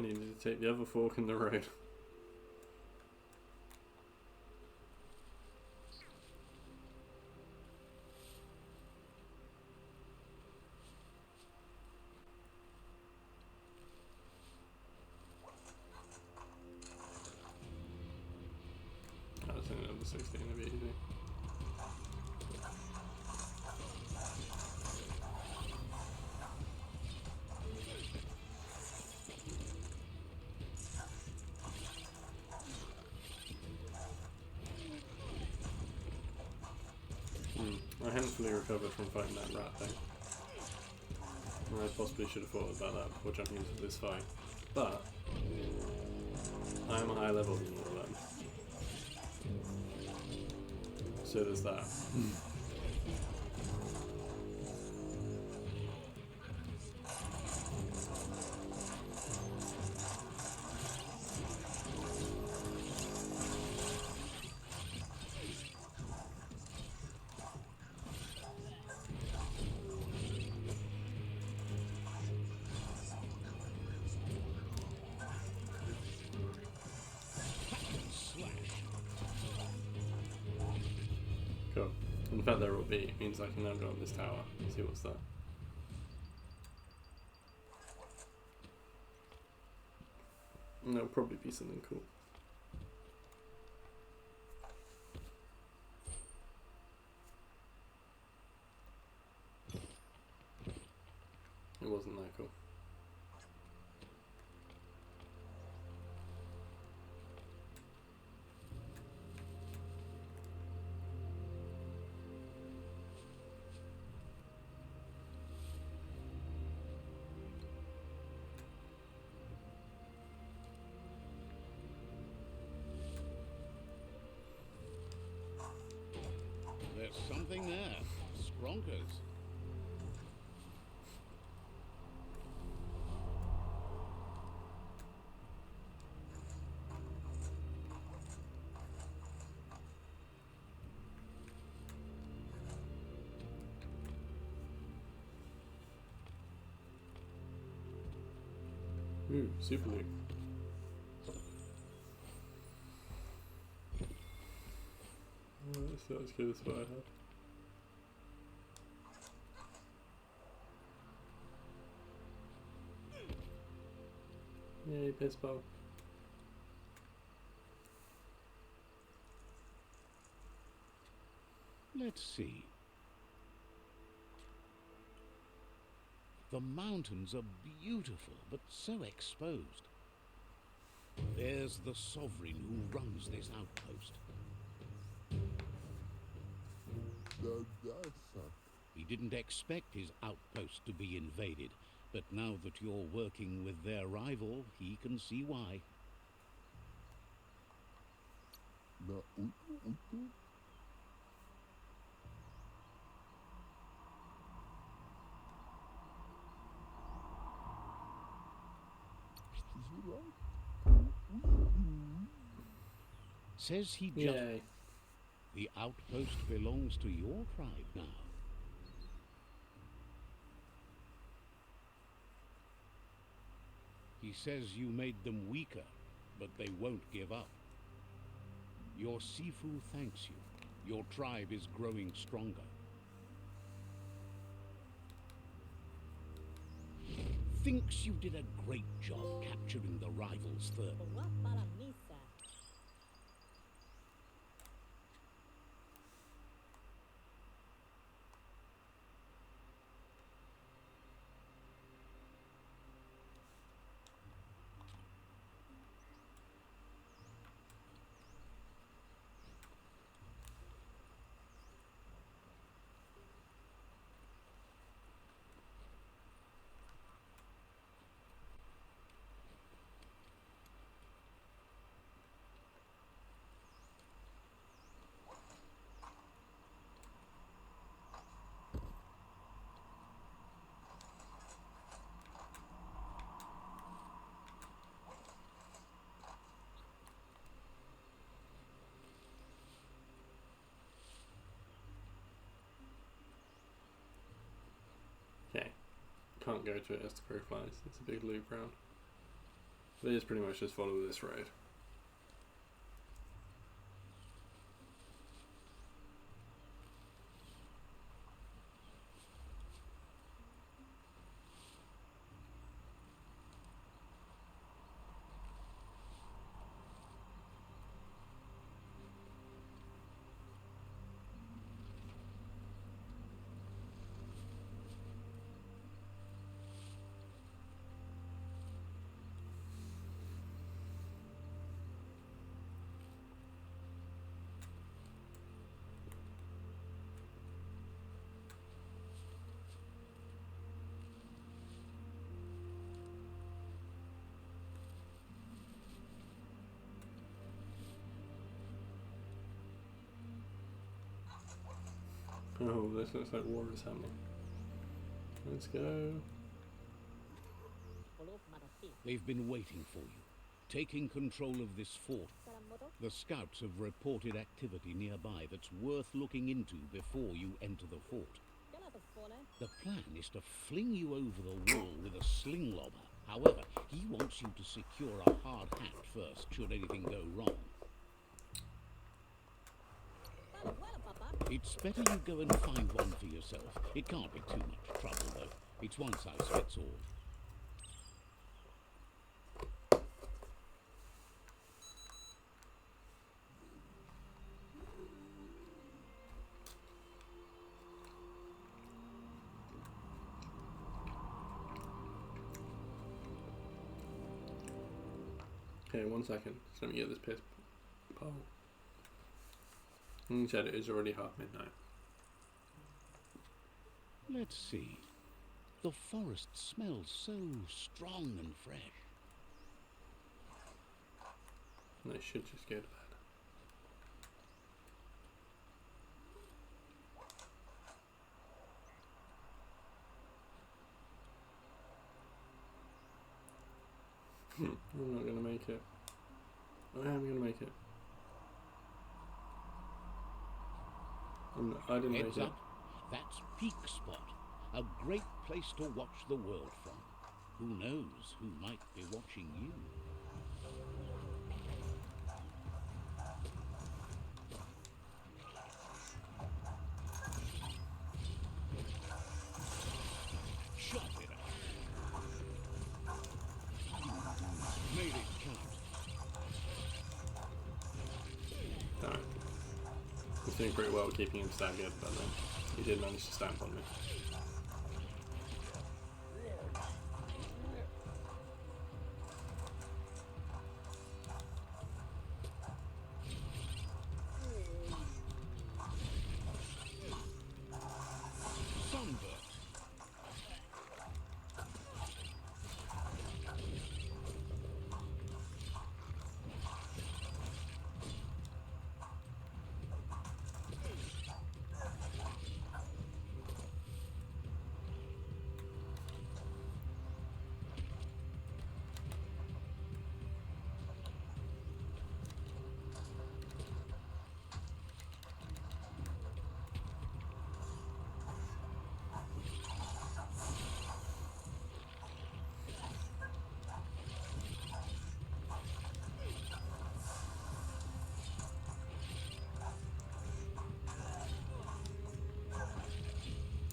needed to take the other fork in the road. That's only number 16, it'll be easy. I haven't fully recovered from fighting that rat thing. I possibly should have thought about that before jumping into this fight. But I am a higher level than all of them. So there's that. Cool. And the fact they're all B means I can now go up this tower and see what's there. And there'll probably be something cool. It wasn't that cool. There's something there. Skronkers. Ooh, super loot. That's good as what I have. Yay, piss ball. Let's see. The mountains are beautiful, but so exposed. There's the sovereign who runs this outpost. He didn't expect his outpost to be invaded, but now that you're working with their rival, he can see why. Says he just... Yay. The outpost belongs to your tribe now. He says you made them weaker, but they won't give up. Your Sifu thanks you. Your tribe is growing stronger. Thinks you did a great job capturing the rival's third. Okay. Can't go to it as the crow flies. It's a big loop round. But it's pretty much just follow this road. Oh, this looks like war is happening. Let's go. They've been waiting for you, taking control of this fort. The scouts have reported activity nearby that's worth looking into before you enter the fort. The plan is to fling you over the wall with a sling lobber. However, he wants you to secure a hard hat first, should anything go wrong. It's better you go and find one for yourself. It can't be too much trouble, though. It's one size fits all. Okay, 1 second. Just let me get this piss pole. You said it is already half midnight. Let's see. The forest smells so strong and fresh. I should just go to bed. I'm not gonna make it. I am gonna make it. I didn't make Heads it. up, that's Peak Spot, a great place to watch the world from. Who knows who might be watching you? Shut it up. Made it count. Alright. He's doing pretty well keeping him staggered, but then he did manage to stamp on me. Sunburst.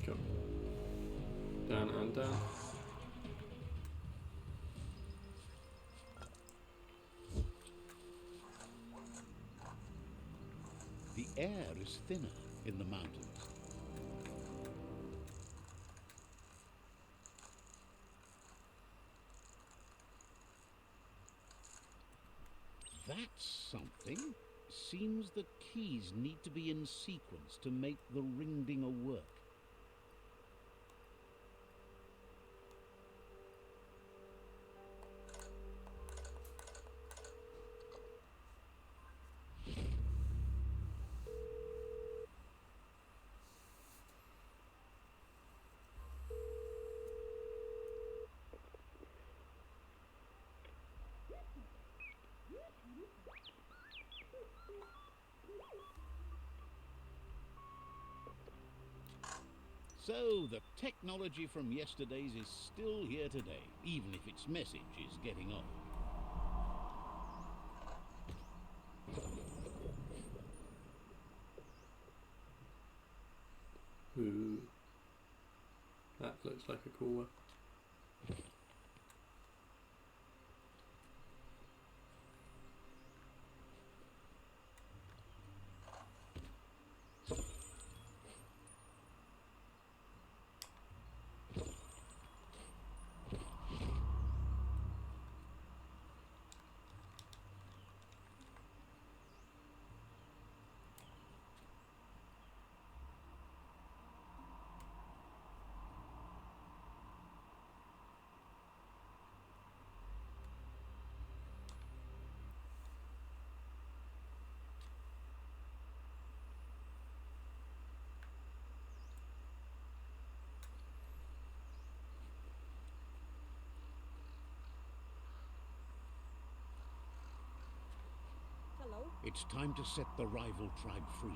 Cool. Down and down. The air is thinner in the mountains. That's something. Seems the keys need to be in sequence to make the ring-dinger work. So, the technology from yesterday's is still here today, even if its message is getting old. looks like a cool one. Hello. It's time to set the rival tribe free.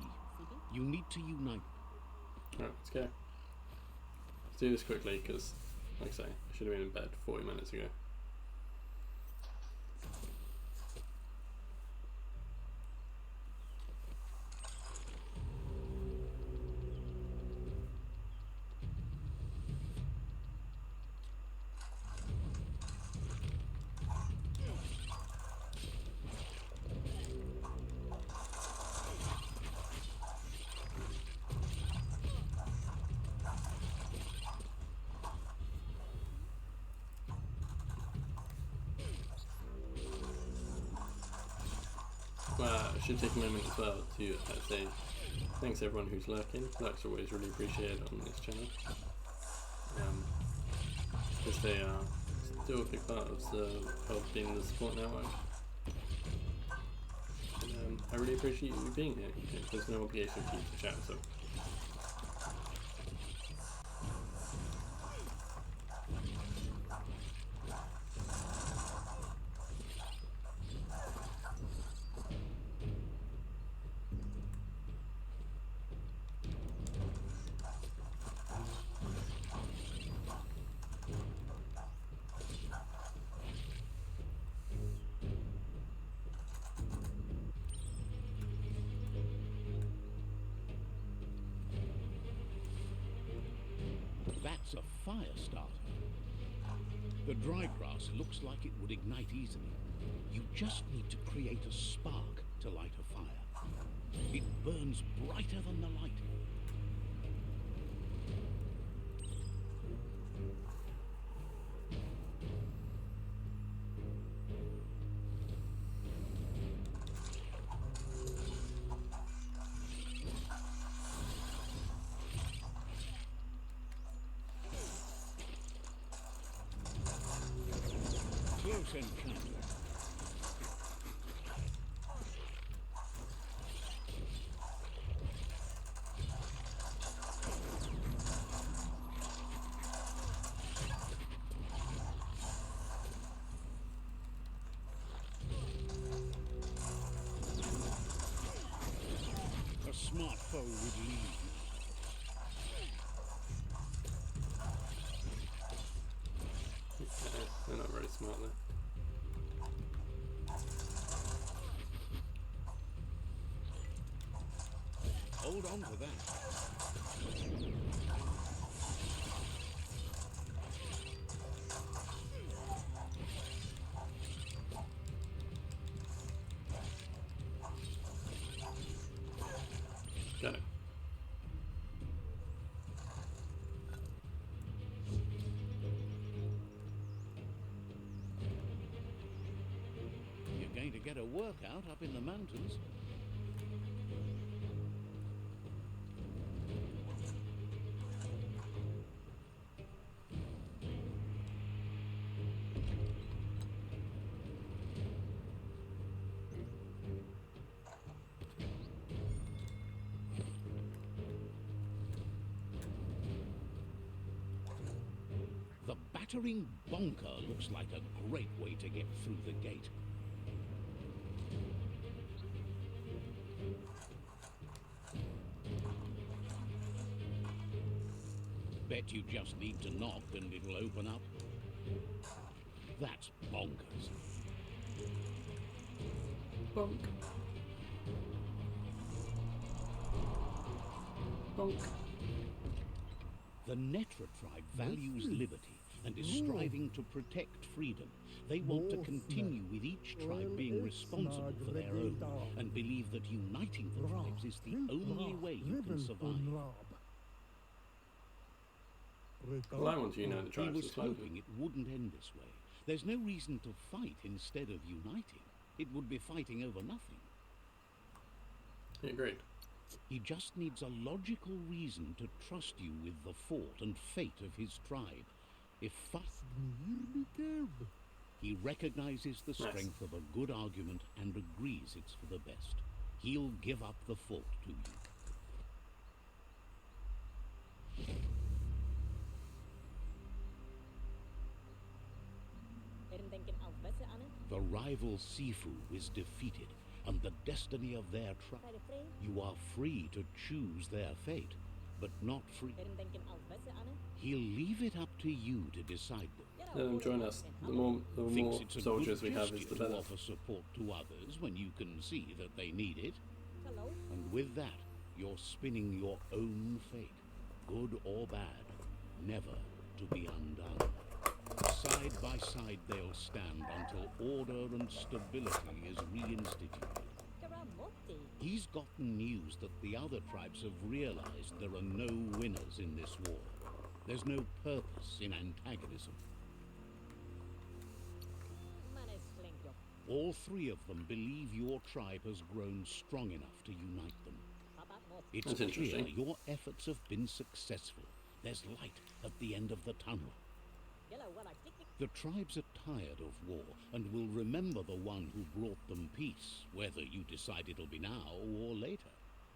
You need to unite. Alright, let's go. Let's do this quickly because, like I say, I should have been in bed 40 minutes ago. I should take a moment as well to say thanks everyone who's lurking. Lurks are always really appreciated on this channel. Because they are still a big part of being the support network. And, I really appreciate you being here. There's no obligation to you to chat, so. That's a fire starter. The dry grass looks like it would ignite easily. You just need to create a spark to light a fire. It burns brighter than the light. Close encounter. A smart foe would lead. They're not very smart there. Hold on to that. Got it. You're going to get a workout up in the mountains. The battering bonker looks like a great way to get through the gate. Bet you just need to knock and it'll open up. That's bonkers. Bonk. Bonk. The Netra tribe values liberty and is striving to protect freedom. They want to continue with each tribe being responsible for their own and believe that uniting the tribes is the only way you can survive. Well, I want to unite the He tribes was as well. hoping it wouldn't end this way. There's no reason to fight instead of uniting. It would be fighting over nothing. Yeah, great. He just needs a logical reason to trust you with the fort and fate of his tribe. If he recognizes the strength of a good argument and agrees it's for the best, he'll give up the fort to you. The rival Sifu is defeated, and the destiny of their tribe. You are free to choose their fate, but not free. He'll leave it up to you to decide them. Let them join us. The more Thinks it's a soldiers good we have, is gesture the to better. offer support to others when you can see that they need it. Hello. And with that, you're spinning your own fate, good or bad, never to be undone. Side by side they'll stand until order and stability is reinstituted. He's gotten news that the other tribes have realized there are no winners in this war. There's no purpose in antagonism. All three of them believe your tribe has grown strong enough to unite them. It's That's clear interesting. your efforts have been successful. There's light at the end of the tunnel. The tribes are tired of war and will remember the one who brought them peace, whether you decide it'll be now or later.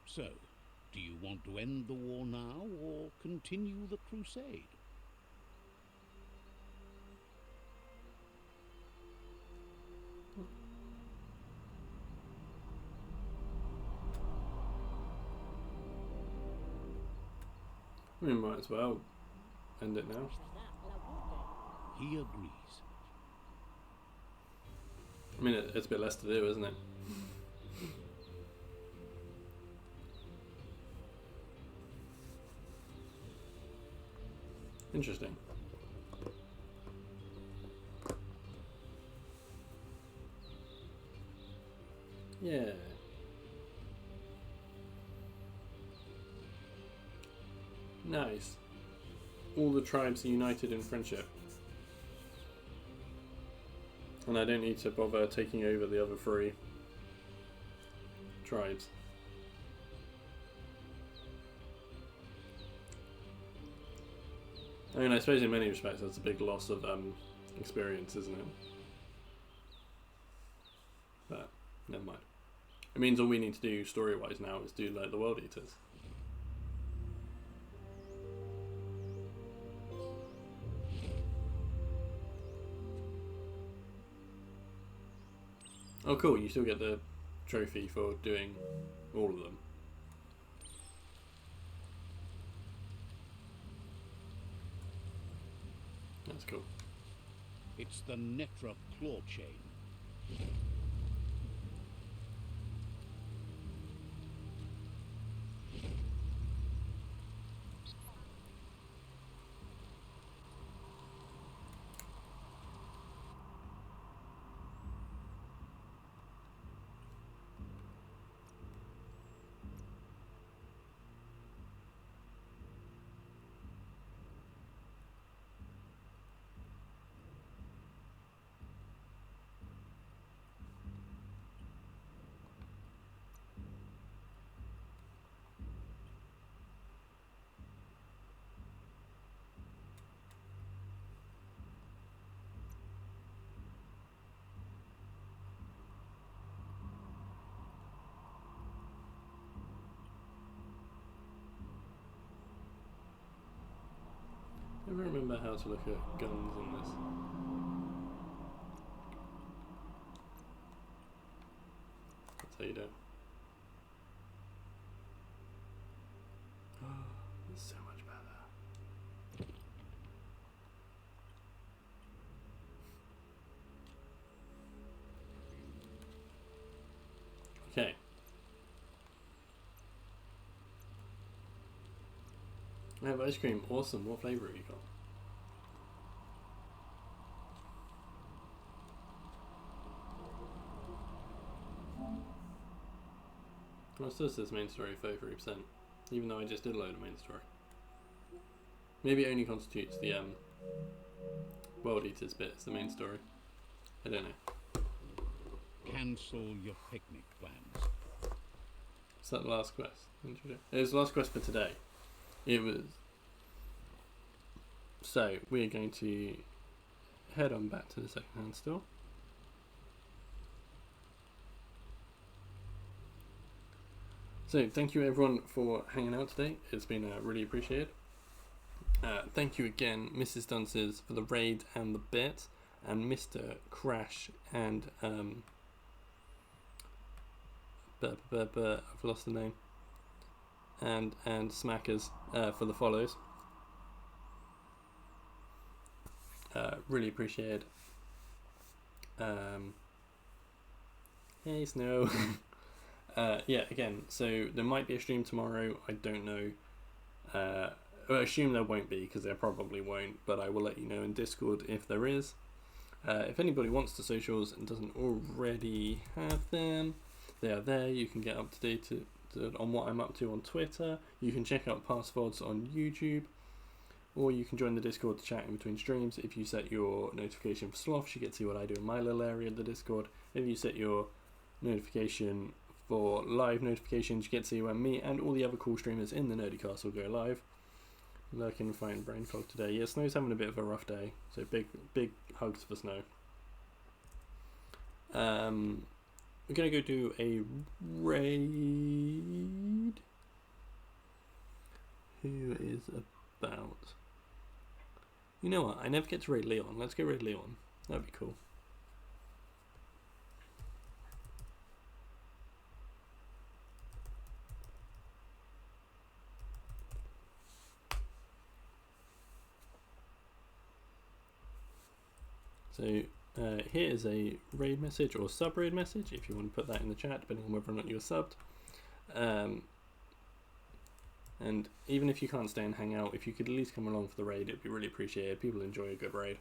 So, do you want to end the war now or continue the crusade? We might as well end it now. He agrees. I mean, it's a bit less to do, isn't it? Interesting. Yeah. Nice. All the tribes are united in friendship. And I don't need to bother taking over the other three tribes. I mean, I suppose in many respects that's a big loss of experience, isn't it? But never mind. It means all we need to do story-wise now is do like the World Eaters. Oh cool, you still get the trophy for doing all of them. That's cool. It's the Netra claw chain. I never remember how to look at guns in this. That's how you do it. Oh, it's so much better. Okay. I have ice cream. Awesome. What flavour have you got? Well, it still says main story 33%, even though I just did a load of main story. Maybe it only constitutes the World Eaters bit as the main story. I don't know. Cancel your picnic plans. Is that the last quest? It was the last quest for today. It was. So, we're going to head on back to the second-hand store. So, thank you everyone for hanging out today. It's been really appreciated. Thank you again, Mrs. Dunces, for the raid and the bit, and Mr. Crash and I've lost the name. And Smackers for the follows. Really appreciate. Hey Snow. Yeah, again, so there might be a stream tomorrow. I don't know. I assume there won't be, because there probably won't, but I will let you know in Discord if there is. If anybody wants the socials and doesn't already have them, they are there. You can get up to date on what I'm up to on Twitter. You can check out past VODs on YouTube, or you can join the Discord to chat in between streams. If you set your notification for sloths, you get to see what I do in my little area of the Discord. If you set your notification for live notifications, you get to see when me and all the other cool streamers in the Nerdy Castle go live. Lurking fine brain fog today. Yeah, Snow's having a bit of a rough day, so big hugs for Snow. We're gonna go do a raid. Who is about? You know what? I never get to raid Leon. Let's go raid Leon. That'd be cool. So here is a raid message or sub-raid message if you want to put that in the chat, depending on whether or not you're subbed. And even if you can't stay and hang out, if you could at least come along for the raid, it'd be really appreciated. People enjoy a good raid.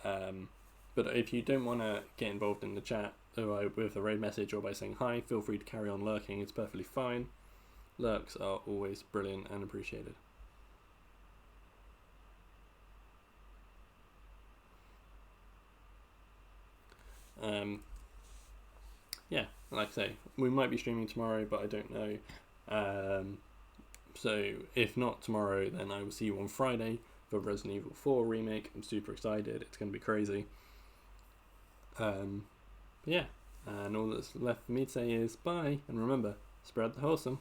But if you don't want to get involved in the chat with a raid message or by saying hi, feel free to carry on lurking. It's perfectly fine. Lurks are always brilliant and appreciated. Yeah, like I say, we might be streaming tomorrow, but I don't know. So if not tomorrow, then I will see you on Friday for Resident Evil 4 remake. I'm super excited. It's going to be crazy. Yeah, and all that's left for me to say is bye, and remember, spread the wholesome.